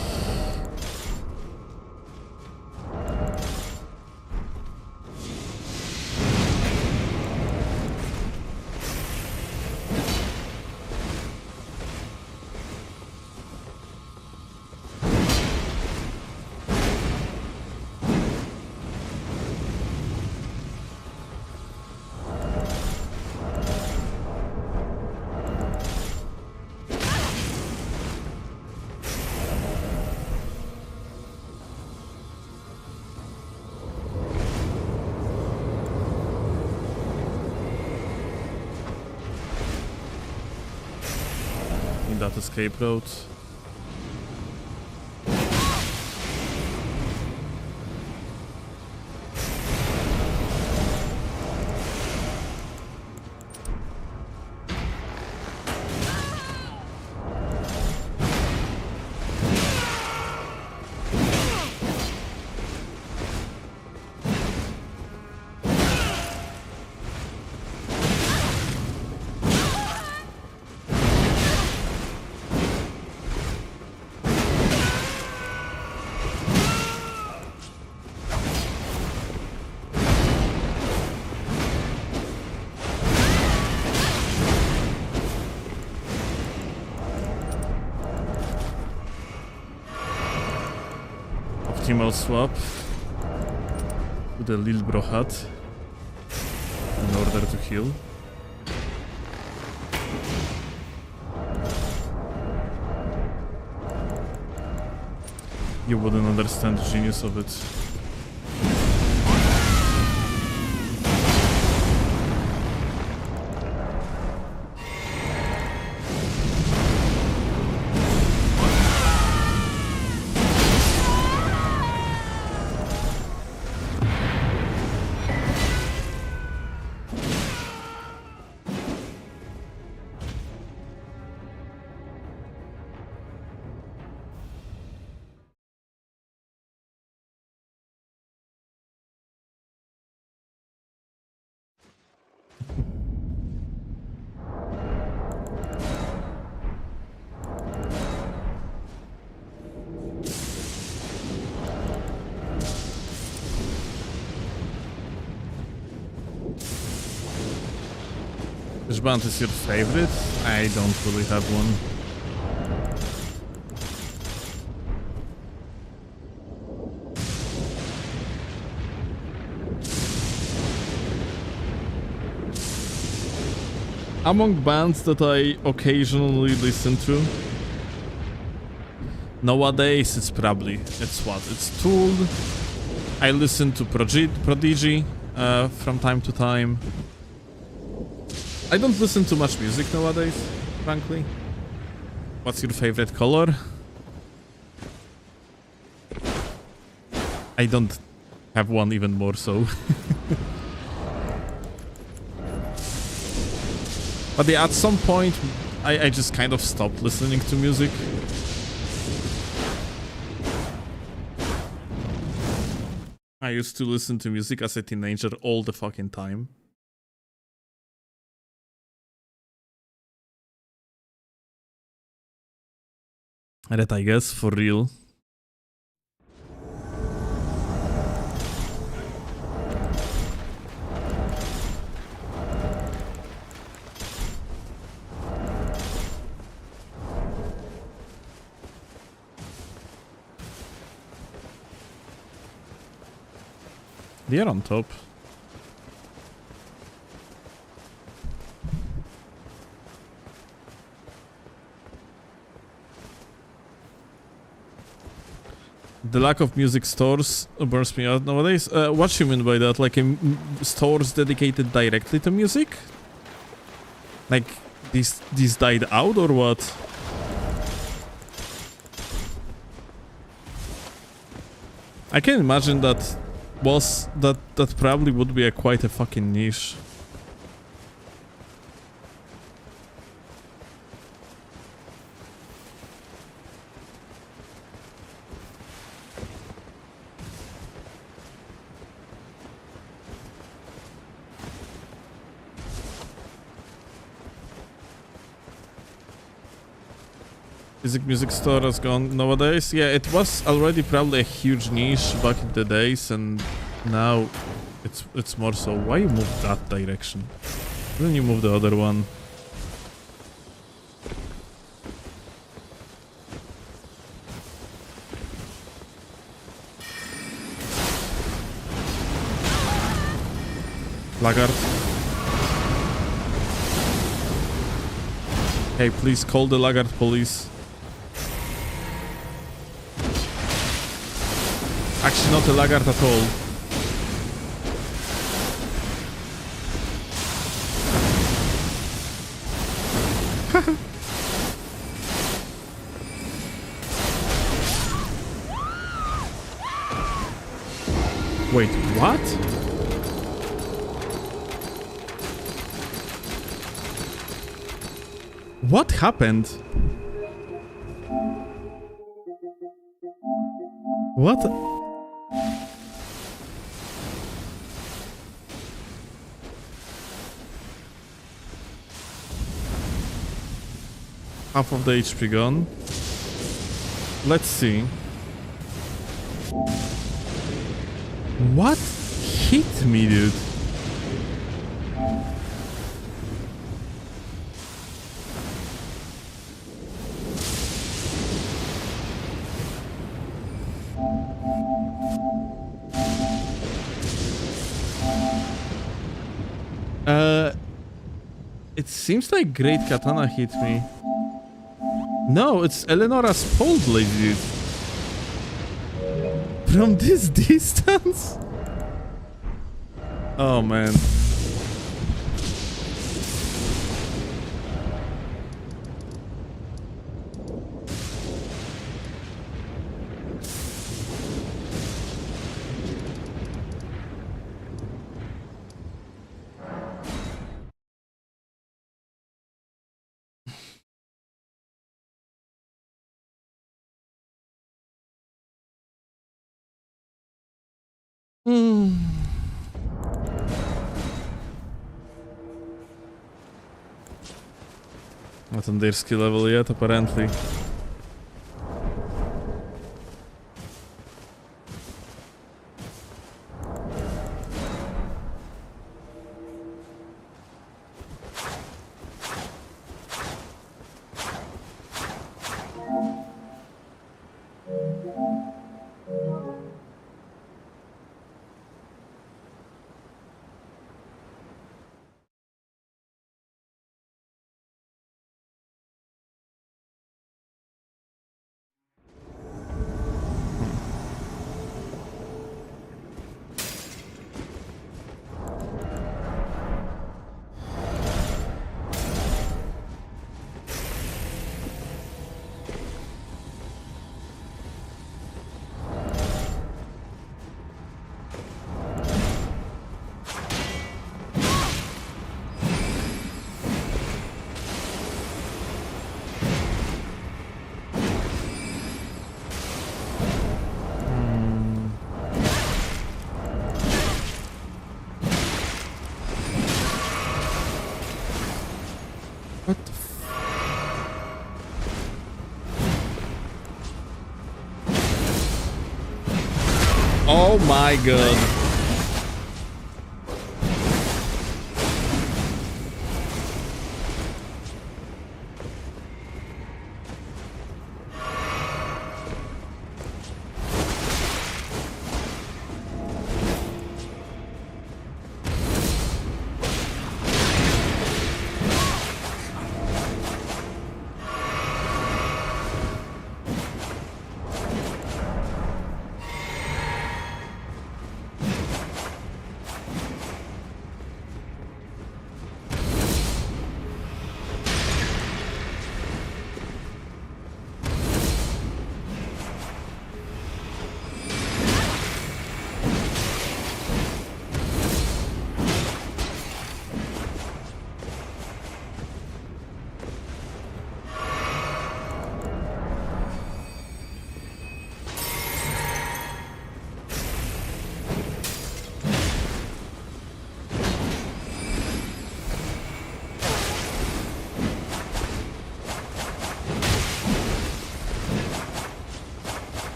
That escape route. team swap to the Lil Bro hut in order to heal. You wouldn't understand the genius of it. Which band is your favorite? I don't really have one. Among bands that I occasionally listen to, nowadays it's Tool. I listen to Prodigy from time to time. I don't listen to much music nowadays, frankly. What's your favorite color? I don't have one, even more so. But yeah, at some point, I just kind of stopped listening to music. I used to listen to music as a teenager all the fucking time. That, I guess, for real. They're on top. The lack of music stores burns me out nowadays. What you mean by that? Like stores dedicated directly to music? Like these died out or what? I can imagine that that probably would be quite a fucking niche. Music store has gone nowadays. Yeah, it was already probably a huge niche back in the days, and now it's more so. Why you move that direction? Then you move the other one. Laggard. Hey, please call the Laggard police. Actually, not a Laggard at all. Wait, what? What happened? What? Half of the HP gone. Let's see. What hit me, dude? It seems like Great Katana hit me. No, it's Eleonora's pole blade, dude. From this distance? Oh, man. Not on their skill level yet, apparently. What the Oh my god.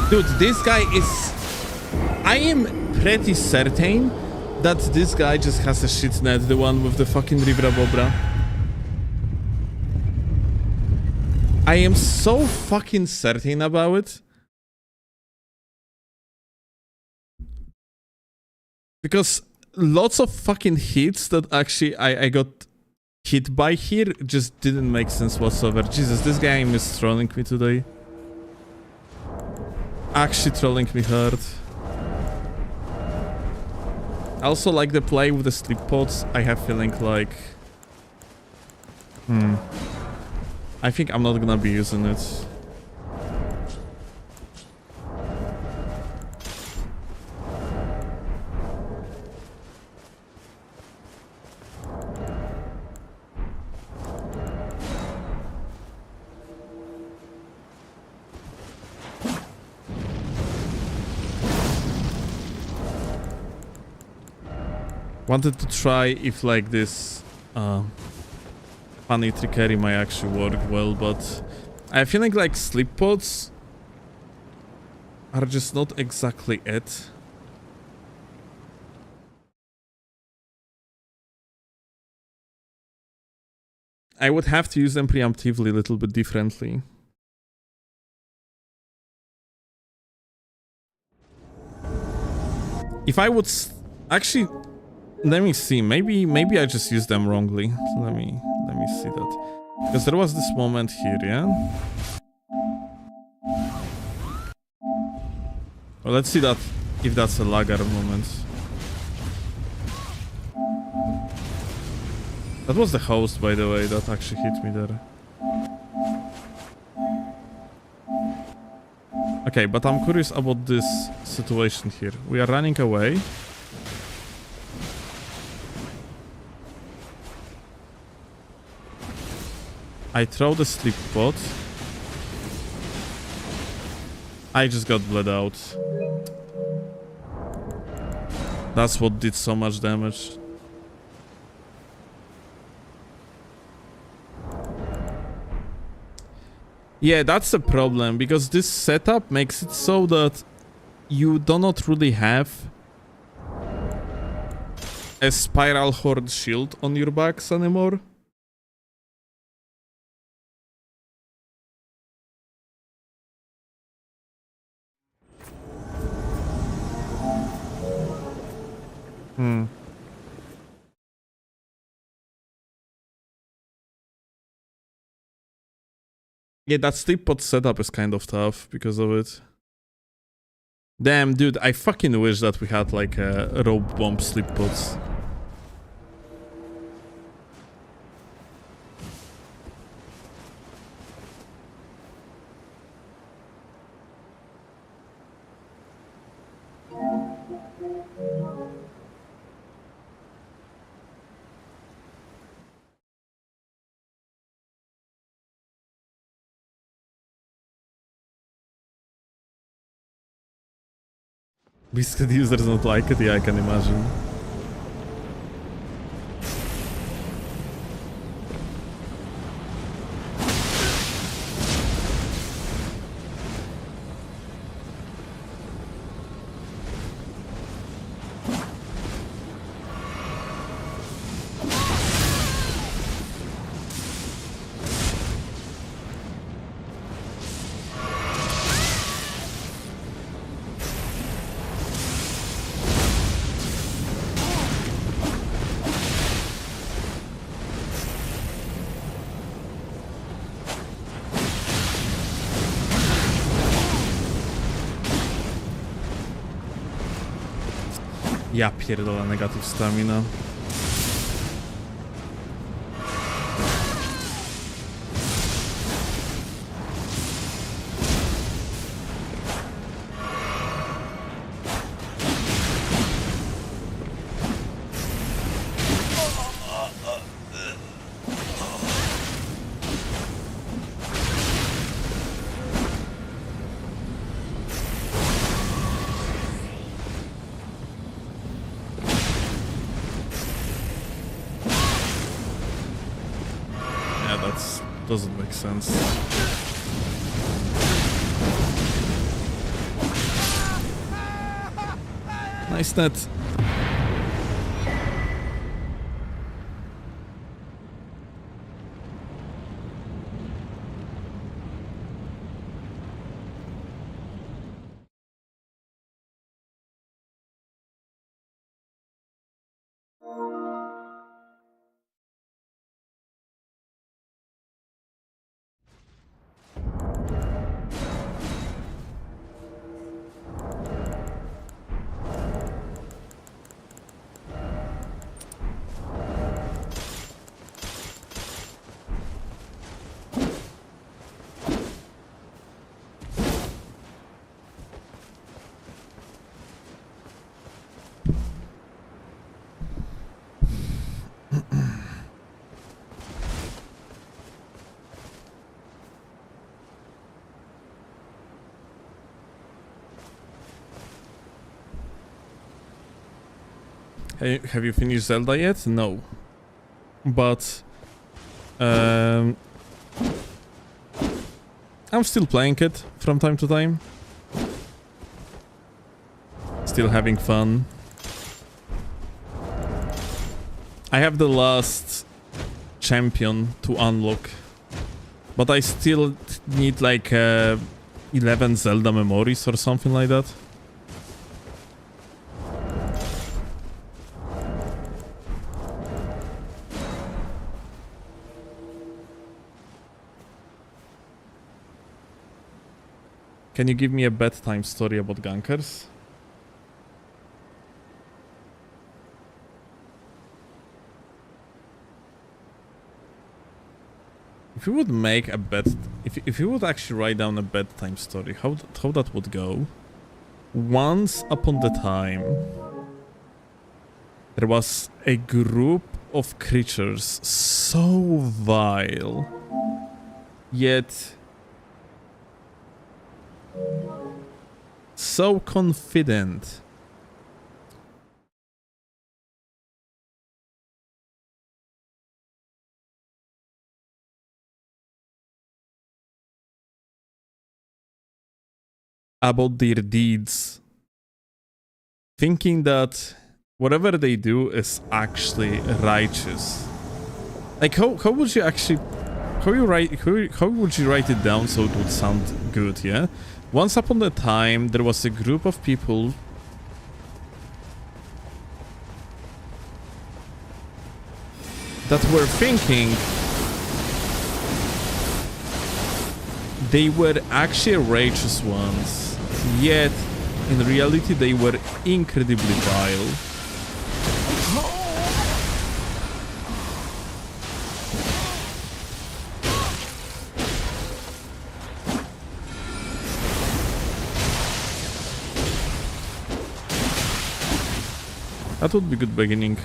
Dude, this guy is... I am pretty certain that this guy just has a shit net, the one with the fucking Ribra Bobra. I am so fucking certain about it. Because lots of fucking hits that actually I got hit by here just didn't make sense whatsoever. Jesus, this game is trolling me today. Actually trolling me hard. I also like the play with the sleep pods. I have feeling like... I think I'm not gonna be using it. Wanted to try if like this funny trickery might actually work well, but I feel like sleep pods are just not exactly it. I would have to use them preemptively a little bit differently. If I would actually, let me see. Maybe I just used them wrongly. So let me see that, because there was this moment here, yeah. Well, let's see that if that's a lagger moment. That was the host, by the way, that actually hit me there. Okay, but I'm curious about this situation here. We are running away. I throw the sleep pod. I just got bled out. That's what did so much damage. Yeah, that's the problem, because this setup makes it so that you do not really have a spiral horde shield on your backs anymore. Yeah, that sleep pod setup is kind of tough because of it. Damn, dude, I fucking wish that we had like a rope bomb sleep pods. Biscuit users don't like it, yeah, I can imagine. Ja pierdolę, negatyw stamina. Doesn't make sense. Nice net. Hey, have you finished Zelda yet? No. But Um, I'm still playing it from time to time. Still having fun. I have the last champion to unlock, but I still need like 11 Zelda memories or something like that. Can you give me a bedtime story about gankers? If you would make a if you would actually write down a bedtime story, how that would go? Once upon the time, there was a group of creatures so vile, yet so confident. About their deeds, thinking that whatever they do is actually righteous. Like how would you actually how would you write it down so it would sound good? Yeah, once upon a time there was a group of people that were thinking they were actually righteous ones, yet in reality they were incredibly vile. That would be a good beginning.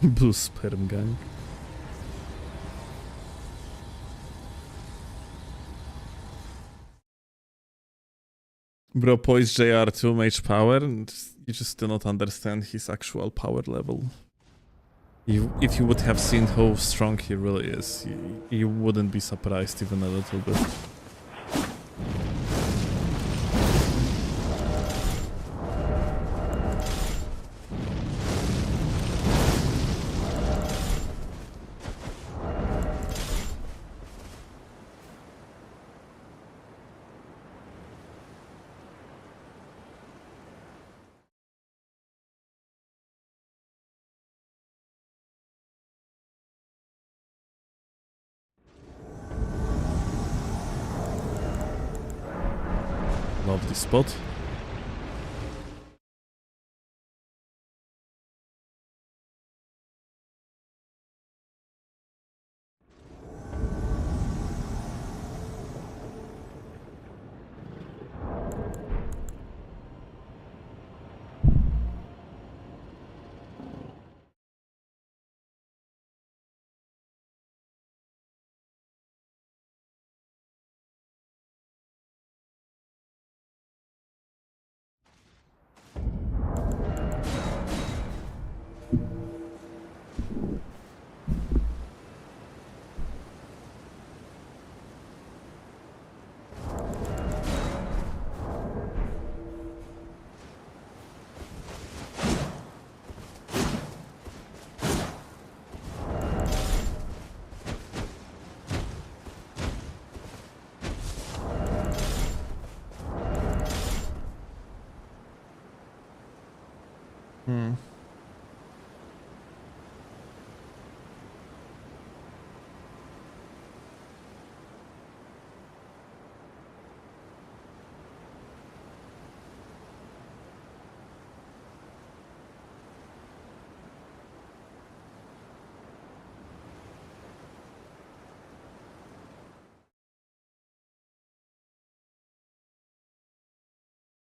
Blue sperm gang. Bro, poise JR 2 mage power, and you just do not understand his actual power level. If you would have seen how strong he really is, you wouldn't be surprised even a little bit. Love this spot.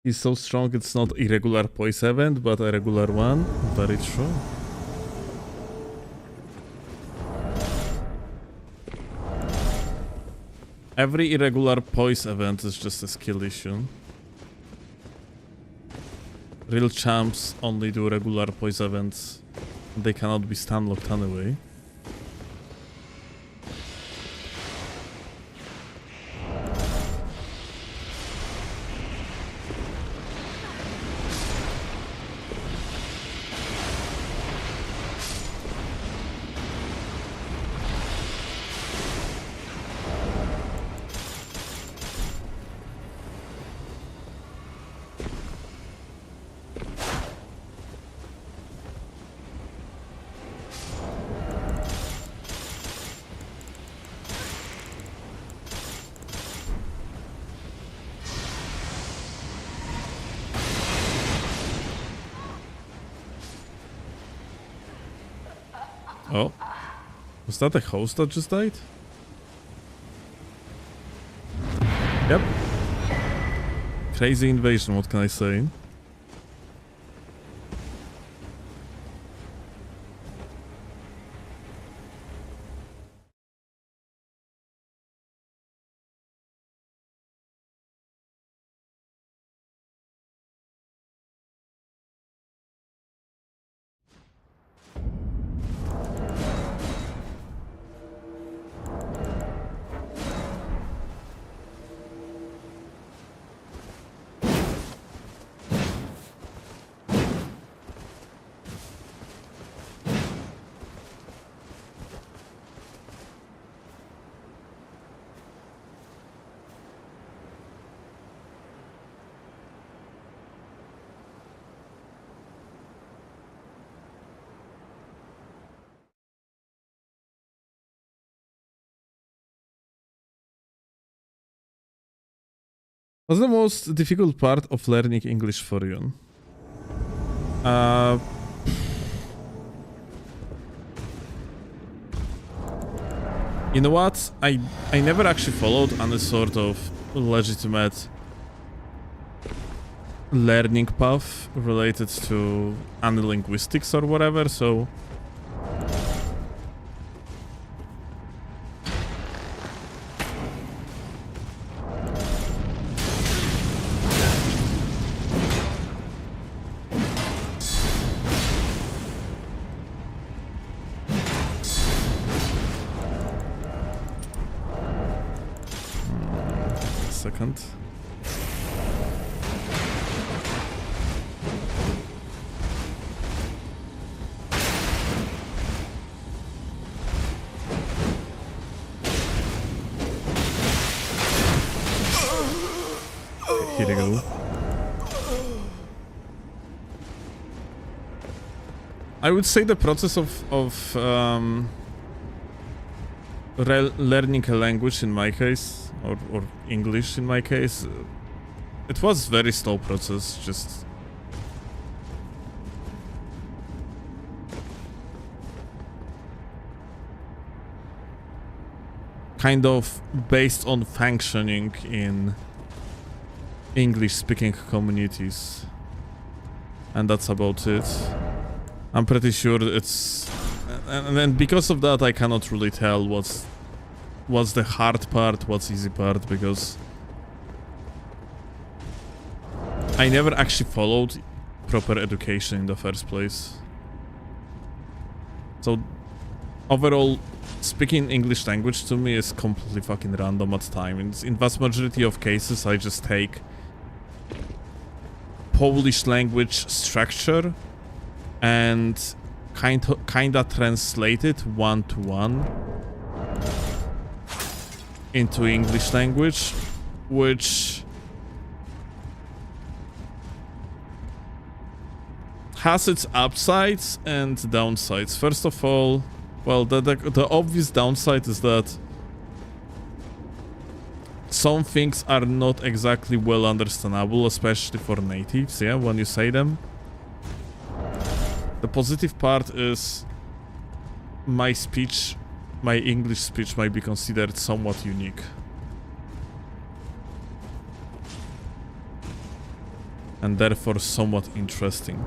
He's so strong it's not irregular poise event, but a regular one. Very true. Every irregular poise event is just a skill issue. Real champs only do regular poise events. They cannot be stun locked anyway. Oh, was that a host that just died? Yep. Crazy invasion, what can I say? What's the most difficult part of learning English for you? You know what? I never actually followed any sort of legitimate learning path related to any linguistics or whatever, so second. Here we go. I would say the process of learning a language in my case, or English in my case, it was very slow process, just kind of based on functioning in English-speaking communities, and that's about it. I'm pretty sure it's, and then because of that I cannot really tell what's the hard part, what's easy part, because I never actually followed proper education in the first place. So overall, speaking English language to me is completely fucking random at times. In vast majority of cases I just take Polish language structure and kinda translate it one-to-one into English language, which has its upsides and downsides. First of all, well, the obvious downside is that some things are not exactly well understandable, especially for natives, yeah, when you say them. The positive part is my speech, my English speech might be considered somewhat unique. and therefore somewhat interesting.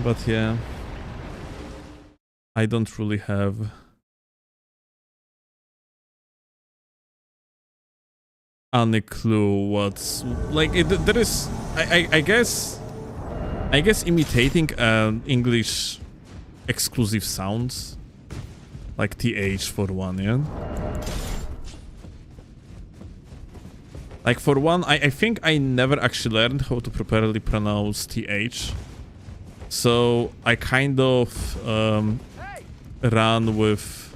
But yeah, I don't really have any clue what's like. There is, I guess imitating English exclusive sounds, like th for one, yeah. Like for one, I think I never actually learned how to properly pronounce th. So I kind of ran with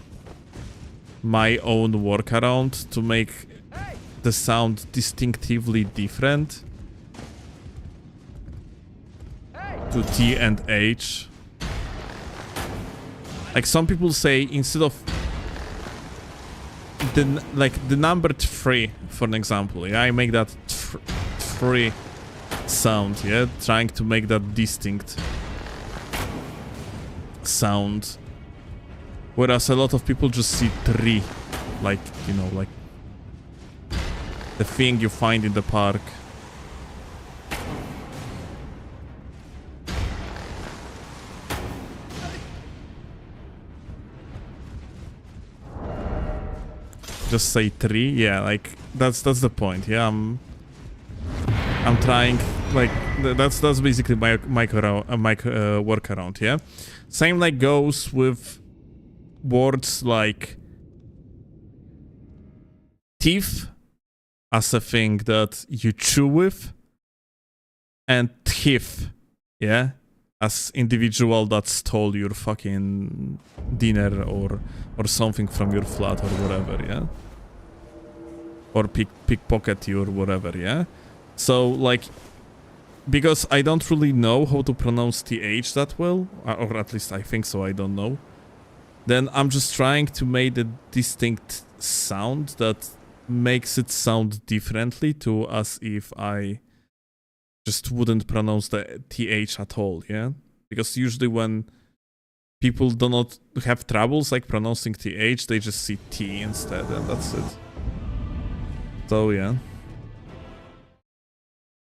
my own workaround to make the sound distinctively different to T and H. Like some people say instead of the number 3, for an example, yeah, I make that 3 sound, yeah, trying to make that distinct sound, whereas a lot of people just see 3, like, you know, like the thing you find in the park. Just say 3, yeah, like that's the point. Yeah, I'm trying, like that's basically my workaround. Yeah, same like goes with words like teeth as a thing that you chew with, and thief, yeah, as individual that stole your fucking dinner or something from your flat or whatever, yeah, or pickpocket you or whatever, yeah. So like, because I don't really know how to pronounce th that well, or at least I think so, I don't know, then I'm just trying to make a distinct sound that makes it sound differently to as if I just wouldn't pronounce the th at all, yeah? Because usually when people do not have troubles like pronouncing th, they just see t instead, and that's it. So yeah.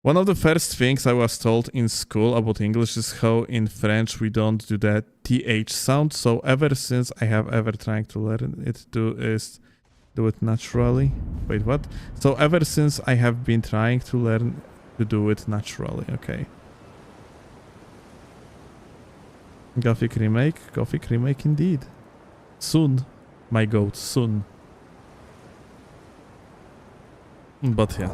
One of the first things I was told in school about English is how in French we don't do that th sound, so ever since I have ever tried to learn it do it naturally. Wait, what? So ever since I have been trying to learn to do it naturally, okay. Gothic remake indeed. Soon, my goat, soon. But yeah.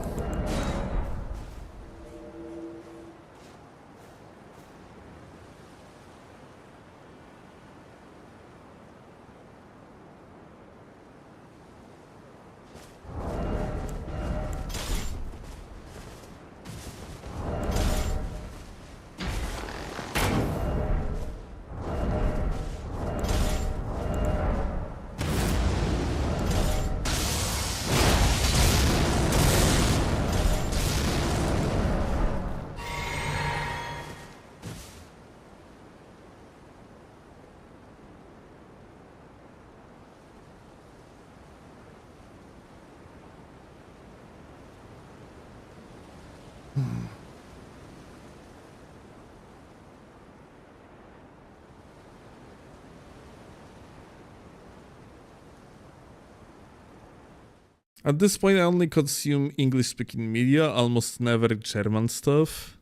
At this point, I only consume English-speaking media, almost never German stuff.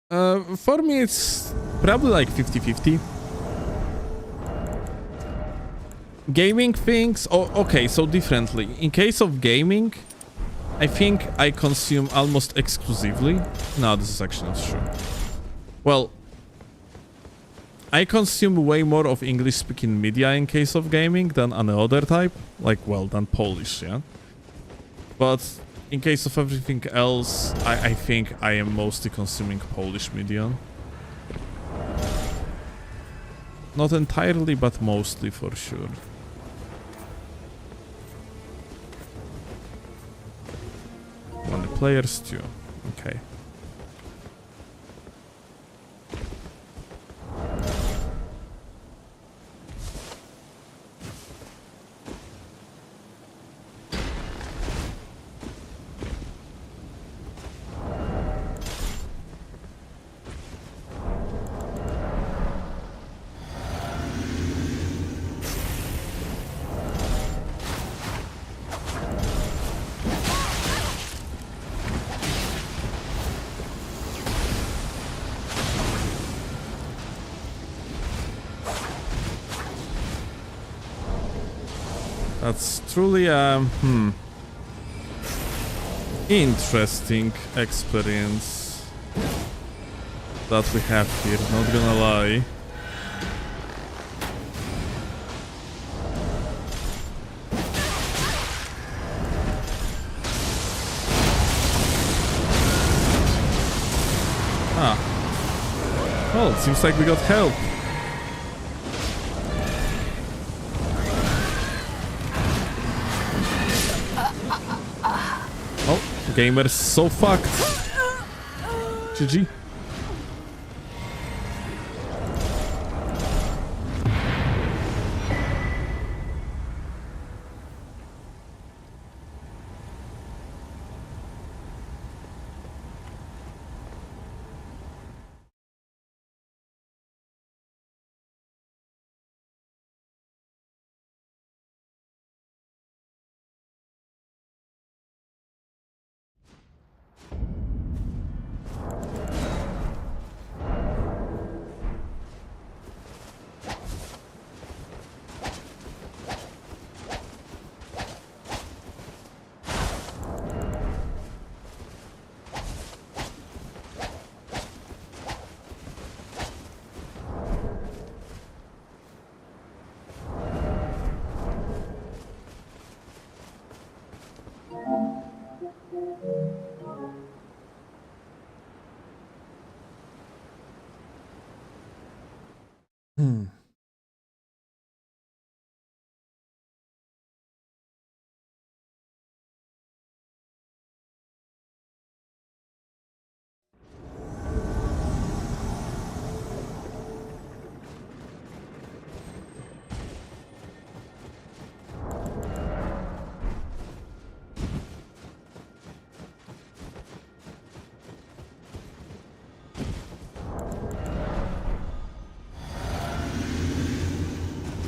For me, it's probably like 50-50. Gaming things... Oh, okay, so differently. In case of gaming, I think I consume almost exclusively... No, this is actually not true. Well, I consume way more of English-speaking media in case of gaming than any other type. Like, well, than Polish, yeah? But in case of everything else, I think I am mostly consuming Polish media. Not entirely, but mostly for sure. One players too. Okay. That's truly a interesting experience that we have here, not gonna lie. Well, it seems like we got help. Oh, gamer's so fucked. GG.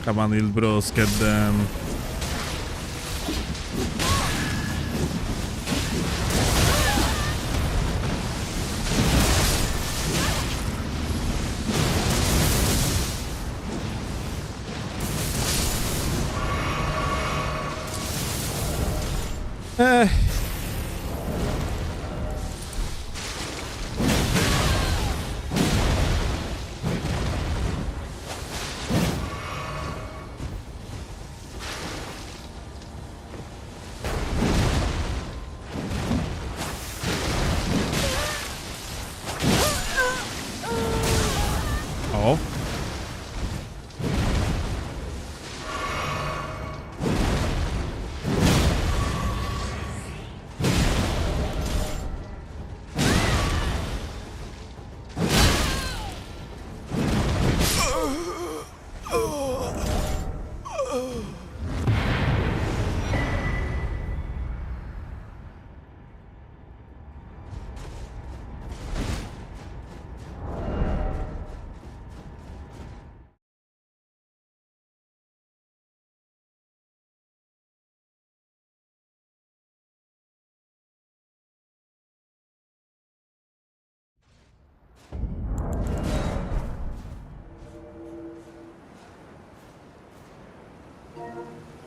Come on, little bros, get them. Oh.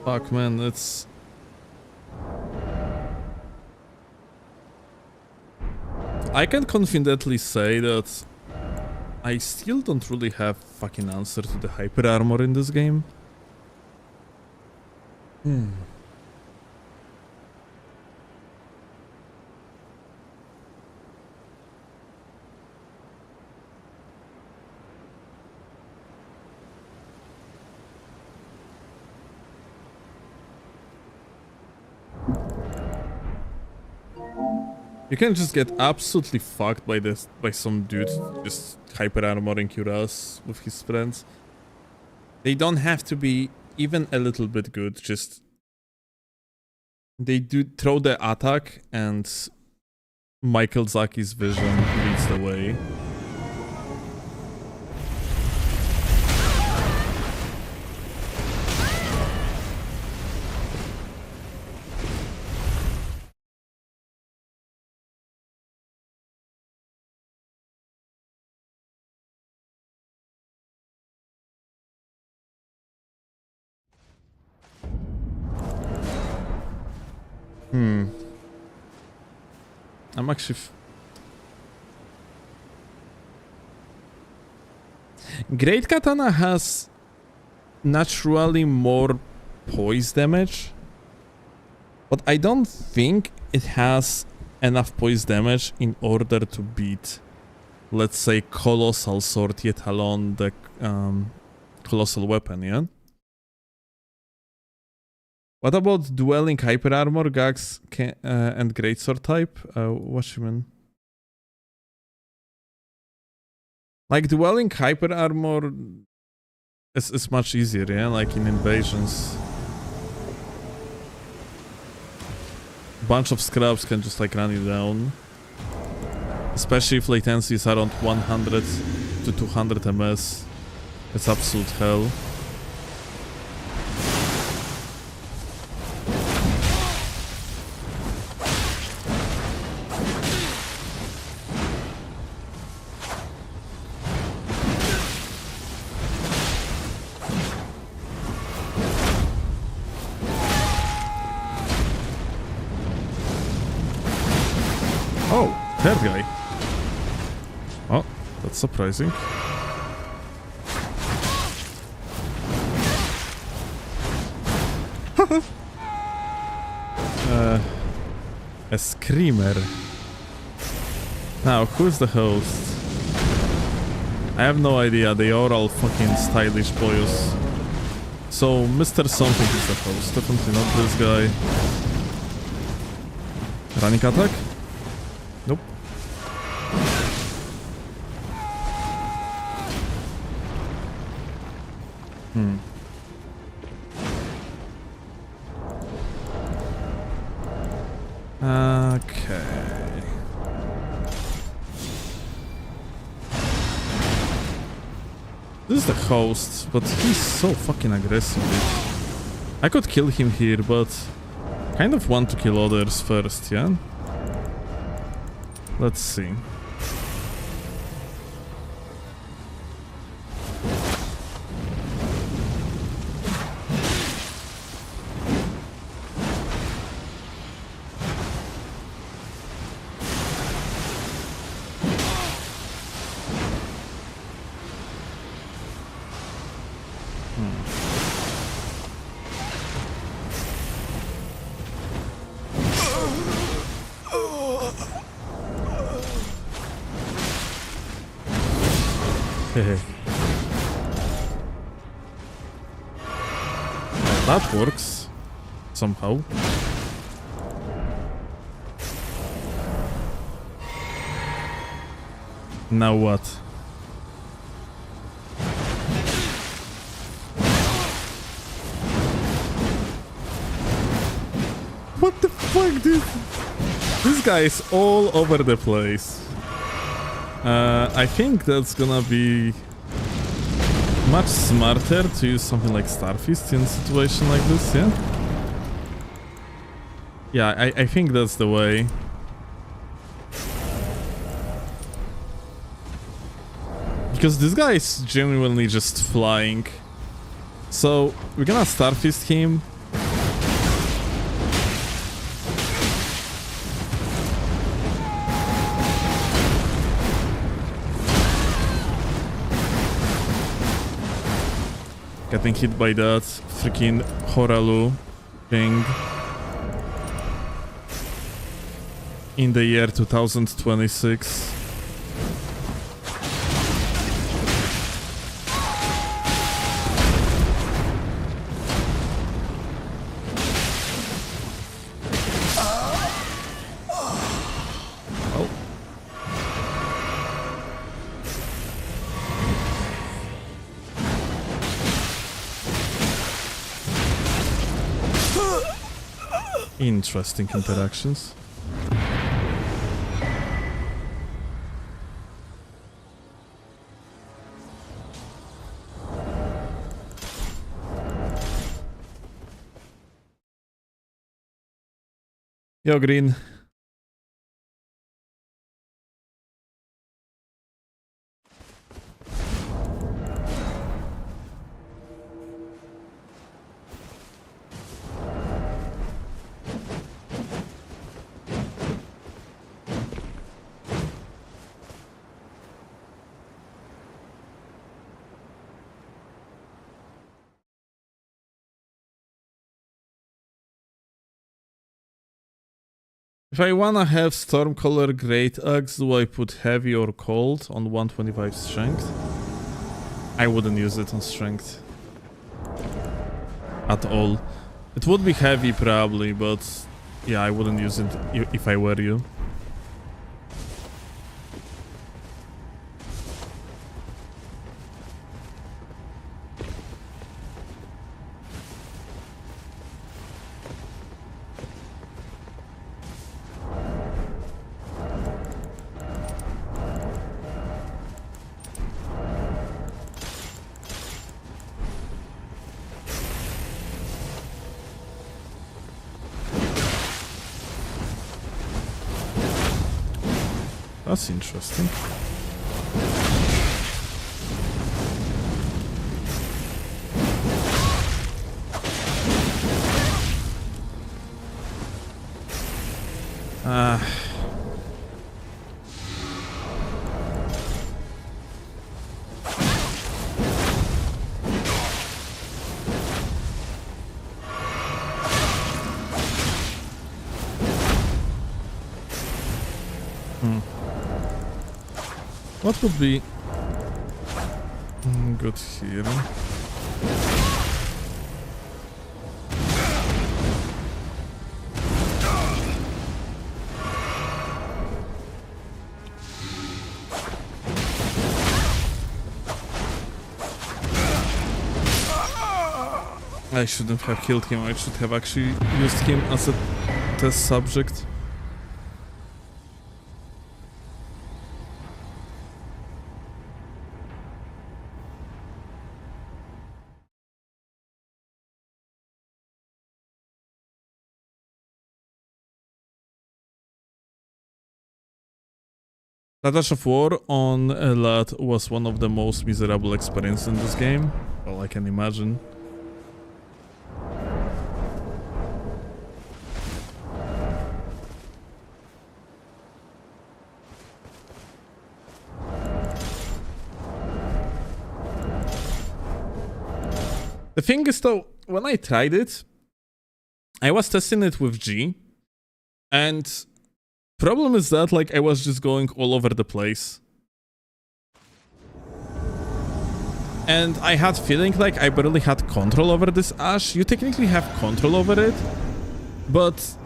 Fuck, man, it's... I can confidently say that I still don't really have fucking answer to the hyper armor in this game. You can just get absolutely fucked by some dude just hyper armoring your ass with his friends. They don't have to be even a little bit good, just they do throw the attack and Michael Zaki's vision leads the way. I'm actually... Great Katana has naturally more poise damage, but I don't think it has enough poise damage in order to beat, let's say, Colossal Sword, yet alone the Colossal Weapon, yeah? What about Dueling Hyper Armor, Gags, and Greatsword type? What you mean? Like, Dueling Hyper Armor is much easier, yeah? Like in Invasions. Bunch of scrubs can just like run you down. Especially if latency is around 100 to 200 ms. It's absolute hell. Oh, that guy. Oh, that's surprising. A screamer. Now, who's the host? I have no idea, they are all fucking stylish boys. So, Mr. Something is the host, definitely not this guy. Running attack? Nope. Okay. This is the host, but he's so fucking aggressive. I could kill him here, but kind of want to kill others first, yeah? Let's see. That works somehow. Now what? What the fuck, dude? This guy is all over the place. I think that's gonna be much smarter to use something like Starfist in a situation like this, yeah? Yeah, I think that's the way. Because this guy is genuinely just flying. So, we're gonna Starfist him. Getting hit by that freaking Horalu thing in the year 2026. Interesting interactions. Yo, Green. If I wanna have Stormcaller Great Axe, do I put heavy or cold on 125 strength? I wouldn't use it on strength. At all. It would be heavy probably, but yeah, I wouldn't use it if I were you. That's interesting. What would be good here? I shouldn't have killed him. I should have actually used him as a test subject. Dash of War on LAT was one of the most miserable experiences in this game. Well, I can imagine. The thing is though, when I tried it, I was testing it with G, and problem is that like I was just going all over the place. And I had feeling like I barely had control over this Ash. You technically have control over it, but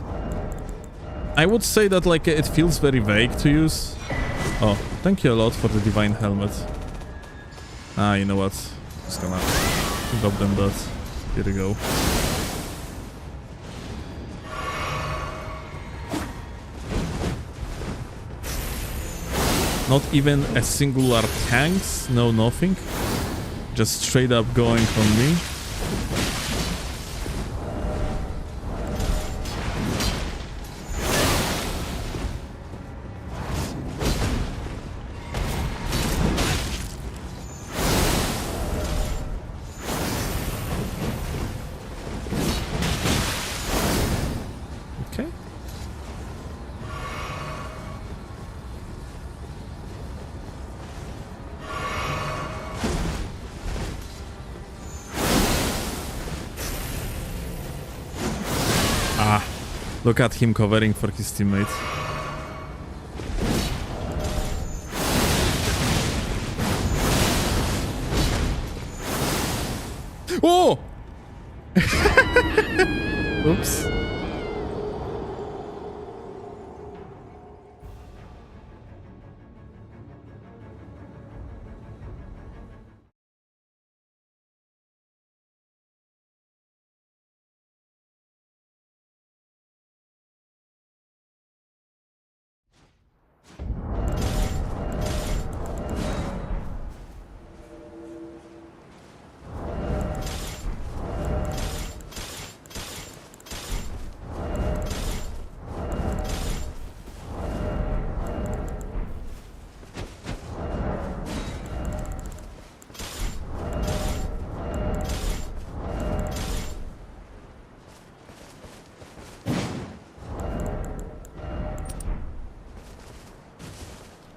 I would say that like it feels very vague to use. Oh, thank you a lot for the Divine Helmet. Ah, you know what? Just gonna drop them that. Here we go. Not even a singular tanks, no nothing. Just straight up going on me. Okay. Ah, look at him covering for his teammate. Oh! Oops.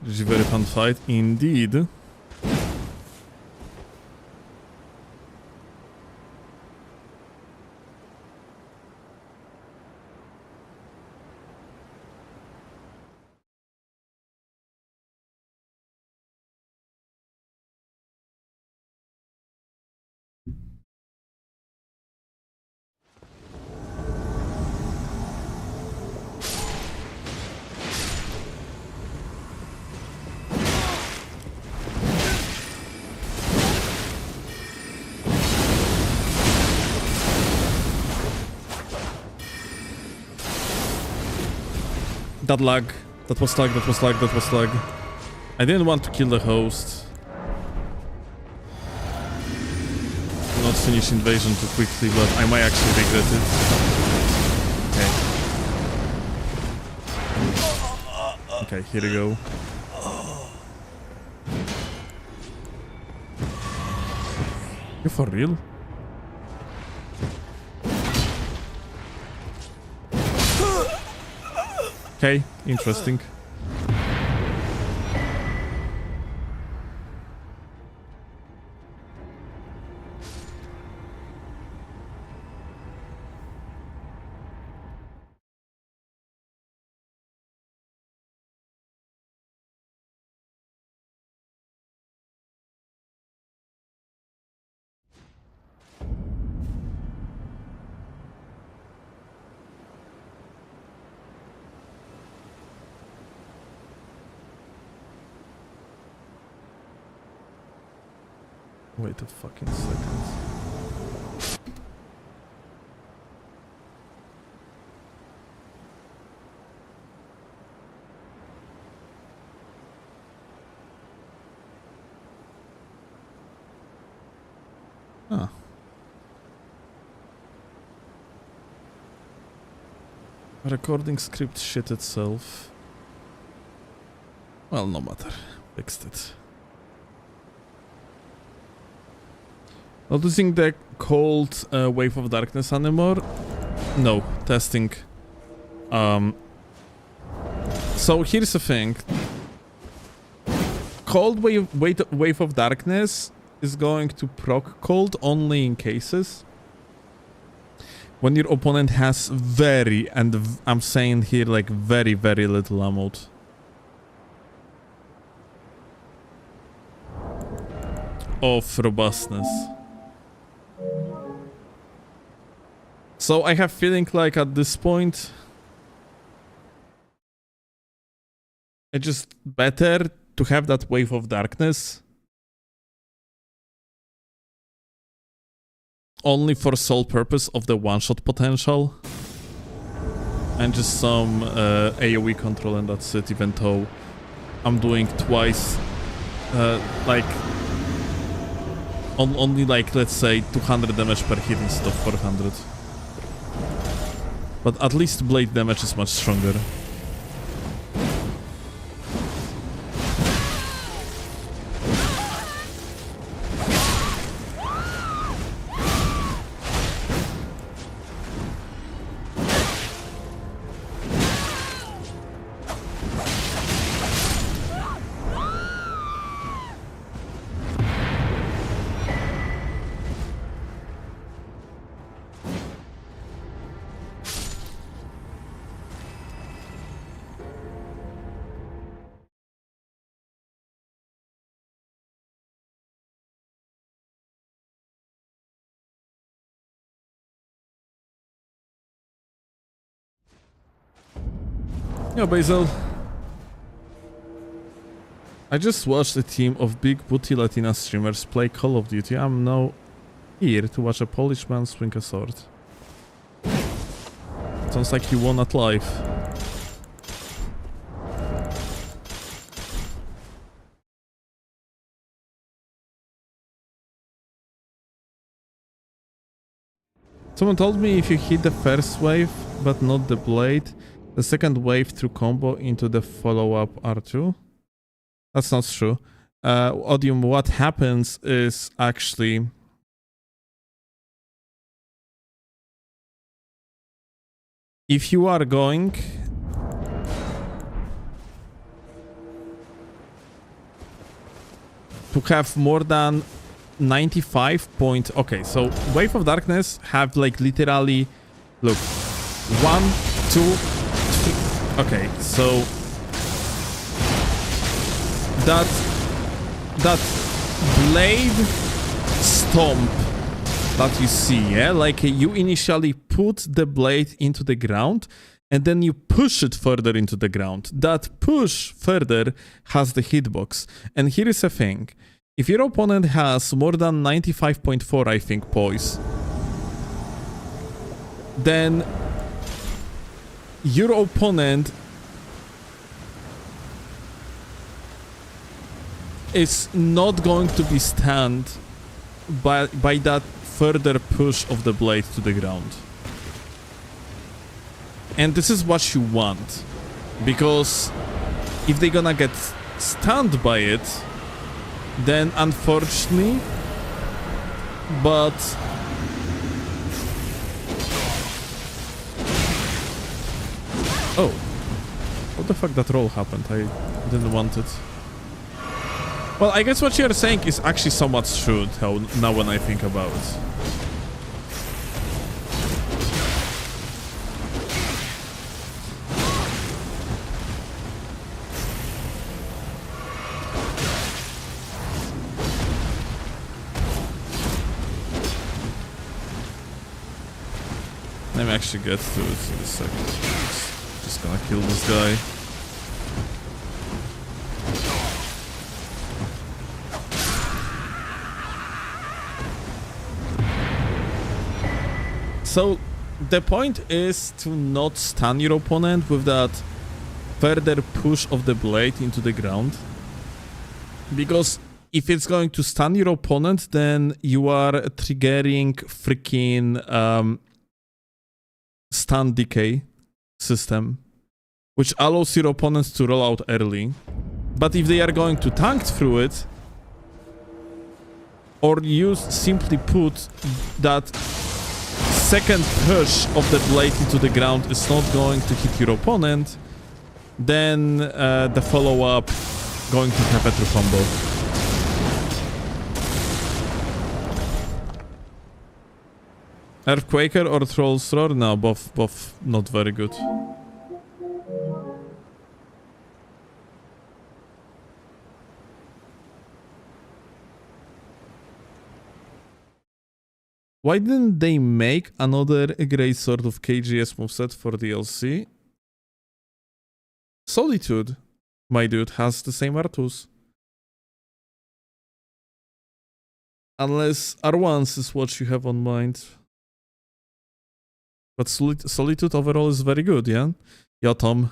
This is a very fun fight indeed. That lag. That was lag, that was lag, that was lag. I didn't want to kill the host. Not finish invasion too quickly, but I might actually regret it. Okay. Okay, here we go. You for real? Okay, interesting. Wait a fucking second. Ah. Recording script shit itself. Well, no matter. Fixed it. Not using the cold wave of darkness anymore. No, testing. So here's the thing. Cold wave of darkness is going to proc cold only in cases when your opponent has very, and I'm saying here like very, very little ammo. Of robustness. So I have feeling like at this point it's just better to have that wave of darkness only for sole purpose of the one-shot potential and just some AoE control, and that's it, even though I'm doing twice like only like, let's say, 200 damage per hit instead of 400. But at least blade damage is much stronger. Yo, Basil. I just watched a team of big booty Latina streamers play Call of Duty. I'm now here to watch a Polish man swing a sword. Sounds like you won at life. Someone told me if you hit the first wave but not the blade, the second wave through combo into the follow-up R2. That's not true. Odium, what happens is actually if you are going to have more than 95 point... Okay, so Wave of Darkness have like literally... Look. 1, 2, 3... Okay, so... That blade stomp that you see, yeah? Like you initially put the blade into the ground and then you push it further into the ground. That push further has the hitbox. And here is a thing. If your opponent has more than 95.4, I think, poise, then your opponent is not going to be stunned by that further push of the blade to the ground. And this is what you want, because if they're gonna get stunned by it, then unfortunately, but oh, what the fuck, that roll happened? I didn't want it. Well, I guess what you're saying is actually somewhat true now when I think about it. Let me actually get to it in a second. Just gonna kill this guy. So the point is to not stun your opponent with that further push of the blade into the ground. Because if it's going to stun your opponent, then you are triggering freaking stun decay system, which allows your opponents to roll out early. But if they are going to tank through it, or use, simply put, that second push of the blade into the ground is not going to hit your opponent, then the follow-up going to have a true combo. Earthquaker or Troll's Roar? No, both not very good. Why didn't they make another great sort of KGS moveset for DLC? Solitude, my dude, has the same R2s. Unless R1s is what you have on mind. But Solitude overall is very good, yeah? Yeah, Tom.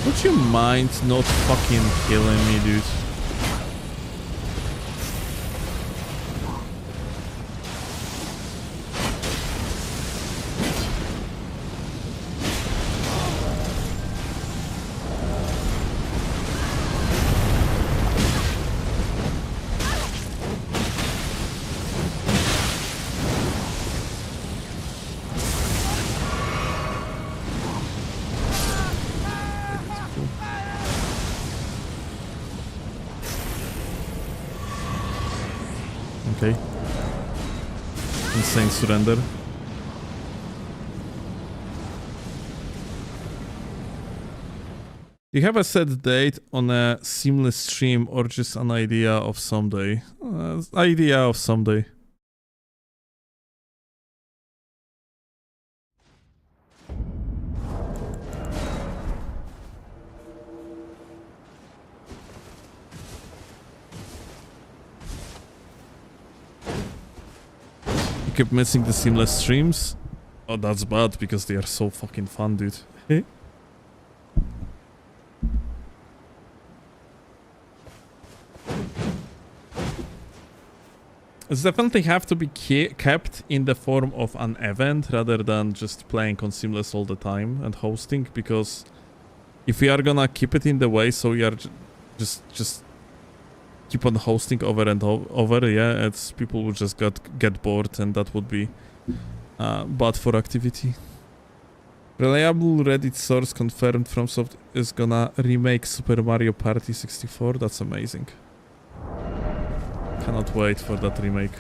Would you mind not fucking killing me, dude? Okay. Insane surrender. Do you have a set date on a seamless stream or just an idea of someday? Idea of someday. You keep missing the seamless streams? Oh, that's bad because they are so fucking fun, dude. Hey? It's definitely have to be kept in the form of an event rather than just playing on seamless all the time and hosting, because if we are gonna keep it in the way so we are just keep on hosting over and over, yeah, it's people will just get bored, and that would be bad for activity. Reliable Reddit source confirmed FromSoft is gonna remake Super Mario Party 64. That's amazing. Cannot wait for that remake.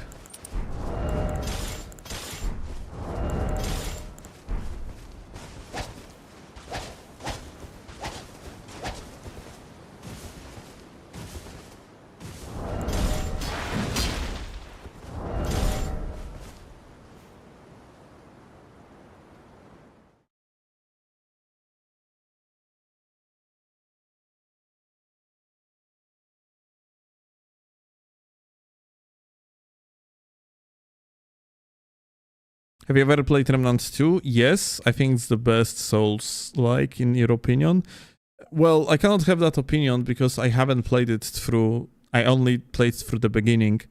Have you ever played Remnant 2? Yes, I think it's the best Souls-like in your opinion. Well, I cannot have that opinion because I haven't played it through... I only played through the beginning.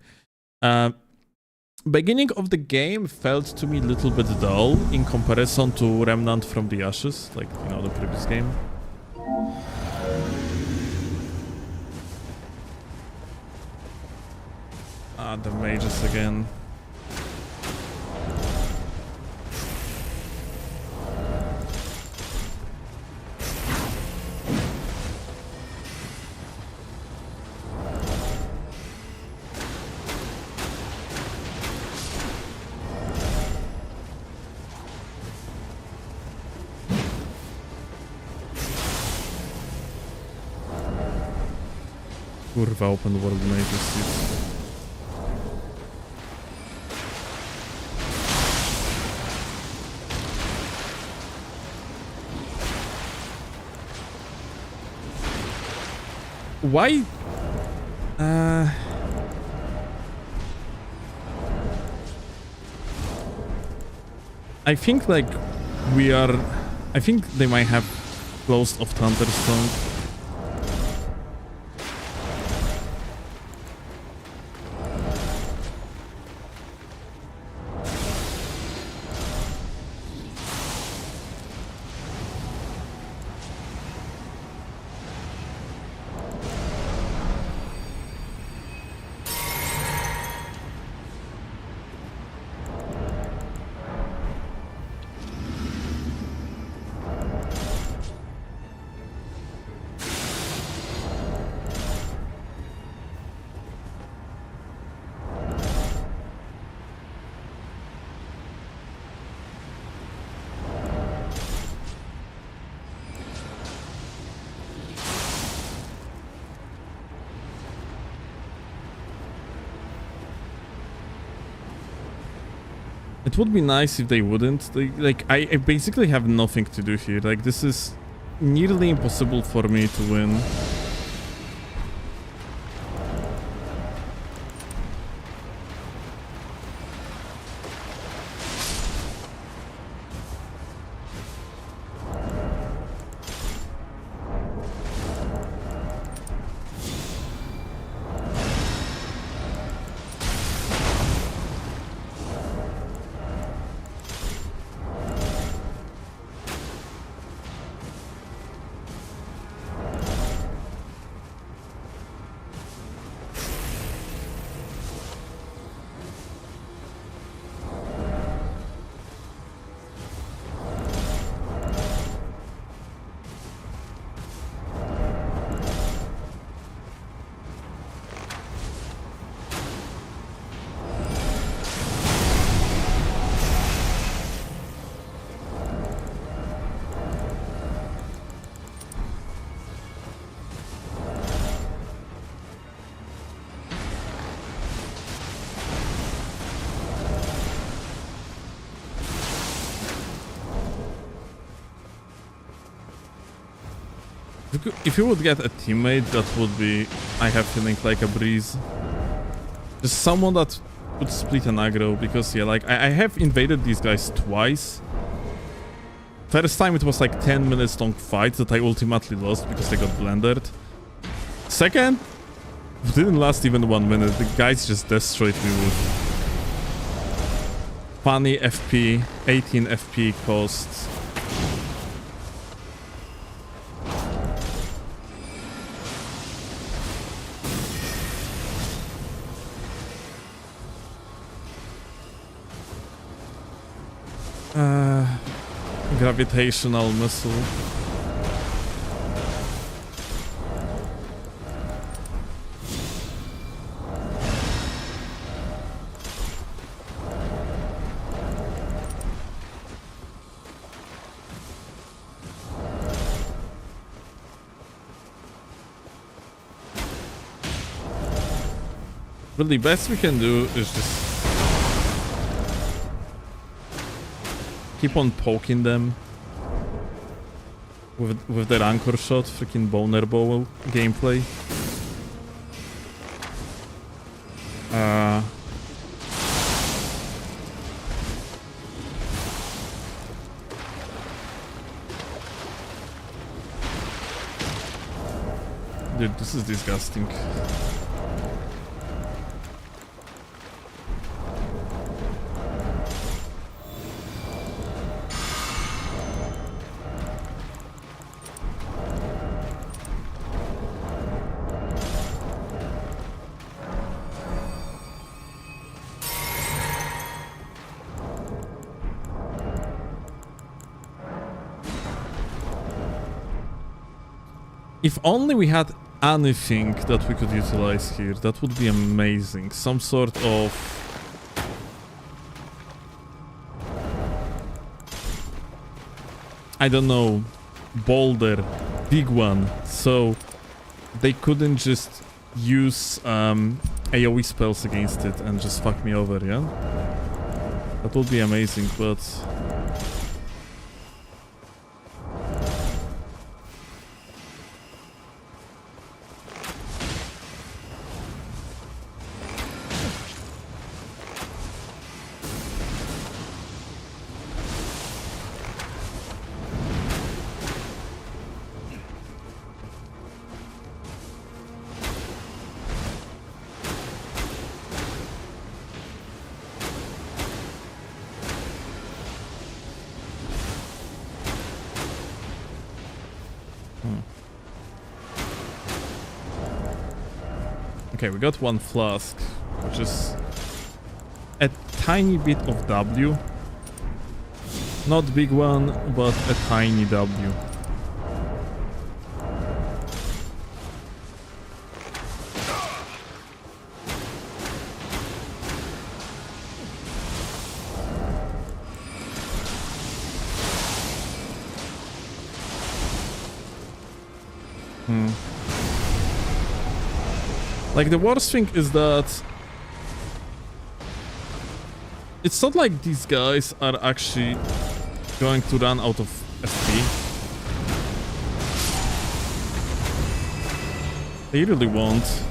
Beginning of the game felt to me a little bit dull in comparison to Remnant from the Ashes, like, you know, the previous game. Ah, the mages again. Kurwa, open world mages. Why? I think like we are... I think they might have closed off Thunderstone. It would be nice if they wouldn't. I basically have nothing to do here. Like, this is nearly impossible for me to win. If you would get a teammate, that would be, I have feeling, like a breeze. Just someone that would split an aggro, because yeah, like I have invaded these guys twice. First time it was like 10 minutes long fight that I ultimately lost because they got blended. Second, it didn't last even 1 minute. The guys just destroyed me with funny FP, 18 FP costs. Gravitational missile. But the best we can do is just keep on poking them with the rancor shot, freaking boner bow gameplay. Dude, this is disgusting. If only we had anything that we could utilize here, that would be amazing. Some sort of... I don't know, boulder, big one, so they couldn't just use AoE spells against it and just fuck me over, yeah? That would be amazing, but... Okay, we got one flask, which is a tiny bit of W. Not big one, but a tiny W. Like, the worst thing is that it's not like these guys are actually going to run out of FP. They really won't.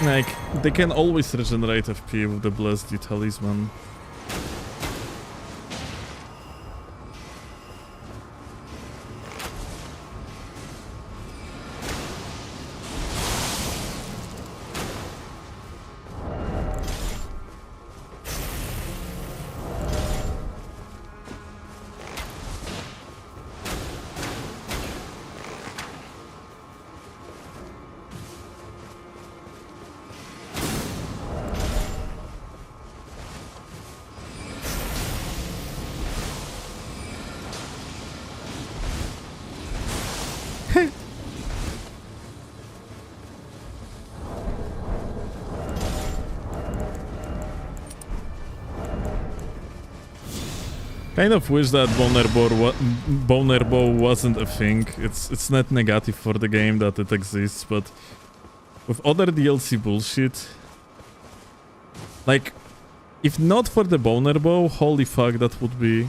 Like, they can always regenerate FP with the Blessed Talisman. Kind of wish that boner bow wasn't a thing. It's not negative for the game that it exists, but with other DLC bullshit, like, if not for the boner bow, holy fuck, that would be...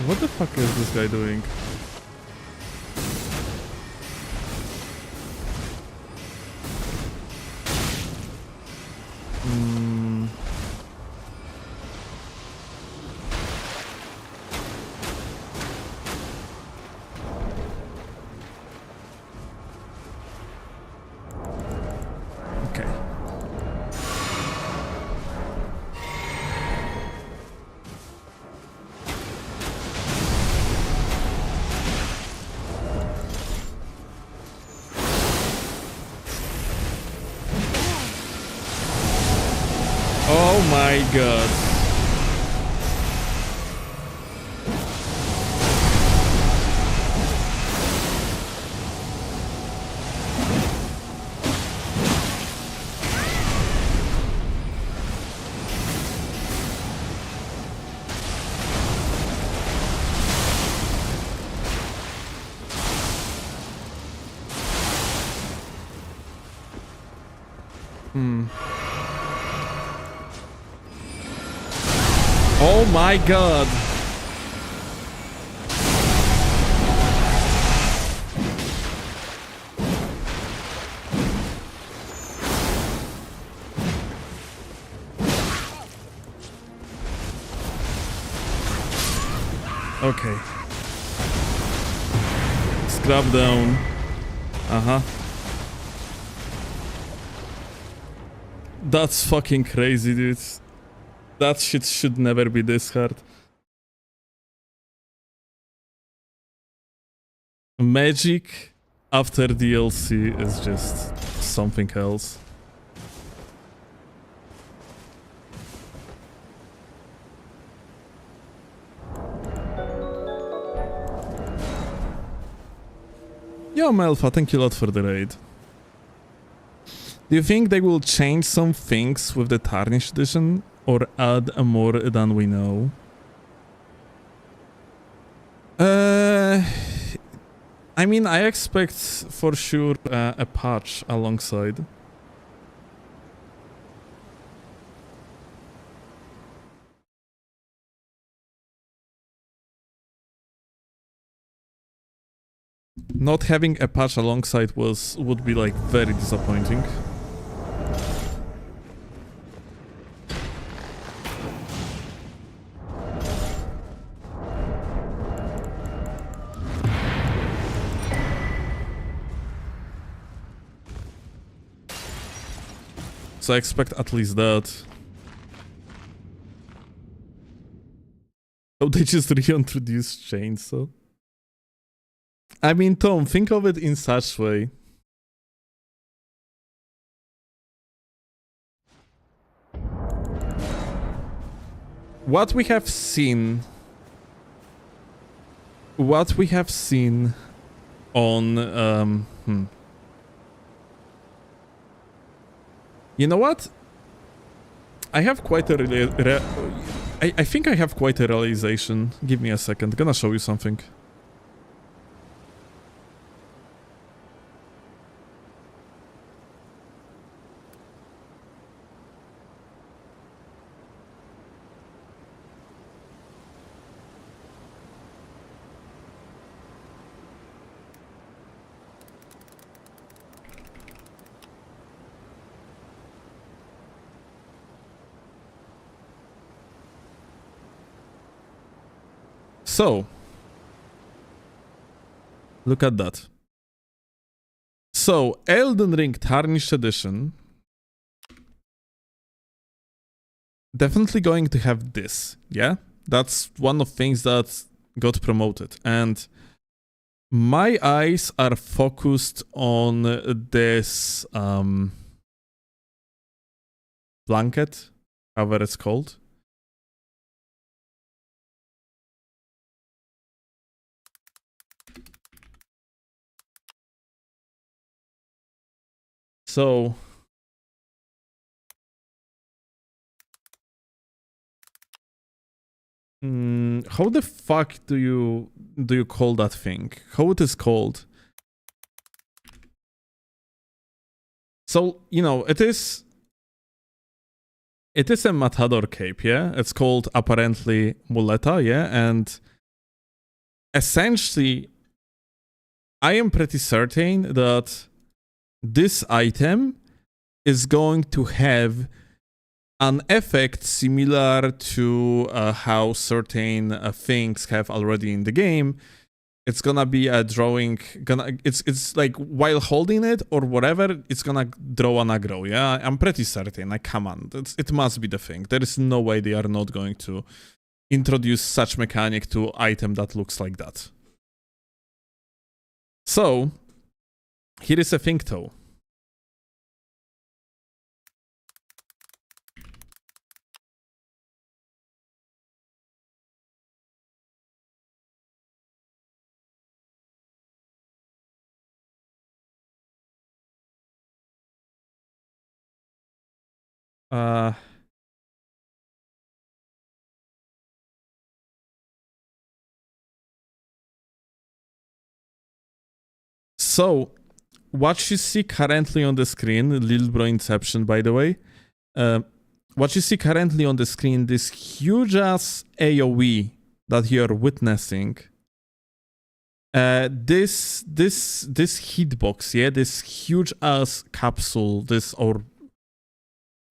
What the fuck is this guy doing? Okay. my god. Oh my god. Okay. Scrub down. Uh-huh. That's fucking crazy, dude. That shit should never be this hard. Magic after DLC is just something else. Yo, Melfa, thank you a lot for the raid. Do you think they will change some things with the Tarnished Edition or add more than we know? I mean, I expect for sure a patch alongside. Not having a patch alongside would be like very disappointing. So I expect at least that. Oh, they just reintroduced Chainsaw. I mean, Tom, think of it in such way. What we have seen on You know what? I have quite a I think I have quite a realization. Give me a second. Gonna show you something. So, look at that. So, Elden Ring Tarnished Edition definitely going to have this, yeah? That's one of things that got promoted. And my eyes are focused on this blanket, however it's called. So, how the fuck do you call that thing? How it is called? So, you know, it is a Matador cape, yeah? It's called apparently Muleta, yeah? And essentially, I am pretty certain that this item is going to have an effect similar to how certain things have already in the game. It's gonna be a drawing, it's like while holding it or whatever, it's gonna draw an aggro, yeah? I'm pretty certain, like, come on, it must be the thing. There is no way they are not going to introduce such mechanic to item that looks like that. So, here is a thing though. Uh, so, what you see currently on the screen, Lil Bro Inception, by the way, what you see currently on the screen, this huge ass AoE that you're witnessing, this hitbox, yeah, this huge ass capsule, this or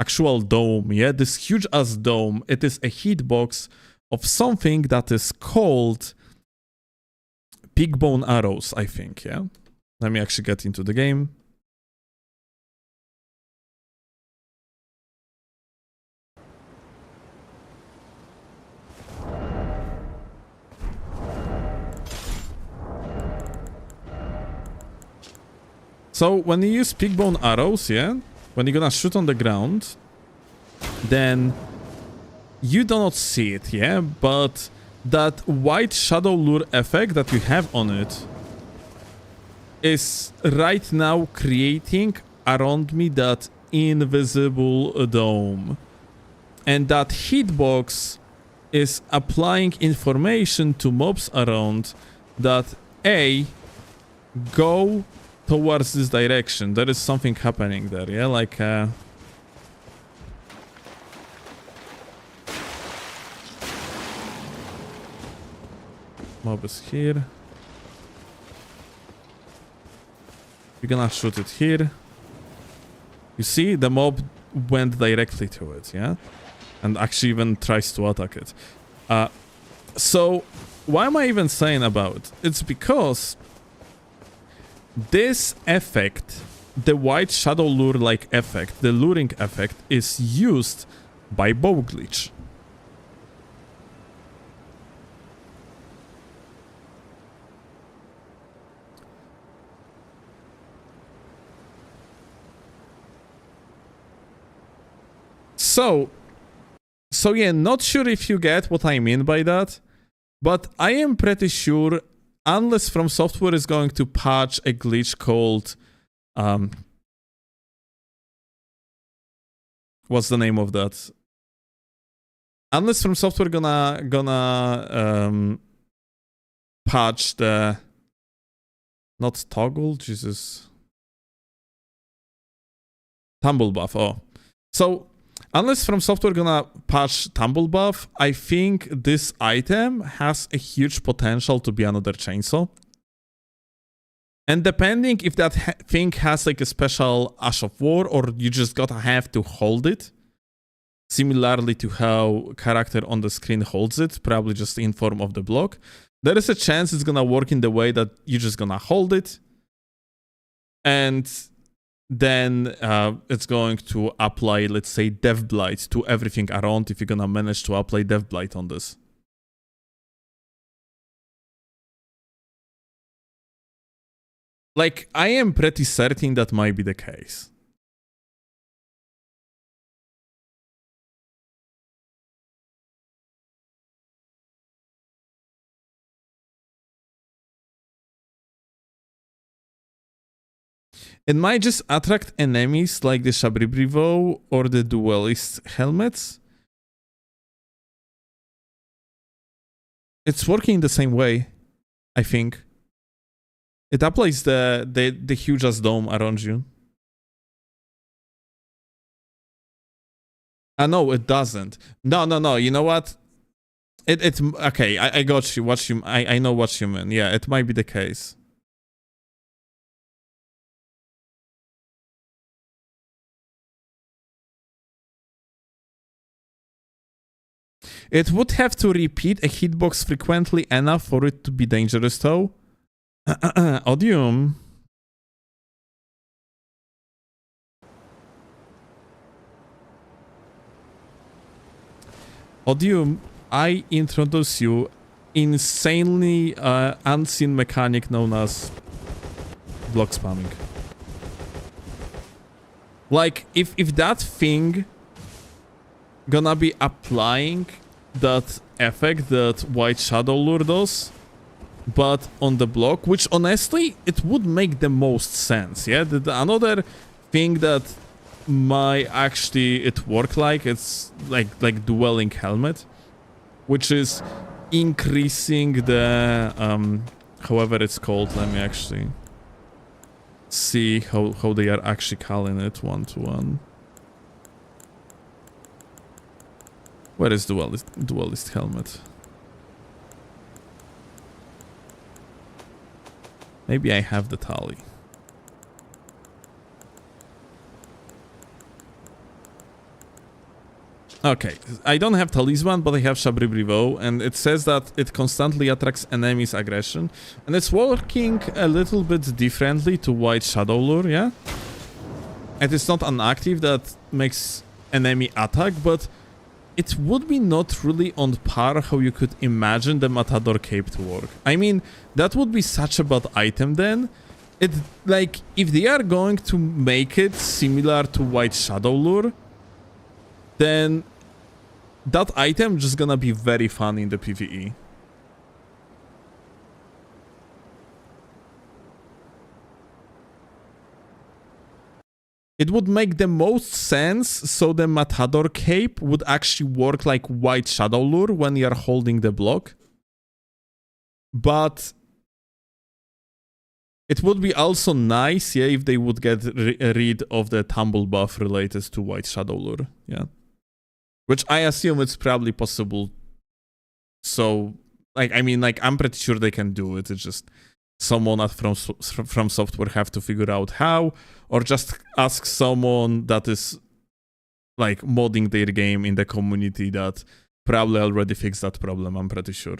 actual dome, yeah, this huge ass dome, it is a hitbox of something that is called pig bone arrows, I think, yeah. Let me actually get into the game. So when you use pig bone arrows, yeah, when you're gonna shoot on the ground, then you do not see it, yeah, but that white shadow lure effect that you have on it is right now creating around me that invisible dome. And that hitbox is applying information to mobs around that go towards this direction. There is something happening there, yeah, like mob is here. You're gonna shoot it here. You see, the mob went directly to it, yeah? And actually even tries to attack it. So, why am I even saying about it? It's because this effect, the white shadow lure-like effect, the luring effect, is used by bow glitch. So yeah, not sure if you get what I mean by that, but I am pretty sure, unless From Software is going to patch a glitch called, what's the name of that? Unless From Software gonna patch the, not toggle, Jesus, tumble buff. Oh, so. Unless From Software gonna patch tumble buff, I think this item has a huge potential to be another chainsaw. And depending if that thing has like a special Ash of War or you just gotta have to hold it, similarly to how character on the screen holds it, probably just in form of the block, there is a chance it's gonna work in the way that you're just gonna hold it and then it's going to apply, let's say, Death Blight to everything around if you're gonna manage to apply Death Blight on this. Like, I am pretty certain that might be the case. It might just attract enemies like the Shabribrivo or the Duelist helmets. It's working the same way, I think. It applies the huge ass dome around you. No, it doesn't. No. You know what? It's okay. I got you. I know what you mean. Yeah, it might be the case. It would have to repeat a hitbox frequently enough for it to be dangerous, though. Odium. Odium, I introduce you insanely unseen mechanic known as block spamming. Like, if that thing gonna be applying that effect that White Shadow Lure does, but on the block, which honestly, it would make the most sense, yeah? Another thing that might actually it work like. It's like dwelling helmet, which is increasing the however it's called. Let me actually see how they are actually calling it 1-to-1. Where is duelist helmet? Maybe I have the tally. Okay, I don't have Talisman, but I have Shabribrivo, and it says that it constantly attracts enemies' aggression, and it's working a little bit differently to White Shadow Lure, yeah? And it's not an active that makes enemy attack, but it would be not really on par how you could imagine the Matador Cape to work. I mean, that would be such a bad item then. It, like, if they are going to make it similar to White Shadow Lure, then that item just gonna be very fun in the PvE. It would make the most sense so the Matador Cape would actually work like White Shadow Lure when you're holding the block. But it would be also nice, yeah, if they would get rid of the tumble buff related to White Shadow Lure, yeah. Which I assume it's probably possible. So, like, I mean, like, I'm pretty sure they can do it. It's just someone at From Software have to figure out how, or just ask someone that is, like, modding their game in the community that probably already fixed that problem, I'm pretty sure.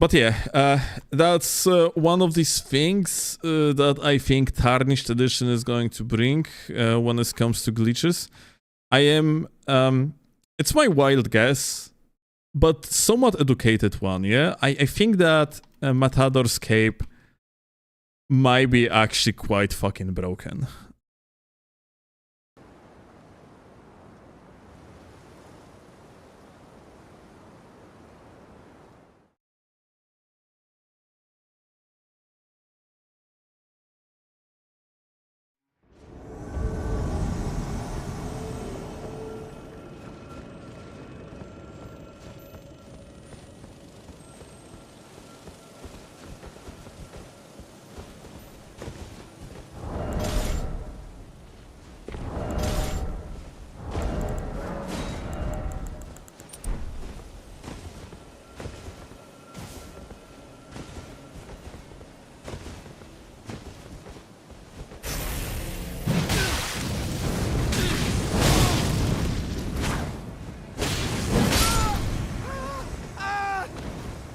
But yeah, that's one of these things that I think Tarnished Edition is going to bring when it comes to glitches. I am, it's my wild guess, but somewhat educated one, yeah? I think that Matador's Cape might be actually quite fucking broken.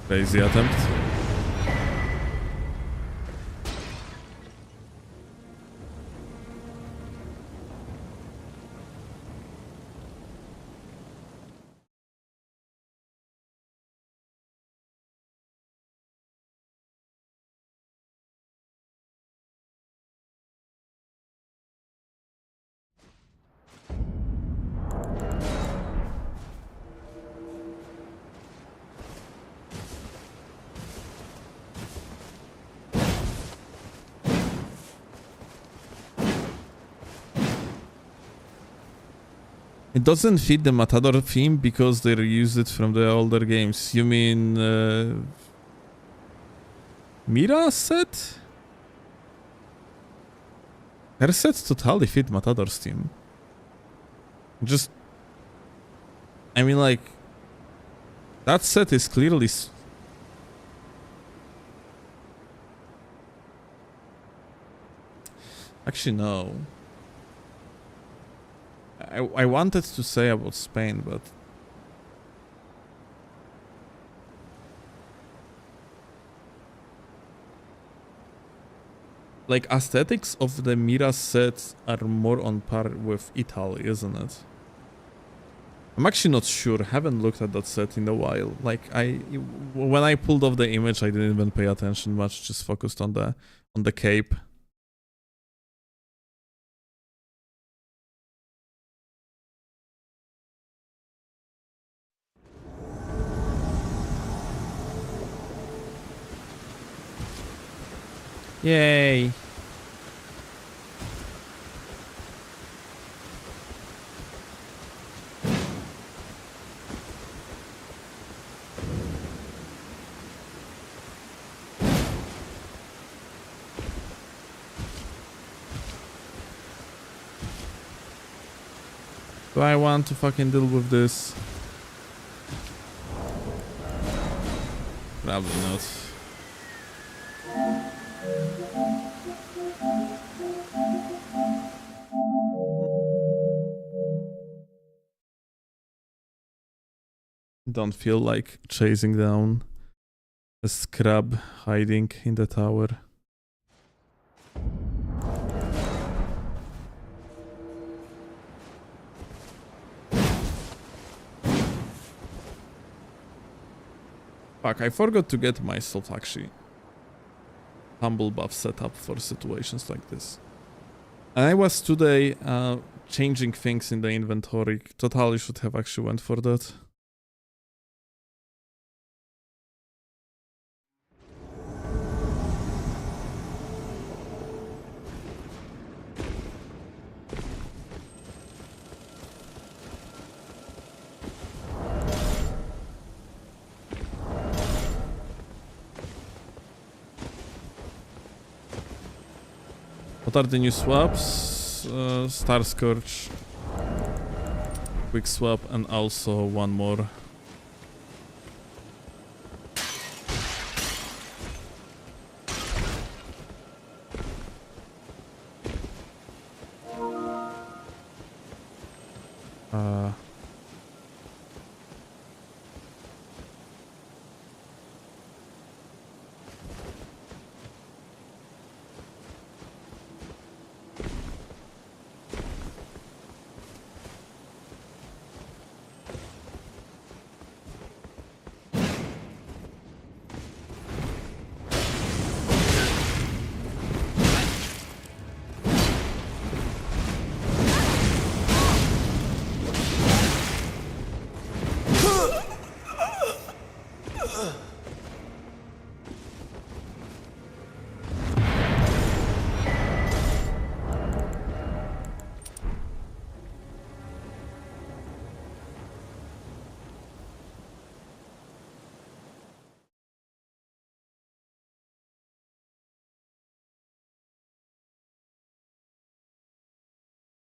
Crazy attempt. It doesn't fit the Matador theme because they reused it from the older games. You mean Mira set? Her sets totally fit Matador's theme. Just, I mean, like, that set is clearly actually no. I wanted to say about Spain, but like aesthetics of the Mira sets are more on par with Italy, isn't it? I'm actually not sure. Haven't looked at that set in a while. Like when I pulled off the image, I didn't even pay attention much. Just focused on the cape. Yay. Do I want to fucking deal with this? Probably not. Don't feel like chasing down a scrub hiding in the tower. Fuck, I forgot to get myself actually humble buff set up for situations like this. And I was today changing things in the inventory. Totally should have actually went for that. What are the new swaps? Star Scourge, quick swap, and also one more.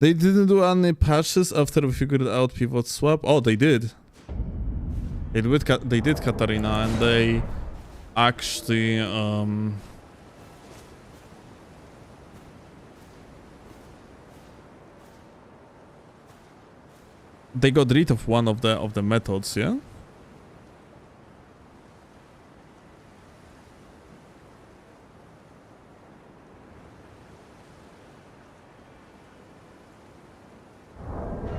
They didn't do any patches after we figured out pivot swap. Oh, they did. They did Katarina, and they actually they got rid of one of the methods, yeah?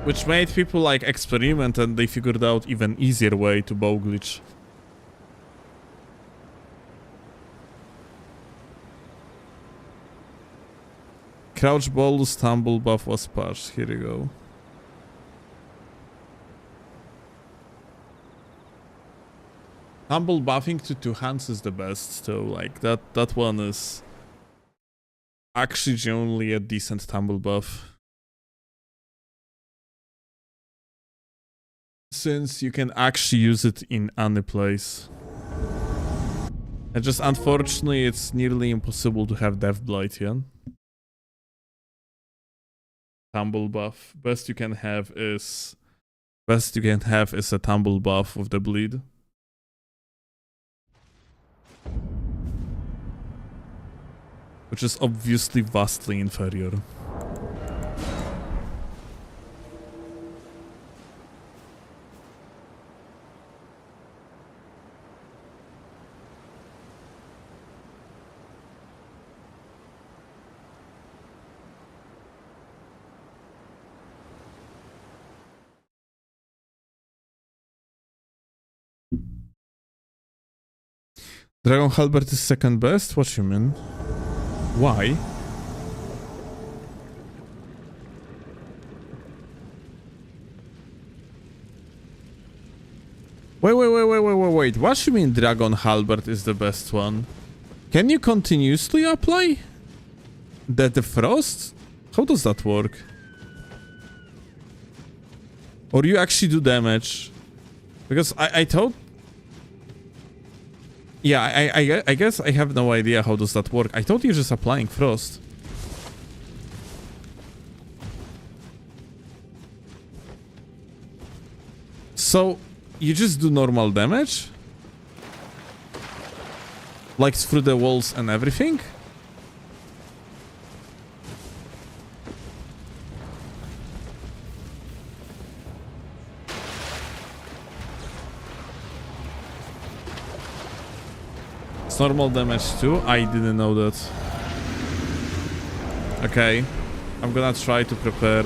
Which made people like experiment, and they figured out even easier way to bow glitch. Crouch ball stumble buff was patched. Here you go. Tumble buffing to two hands is the best, so like that one is actually genuinely a decent tumble buff. Since you can actually use it in any place. And just unfortunately it's nearly impossible to have Death Blight, yeah? Tumble buff. Best you can have is a tumble buff with the bleed. Which is obviously vastly inferior. Dragon Halberd is second best? What you mean? Why? Wait. What you mean Dragon Halberd is the best one? Can you continuously apply the frost? How does that work? Or you actually do damage? Because I thought... Yeah, I guess I have no idea how does that work. I thought you're just applying frost. So, you just do normal damage? Like through the walls and everything? It's normal damage too? I didn't know that. Okay. I'm gonna try to prepare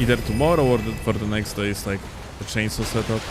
either tomorrow or for the next days, like the chainsaw setup.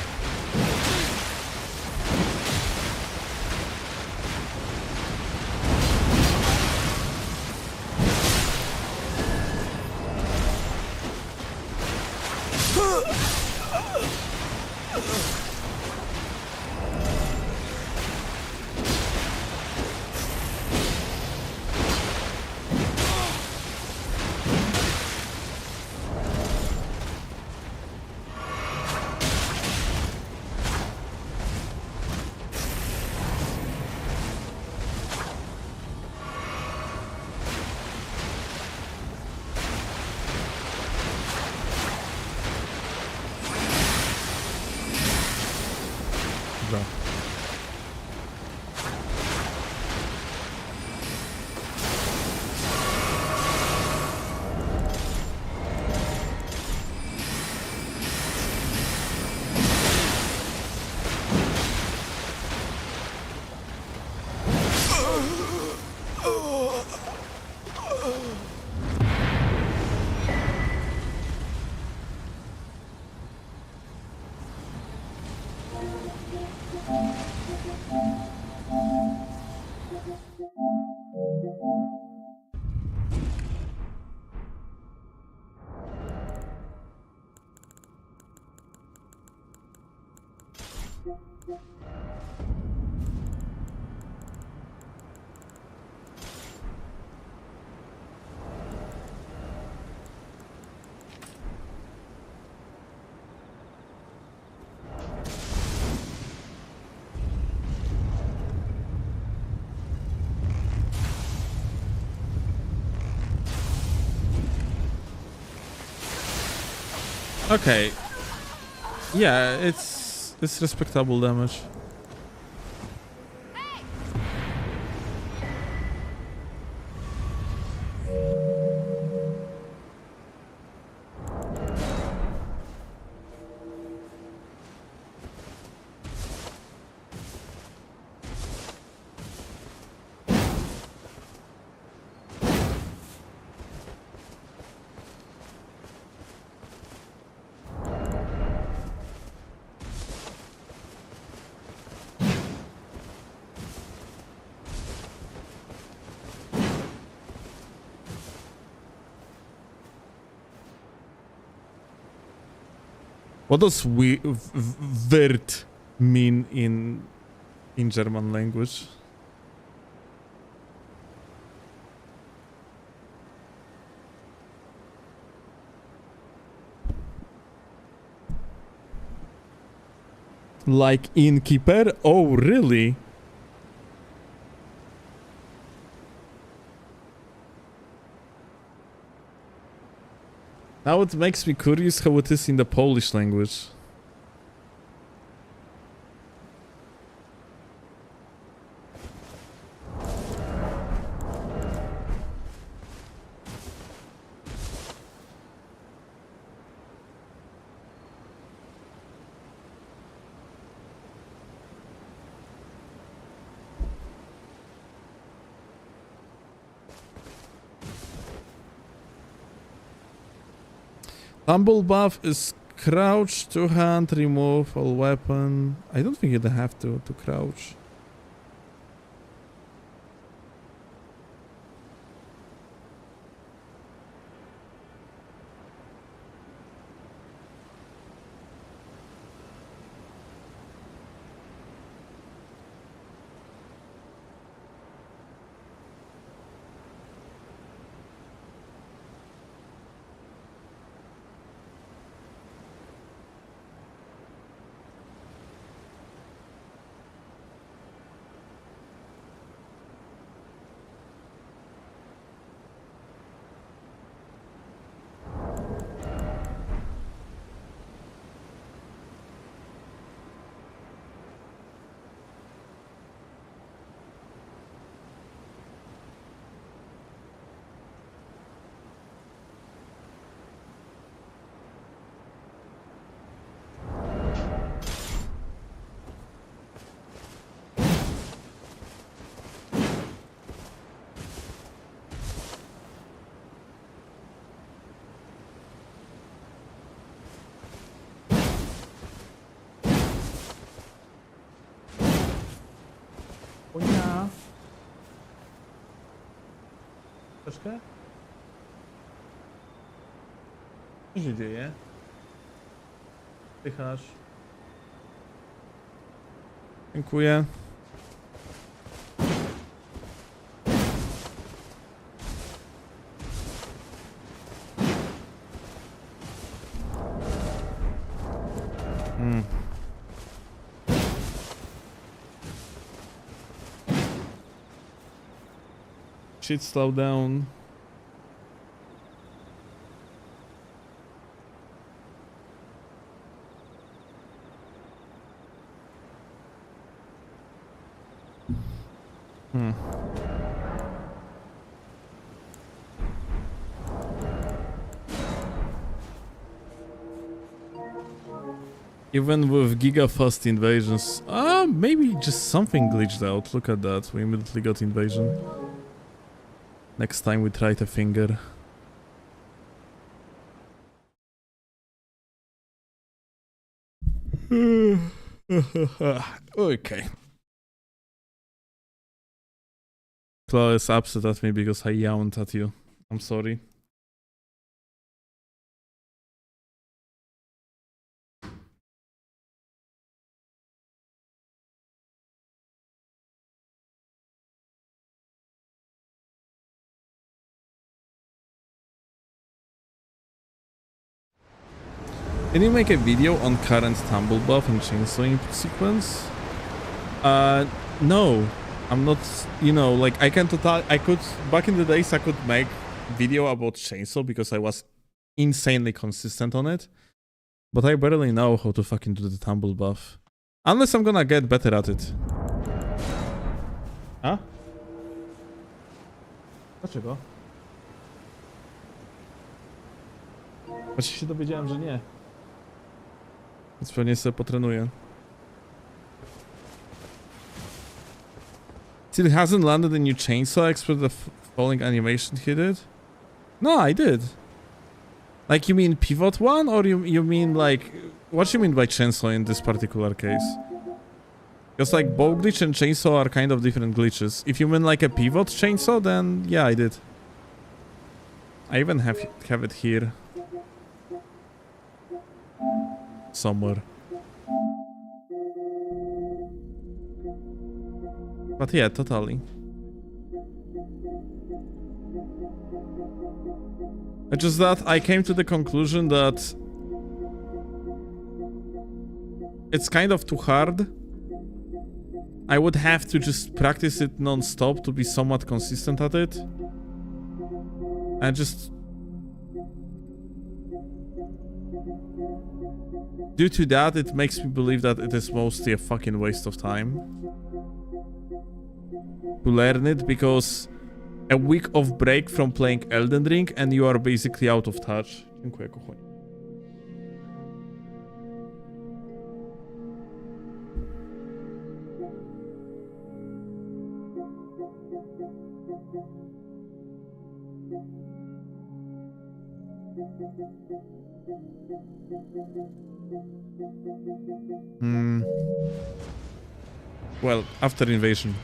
Bro. Okay. Yeah, it's respectable damage. What does Wirt mean in German language? Like innkeeper? Oh, really? Now it makes me curious how it is in the Polish language. Tumble buff is crouch, two-hand, remove all weapon. I don't think you'd have to crouch. Troszkę? Co się dzieje? Tychasz. Dziękuję. Shit, slow down. Even with giga-fast invasions. Maybe just something glitched out. Look at that. We immediately got invasion. Next time we try the finger. Okay. Chloe is upset at me because I yawned at you. I'm sorry. Can you make a video on current tumble buff and chainsaw input sequence? No. I'm not, you know, like I could, back in the days I could make video about chainsaw because I was insanely consistent on it. But I barely know how to fucking do the tumble buff. Unless I'm gonna get better at it. Huh? Dlaczego? Właśnie się dowiedziałem, że nie. Więc pewnie sobie potrenuję. Still hasn't landed a new chainsaw expert the falling animation he did? No, I did. Like, you mean pivot one? Or you mean like... What do you mean by chainsaw in this particular case? Because like bow glitch and chainsaw are kind of different glitches. If you mean like a pivot chainsaw, then yeah, I did. I even have it here. Somewhere. But yeah, totally. It's just that I came to the conclusion that it's kind of too hard. I would have to just practice it non-stop to be somewhat consistent at it. And just... Due to that, it makes me believe that it is mostly a fucking waste of time to learn it, because a week of break from playing Elden Ring and you are basically out of touch. Dziękuję, kochani. Well, after invasion.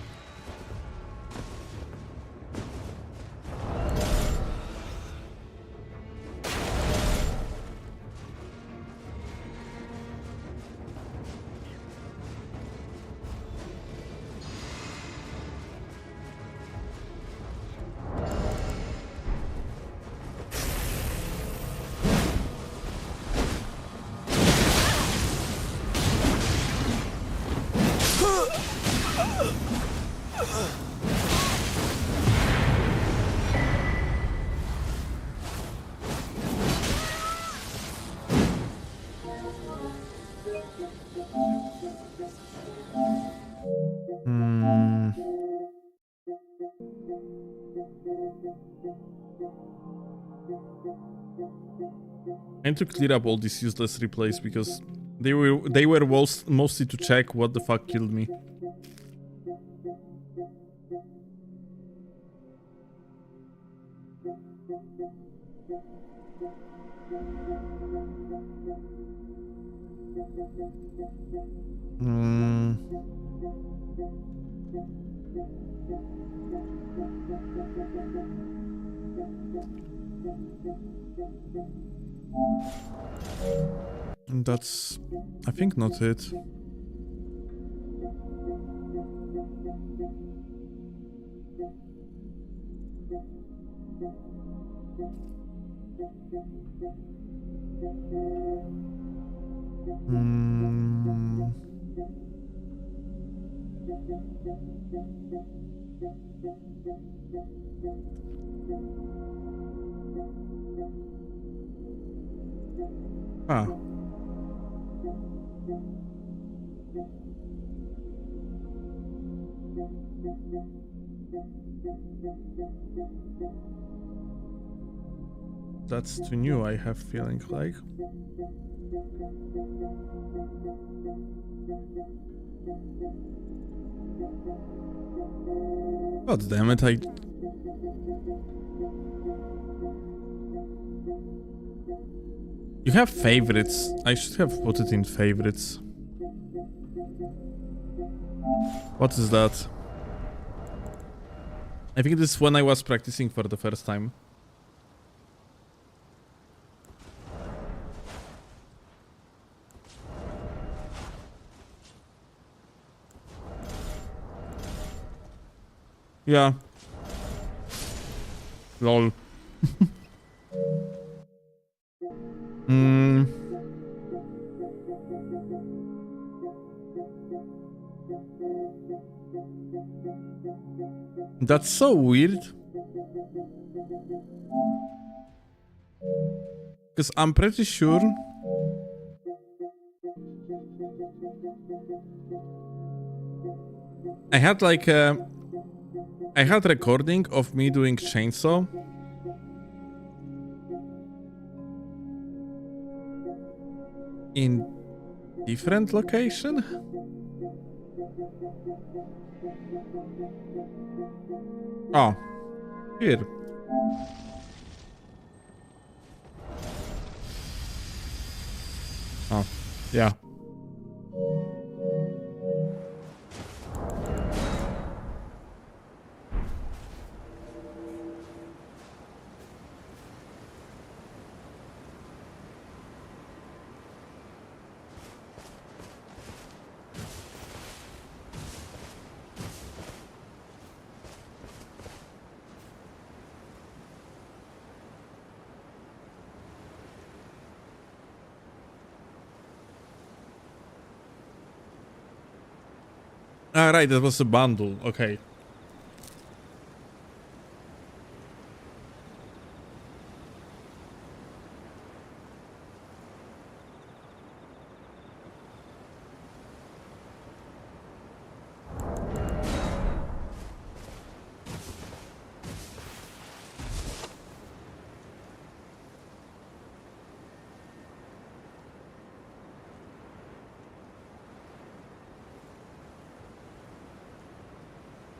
I need to clear up all these useless replays because they were mostly to check what the fuck killed me. And that's, I think, not it. Hmm. Ah. That's too new, I have feeling like. God damn it, You have favorites. I should have put it in favorites. What is that? I think this is when I was practicing for the first time. Yeah. Lol. Hmm. That's so weird. Because I'm pretty sure I had like I had recording of me doing chainsaw. In different location? Oh, here. Oh, yeah. Ah, right, that was a bundle. Okay.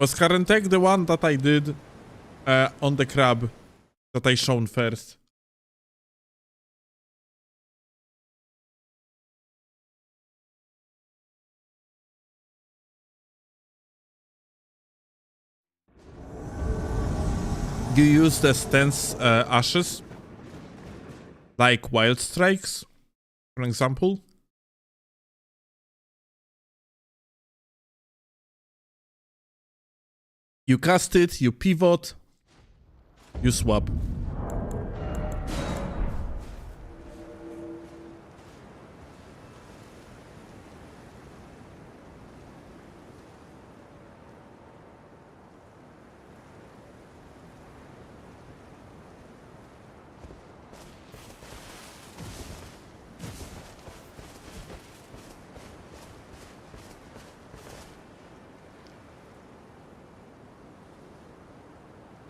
Was current tech the one that I did on the crab that I shown first? Do you use the stance ashes? Like wild strikes, for example? You cast it, you pivot, you swap.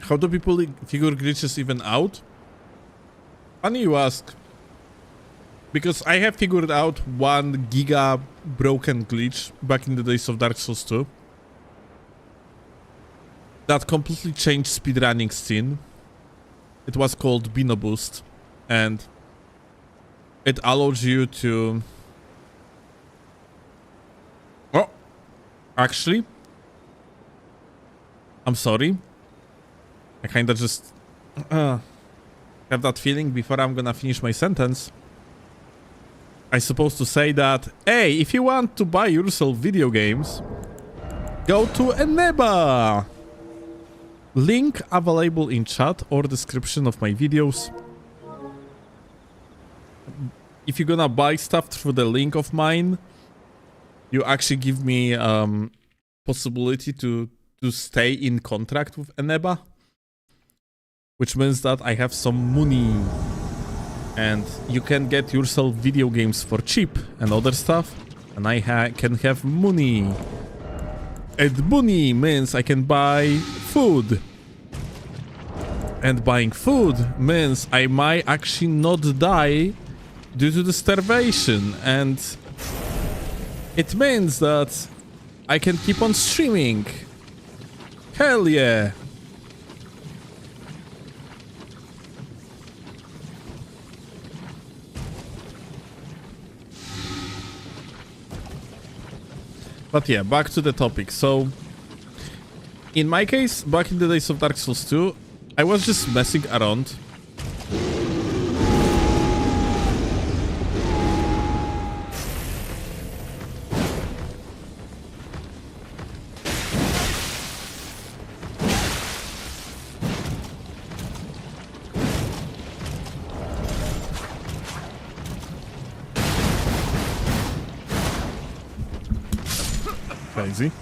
How do people figure glitches even out? Funny you ask. Because I have figured out 1 giga broken glitch back in the days of Dark Souls 2. That completely changed speedrunning scene. It was called Bino Boost. And it allowed you to... Oh! Actually... I'm sorry. I kinda just have that feeling before I'm gonna finish my sentence. I'm supposed to say that, hey, if you want to buy yourself video games, go to Eneba. Link available in chat or description of my videos. If you're gonna buy stuff through the link of mine, you actually give me possibility to stay in contract with Eneba, which means that I have some money and you can get yourself video games for cheap and other stuff, and I can have money, and money means I can buy food, and buying food means I might actually not die due to the starvation, and it means that I can keep on streaming. Hell yeah. But yeah, back to the topic. So, in my case, back in the days of Dark Souls 2, I was just messing around. Crazy.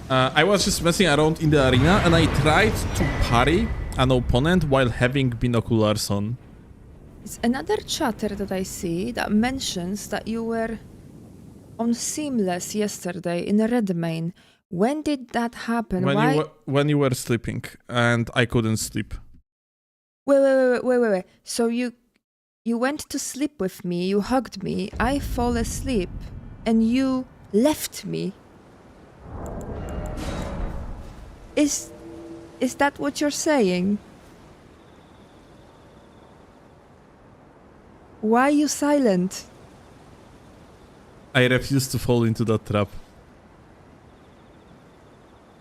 I was just messing around in the arena and I tried to parry an opponent while having binoculars on. It's another chatter that I see that mentions that you were on Seamless yesterday in Redmain. When did that happen? When you were sleeping and I couldn't sleep. Wait. So you went to sleep with me, you hugged me, I fall asleep, and you left me. Is that what you're saying? Why are you silent? I refuse to fall into that trap.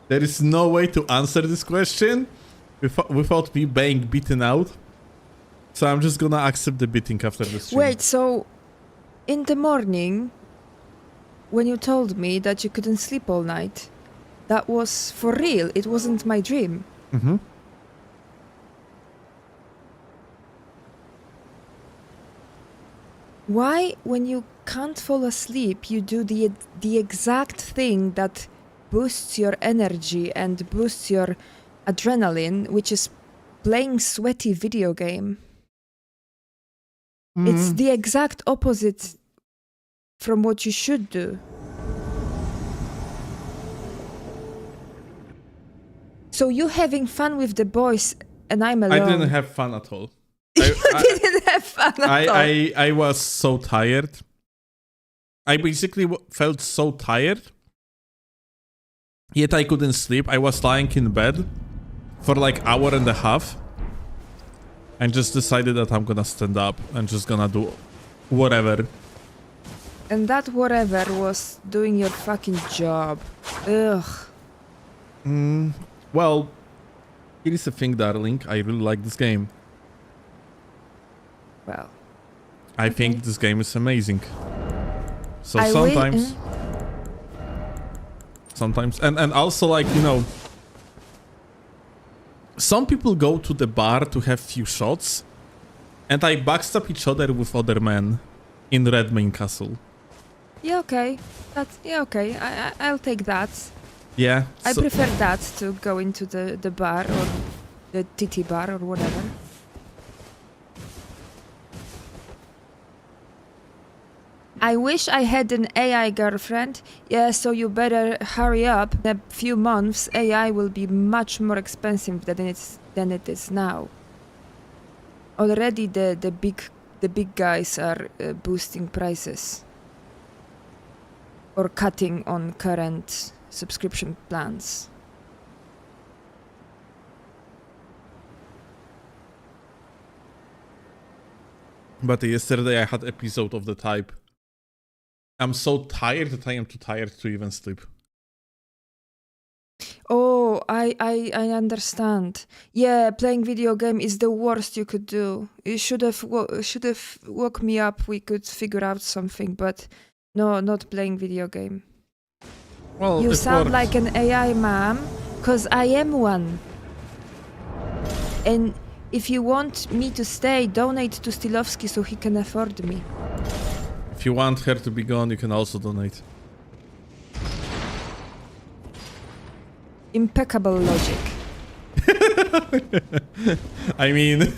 There is no way to answer this question without me being beaten out. So I'm just gonna accept the beating after the stream. Wait, so in the morning, when you told me that you couldn't sleep all night, that was for real, it wasn't my dream. Mm-hmm. Why, when you can't fall asleep, you do the exact thing that boosts your energy and boosts your adrenaline, which is playing sweaty video game? It's the exact opposite from what you should do. So you having fun with the boys and I'm alone. I didn't have fun at all. You didn't have fun at all. I was so tired. I basically felt so tired. Yet I couldn't sleep. I was lying in bed for like hour and a half. And just decided that I'm gonna stand up and just gonna do whatever. And that whatever was doing your fucking job. Ugh. Well, it is a thing, darling. I really like this game. Well. I think this game is amazing. So I sometimes, and also, like, you know, some people go to the bar to have few shots, and I backstab each other with other men in Redmain Castle. Yeah, okay. Okay. I'll take that. Yeah. I prefer that to go into the bar or the titty bar or whatever. I wish I had an AI girlfriend. Yeah, so you better hurry up. In a few months, AI will be much more expensive than it is now. Already the big guys are boosting prices or cutting on current subscription plans. But yesterday I had episode of the type. I'm so tired that I am too tired to even sleep. Oh, I understand. Yeah, playing video game is the worst you could do. You should have woke me up. We could figure out something, but no, not playing video game. Well, You it sound works. like an AI mom, cause I am one. And if you want me to stay, donate to Steelovsky so he can afford me. If you want her to be gone, you can also donate. Impeccable logic. I mean...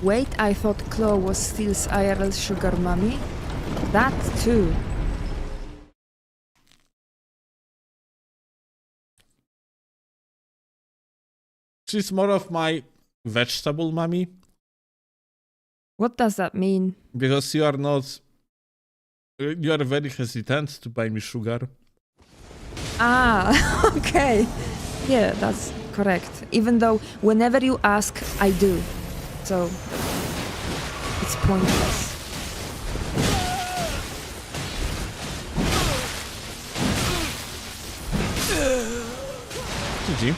Wait, I thought Chloe was Steel's IRL sugar mommy. That too. She's more of my vegetable mommy. What does that mean? Because you are not... You are very hesitant to buy me sugar. Ah, okay. Yeah, that's correct. Even though whenever you ask, I do. So, it's pointless. GG.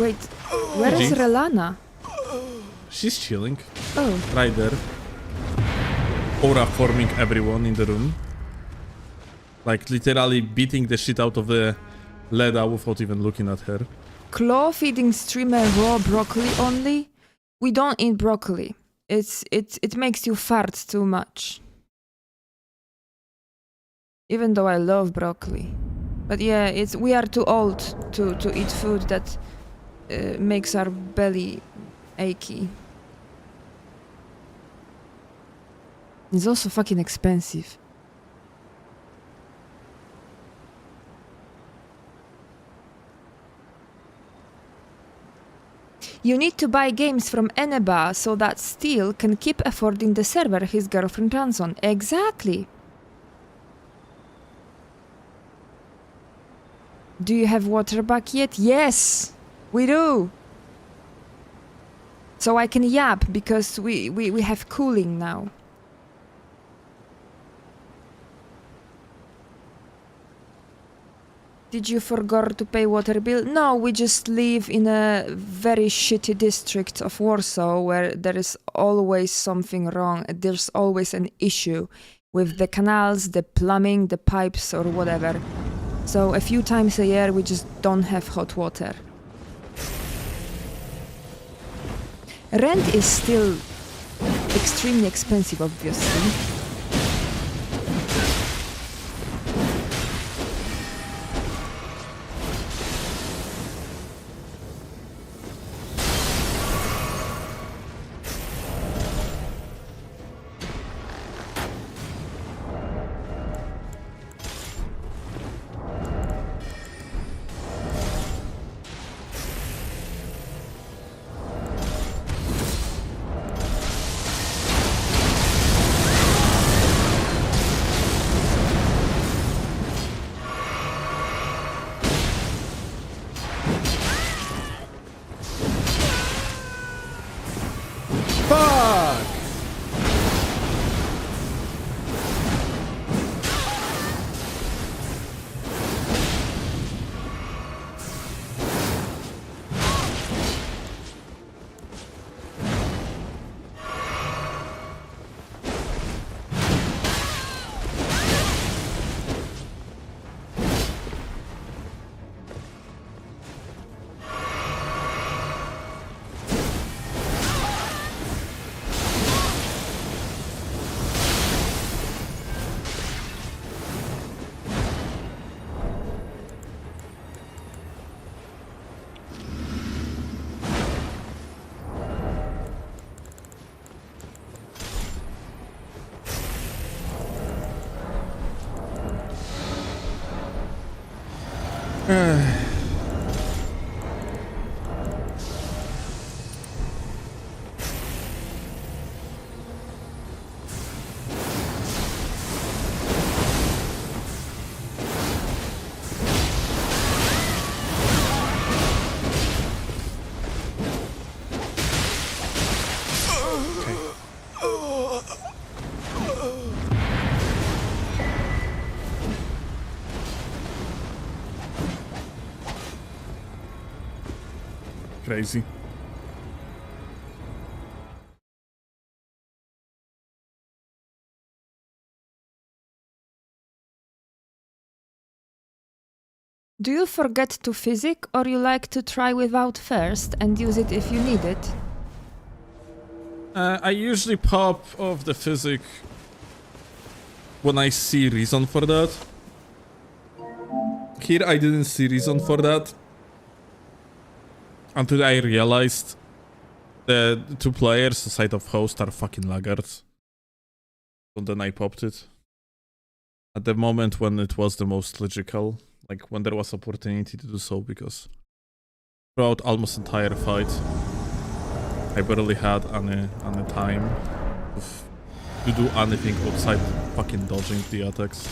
Wait, where is GG. Relana? She's chilling. Oh, Right there. Aura forming everyone in the room. Like literally beating the shit out of the Leda without even looking at her. claw feeding streamer raw broccoli only? We don't eat broccoli. It makes you fart too much. Even though I love broccoli. But yeah, we are too old to eat food that makes our belly achy. It's also fucking expensive. You need to buy games from Eneba so that Steel can keep affording the server his girlfriend runs on. Exactly. Do you have water back yet? Yes, we do. So I can yap because we have cooling now. Did you forget to pay water bill? No, we just live in a very shitty district of Warsaw where there is always something wrong. There's always an issue with the canals, the plumbing, the pipes or whatever. So a few times a year we just don't have hot water. Rent is still extremely expensive, obviously. Crazy. Do you forget to physic, or you like to try without first and use it if you need it? I usually pop off the physic when I see reason for that. Here I didn't see reason for that until I realized the two players, side of host, are fucking laggards. So then I popped it. At the moment when it was the most logical, like when there was opportunity to do so, because throughout almost entire fight, I barely had any time to do anything outside fucking dodging the attacks.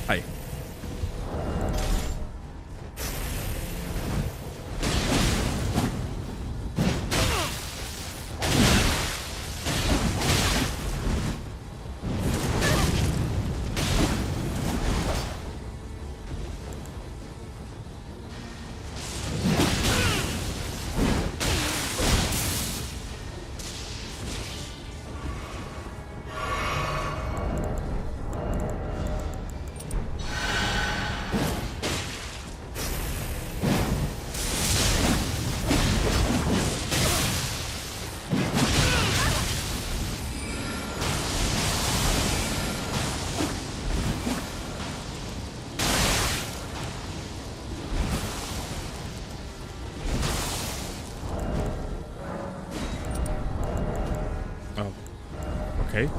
Hi. Okay.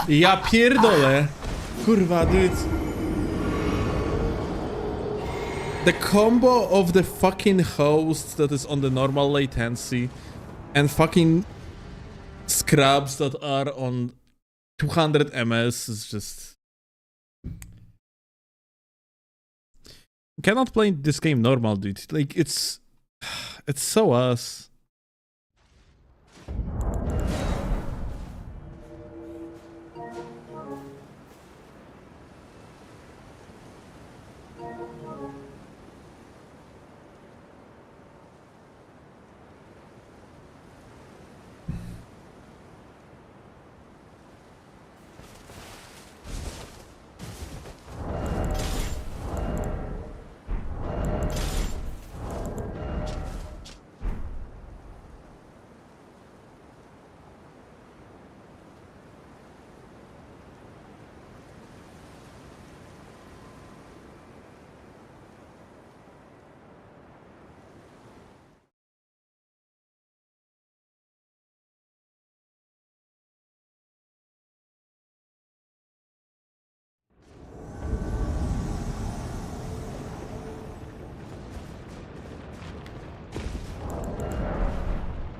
Ja pierdolę. Kurwa, dude. The combo of the fucking host that is on the normal latency and fucking scrubs that are on 200 ms is just... Cannot play this game normal, dude. Like, it's so ass.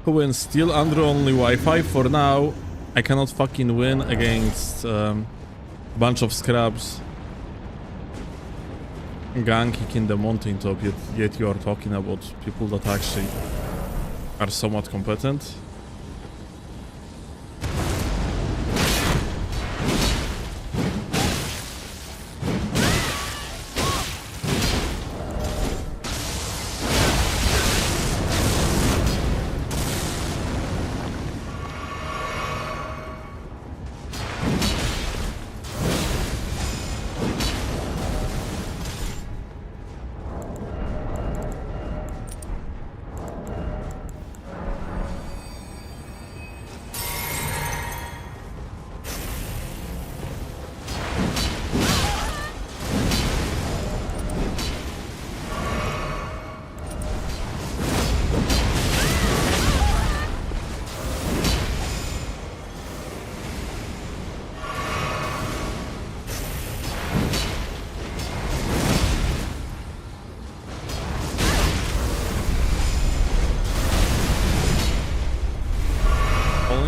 Who wins? Still under only Wi-Fi for now. I cannot fucking win against bunch of scrubs. Gang in the mountain top, yet you are talking about people that actually are somewhat competent.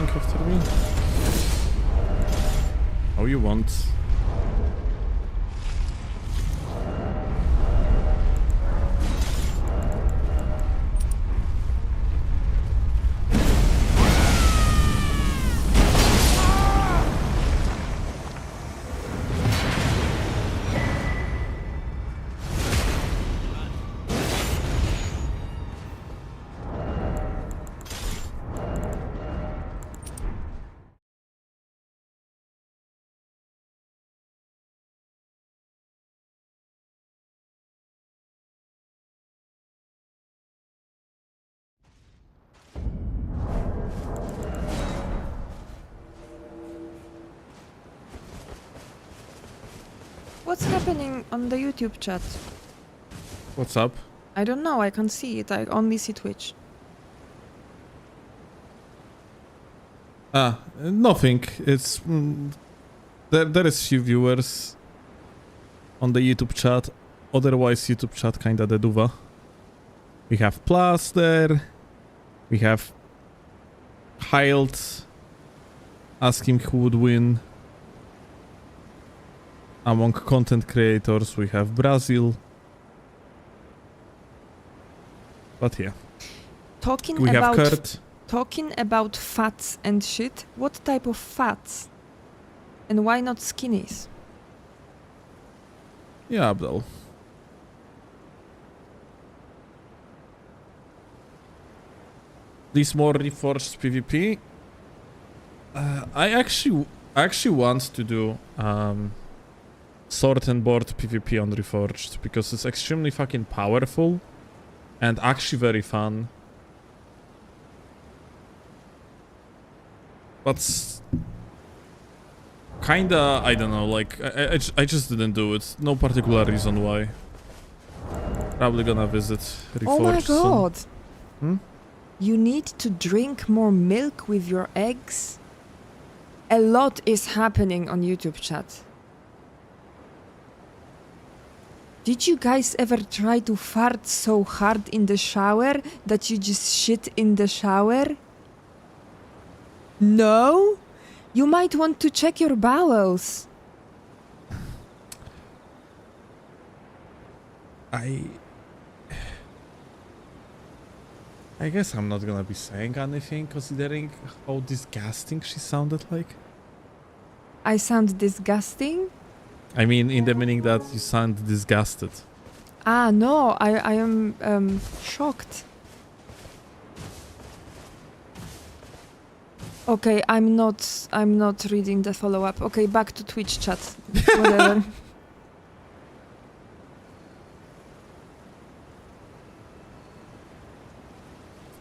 After me? How you want? What's happening on the YouTube chat? What's up? I don't know, I can't see it, I only see Twitch. Nothing. It's there is few viewers on the YouTube chat. Otherwise, YouTube chat kinda deduwa. We have Plaster. We have Hild asking who would win. Among content creators, we have Brazil. But yeah. We have Kurt. Talking about fats and shit, what type of fats? And why not skinnies? Yeah, Abdel. This more Reforged PvP. I actually want to do sword and board PvP on Reforged because it's extremely fucking powerful and actually very fun. But kinda, I don't know, like, I just didn't do it. No particular reason why. Probably gonna visit Reforged. Oh my god! Soon. Hmm? You need to drink more milk with your eggs? A lot is happening on YouTube chat. Did you guys ever try to fart so hard in the shower that you just shit in the shower? No? You might want to check your bowels. I guess I'm not gonna be saying anything, considering how disgusting she sounded like. I sound disgusting? I mean, in the meaning that you sound disgusted. Ah, no, I am shocked. Okay, I'm not reading the follow-up. Okay, back to Twitch chat. Whatever.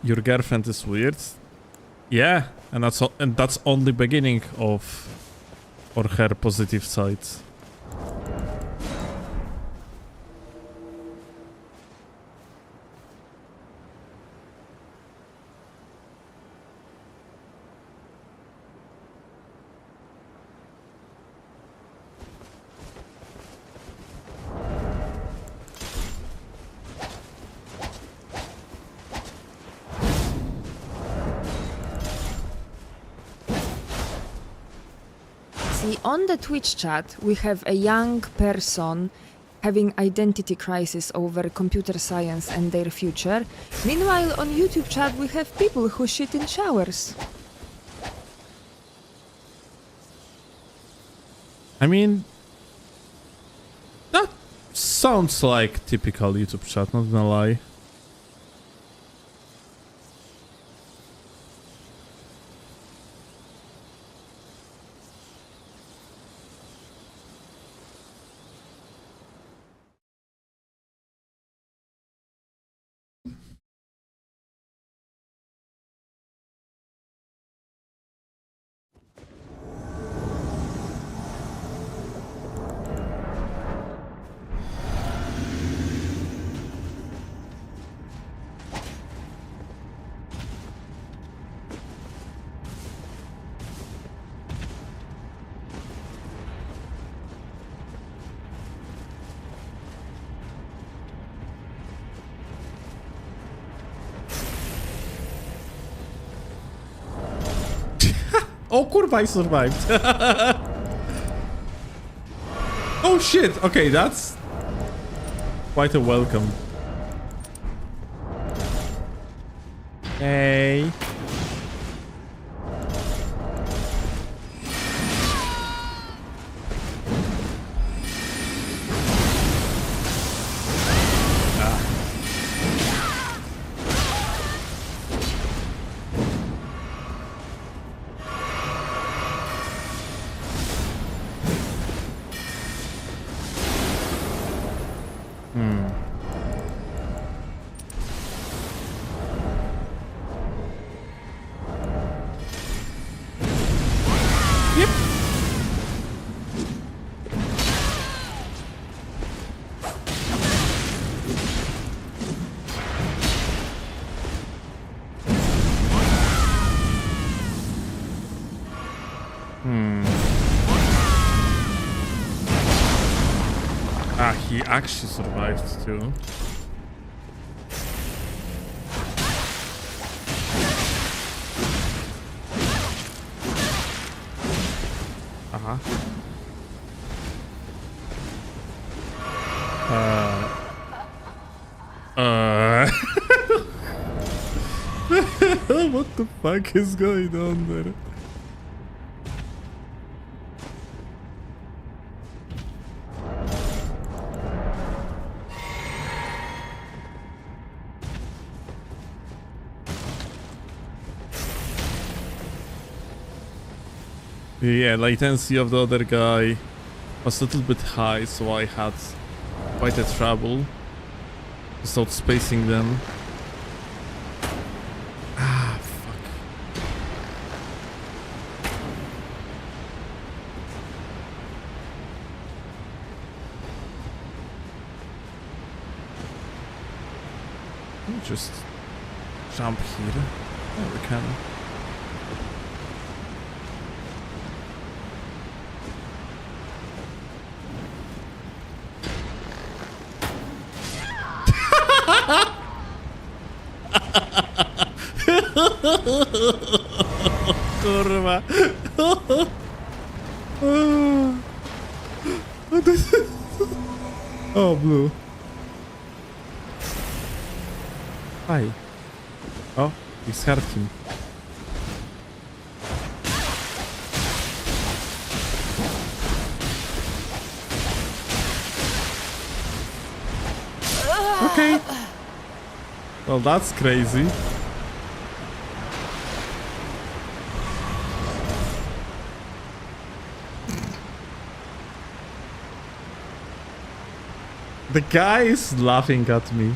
Your girlfriend is weird. Yeah, and that's only beginning of or her positive sides. See, on the Twitch chat, we have a young person having identity crisis over computer science and their future. Meanwhile, on YouTube chat, we have people who shit in showers. I mean, that sounds like typical YouTube chat, not gonna lie. Oh kurwa, I survived. Oh shit, okay, that's quite a welcome. Hey. Ah, he actually survived too. Uh-huh. What the fuck is going on there? Yeah, latency of the other guy was a little bit high, so I had quite a trouble just outspacing them. Ah, fuck. Let me just jump here. There we can. Kurwa. Oh, blue. Hi. Oh, he's hurt him. Okay. Well, that's crazy. The guy is laughing at me.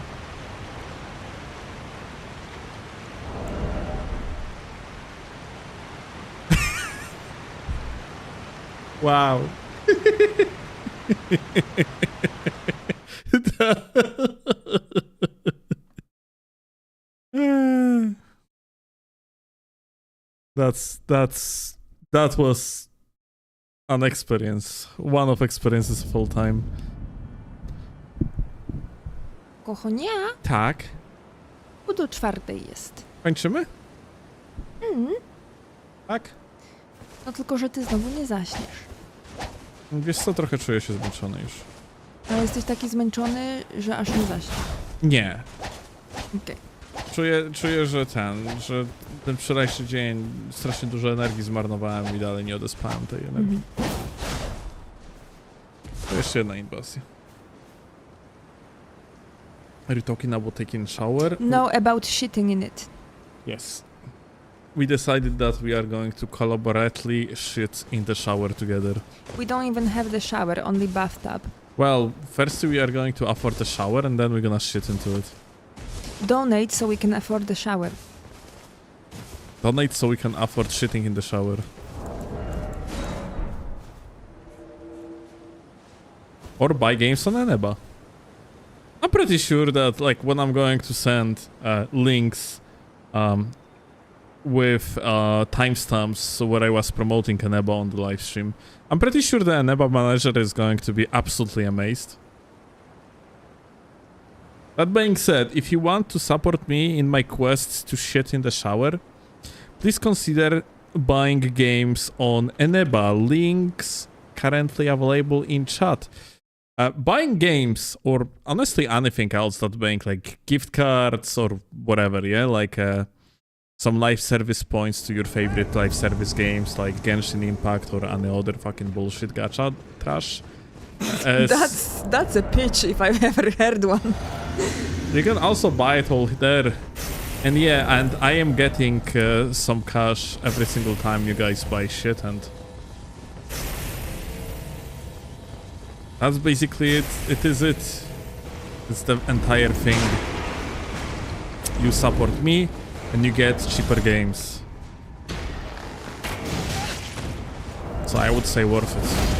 Wow. That was an experience. One of experiences of all time. Kochonia, Tak. pół do 4 jest. Kończymy? Tak? No tylko, że ty znowu nie zaśniesz. Wiesz co, trochę czuję się zmęczony już. Ale jesteś taki zmęczony, że aż nie zaśniesz. Nie. Okej. Czuję, że ten wczorajszy dzień strasznie dużo energii zmarnowałem i dalej nie odespałem tej energii. To jeszcze jedna inwazja. Are you talking about taking a shower? No, about shitting in it. Yes. We decided that we are going to collaboratively shit in the shower together. We don't even have the shower, only bathtub. Well, first we are going to afford the shower and then we're gonna shit into it. Donate so we can afford the shower. Donate so we can afford shitting in the shower. Or buy games on Eneba. I'm pretty sure that, like, when I'm going to send links with timestamps where I was promoting Eneba on the live stream, I'm pretty sure the Eneba manager is going to be absolutely amazed. That being said, if you want to support me in my quest to shit in the shower, please consider buying games on Eneba. Links currently available in chat. Buying games, or honestly anything else, that buying like gift cards or whatever, yeah, like some live service points to your favorite live service games like Genshin Impact or any other fucking bullshit gacha trash. That's a pitch if I've ever heard one. You can also buy it all there. And yeah, and I am getting some cash every single time you guys buy shit, and that's basically it. It's the entire thing. You support me and you get cheaper games. So I would say worth it.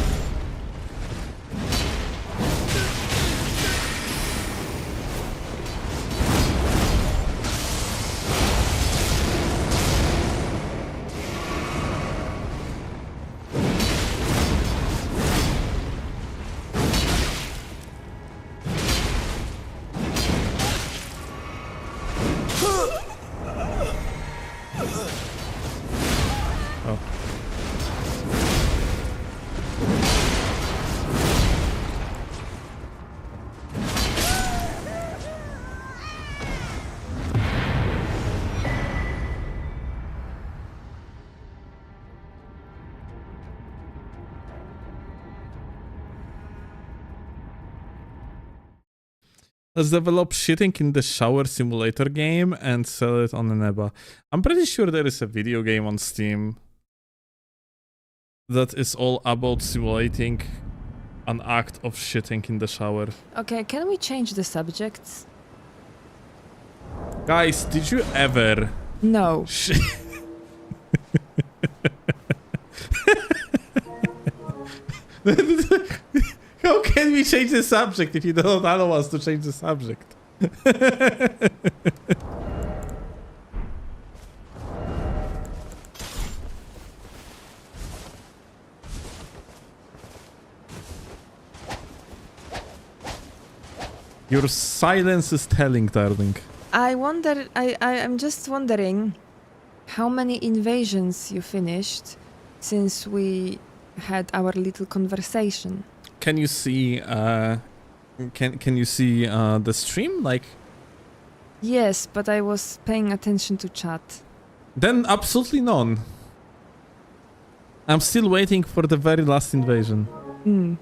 Let's develop shitting in the shower simulator game and sell it on Eneba. I'm pretty sure there is a video game on Steam that is all about simulating an act of shitting in the shower. Okay, can we change the subjects? Guys, did you ever... No. How can we change the subject if you don't allow us to change the subject? Your silence is telling, darling. I'm just wondering how many invasions you finished since we had our little conversation. Can you see can you see the stream? Like, Yes, but I was paying attention to chat. then absolutely none. I'm still waiting for the very last invasion. Hmm.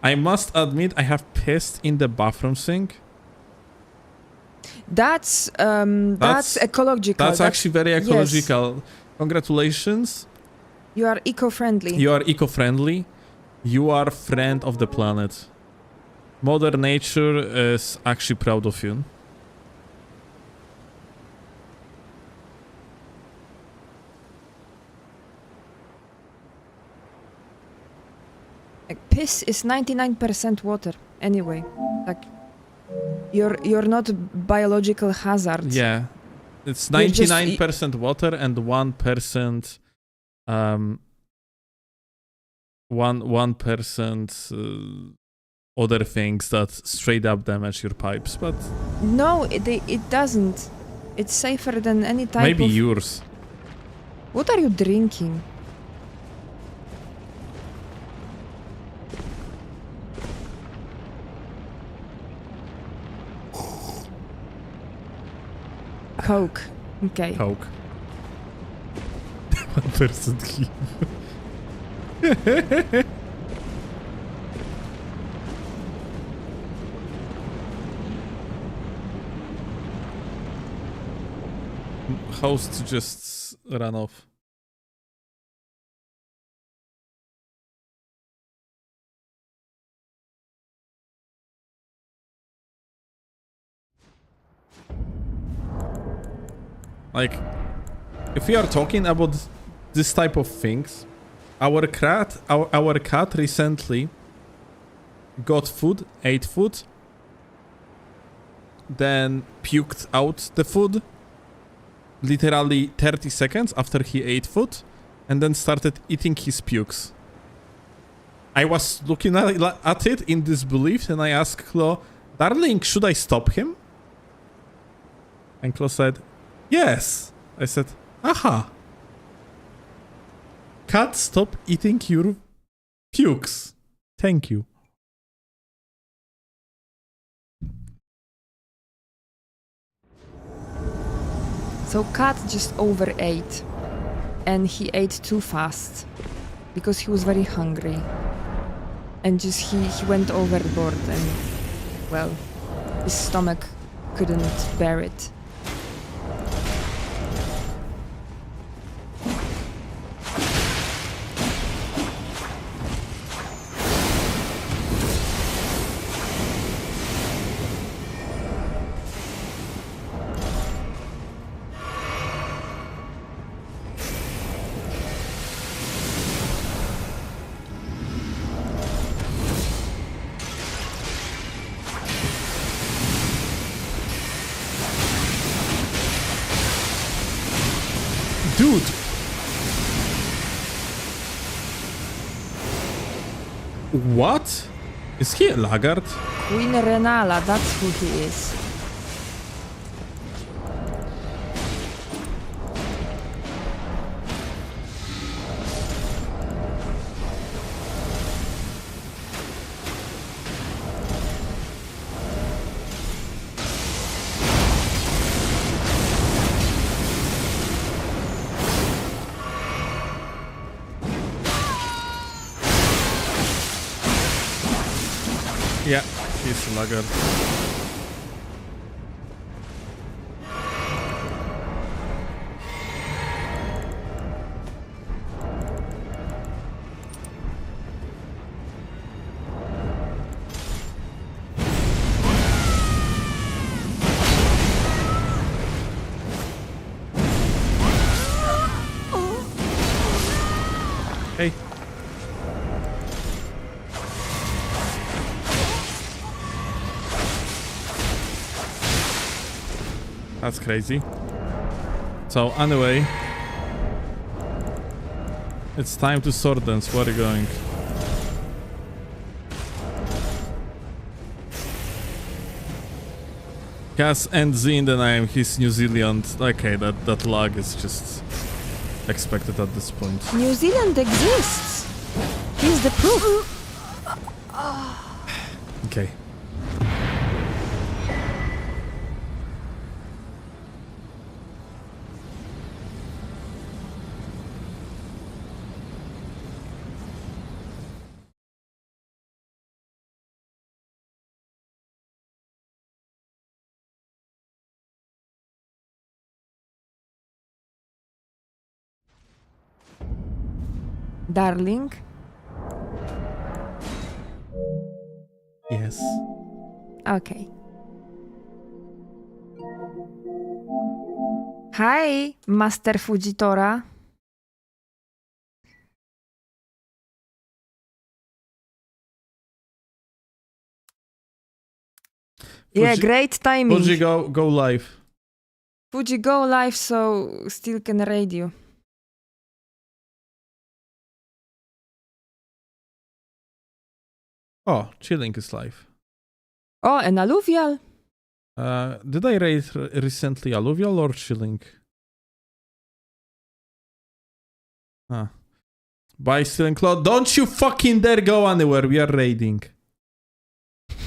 I must admit, I have pissed in the bathroom sink. That's That's- ecological. That's actually very yes. ecological. Congratulations. You are eco-friendly. You are eco-friendly. You are friend of the planet. Mother Nature is actually proud of you. Like, piss is 99% water anyway. Like you're not a biological hazard. Yeah. It's You're just 99% water and 1% 1% other things that straight up damage your pipes, but No, it doesn't. It's safer than any type maybe of... yours. What are you drinking? Coke. Okay. Coke. 1% heat. Host just ran off. Like, if we are talking about this type of things, our cat recently got food, ate food, then puked out the food literally 30 seconds after he ate food, and then started eating his pukes. I was looking at it in disbelief, and I asked Chloe, "Darling, should I stop him?" And Chloe said, "Yes." I said, "Aha. Cat, stop eating your pukes. Thank you." So Cat just overate. And he ate too fast. Because he was very hungry. And just he went overboard and, well, his stomach couldn't bear it. Dude! What? Is he a laggard? Queen Renala, that's who he is. Yeah, he's a laggard. Hey. That's crazy. So anyway, it's time to sword dance. Where are you going? Cass and Z in the name, he's New Zealand. Okay, that lag is just expected at this point. New Zealand exists. Here's the proof. Okay. Darling. Yes. Okay. Hi, Master Fujitora. Yeah, Fuji- great timing. Fuji, go live. Fuji go live, so still can raid you. Oh, Chilling is live. Oh, an alluvial. Did I raid recently Alluvial or Chilling? Ah. Bye, Stealing Claw. Don't you fucking dare go anywhere. We are raiding.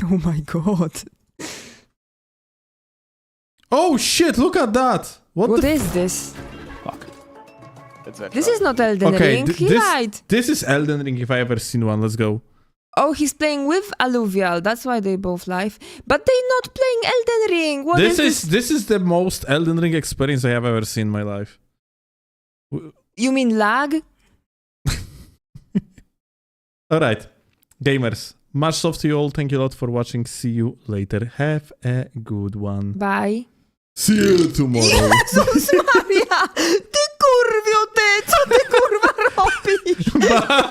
Oh my god. Oh shit, look at that. What is this? Fuck. It's that This is not Elden Okay, Ring. He lied. This is Elden Ring if I ever seen one. Let's go. Oh, he's playing with alluvial. That's why they both live. But they're not playing Elden Ring. What is this? This is the most Elden Ring experience I have ever seen in my life. You mean lag? Alright, gamers. Much love to you all. Thank you a lot for watching. See you later. Have a good one. Bye. See you tomorrow. Jezus Maria! Ty kurwio ty! Co ty kurwa robisz? Bye.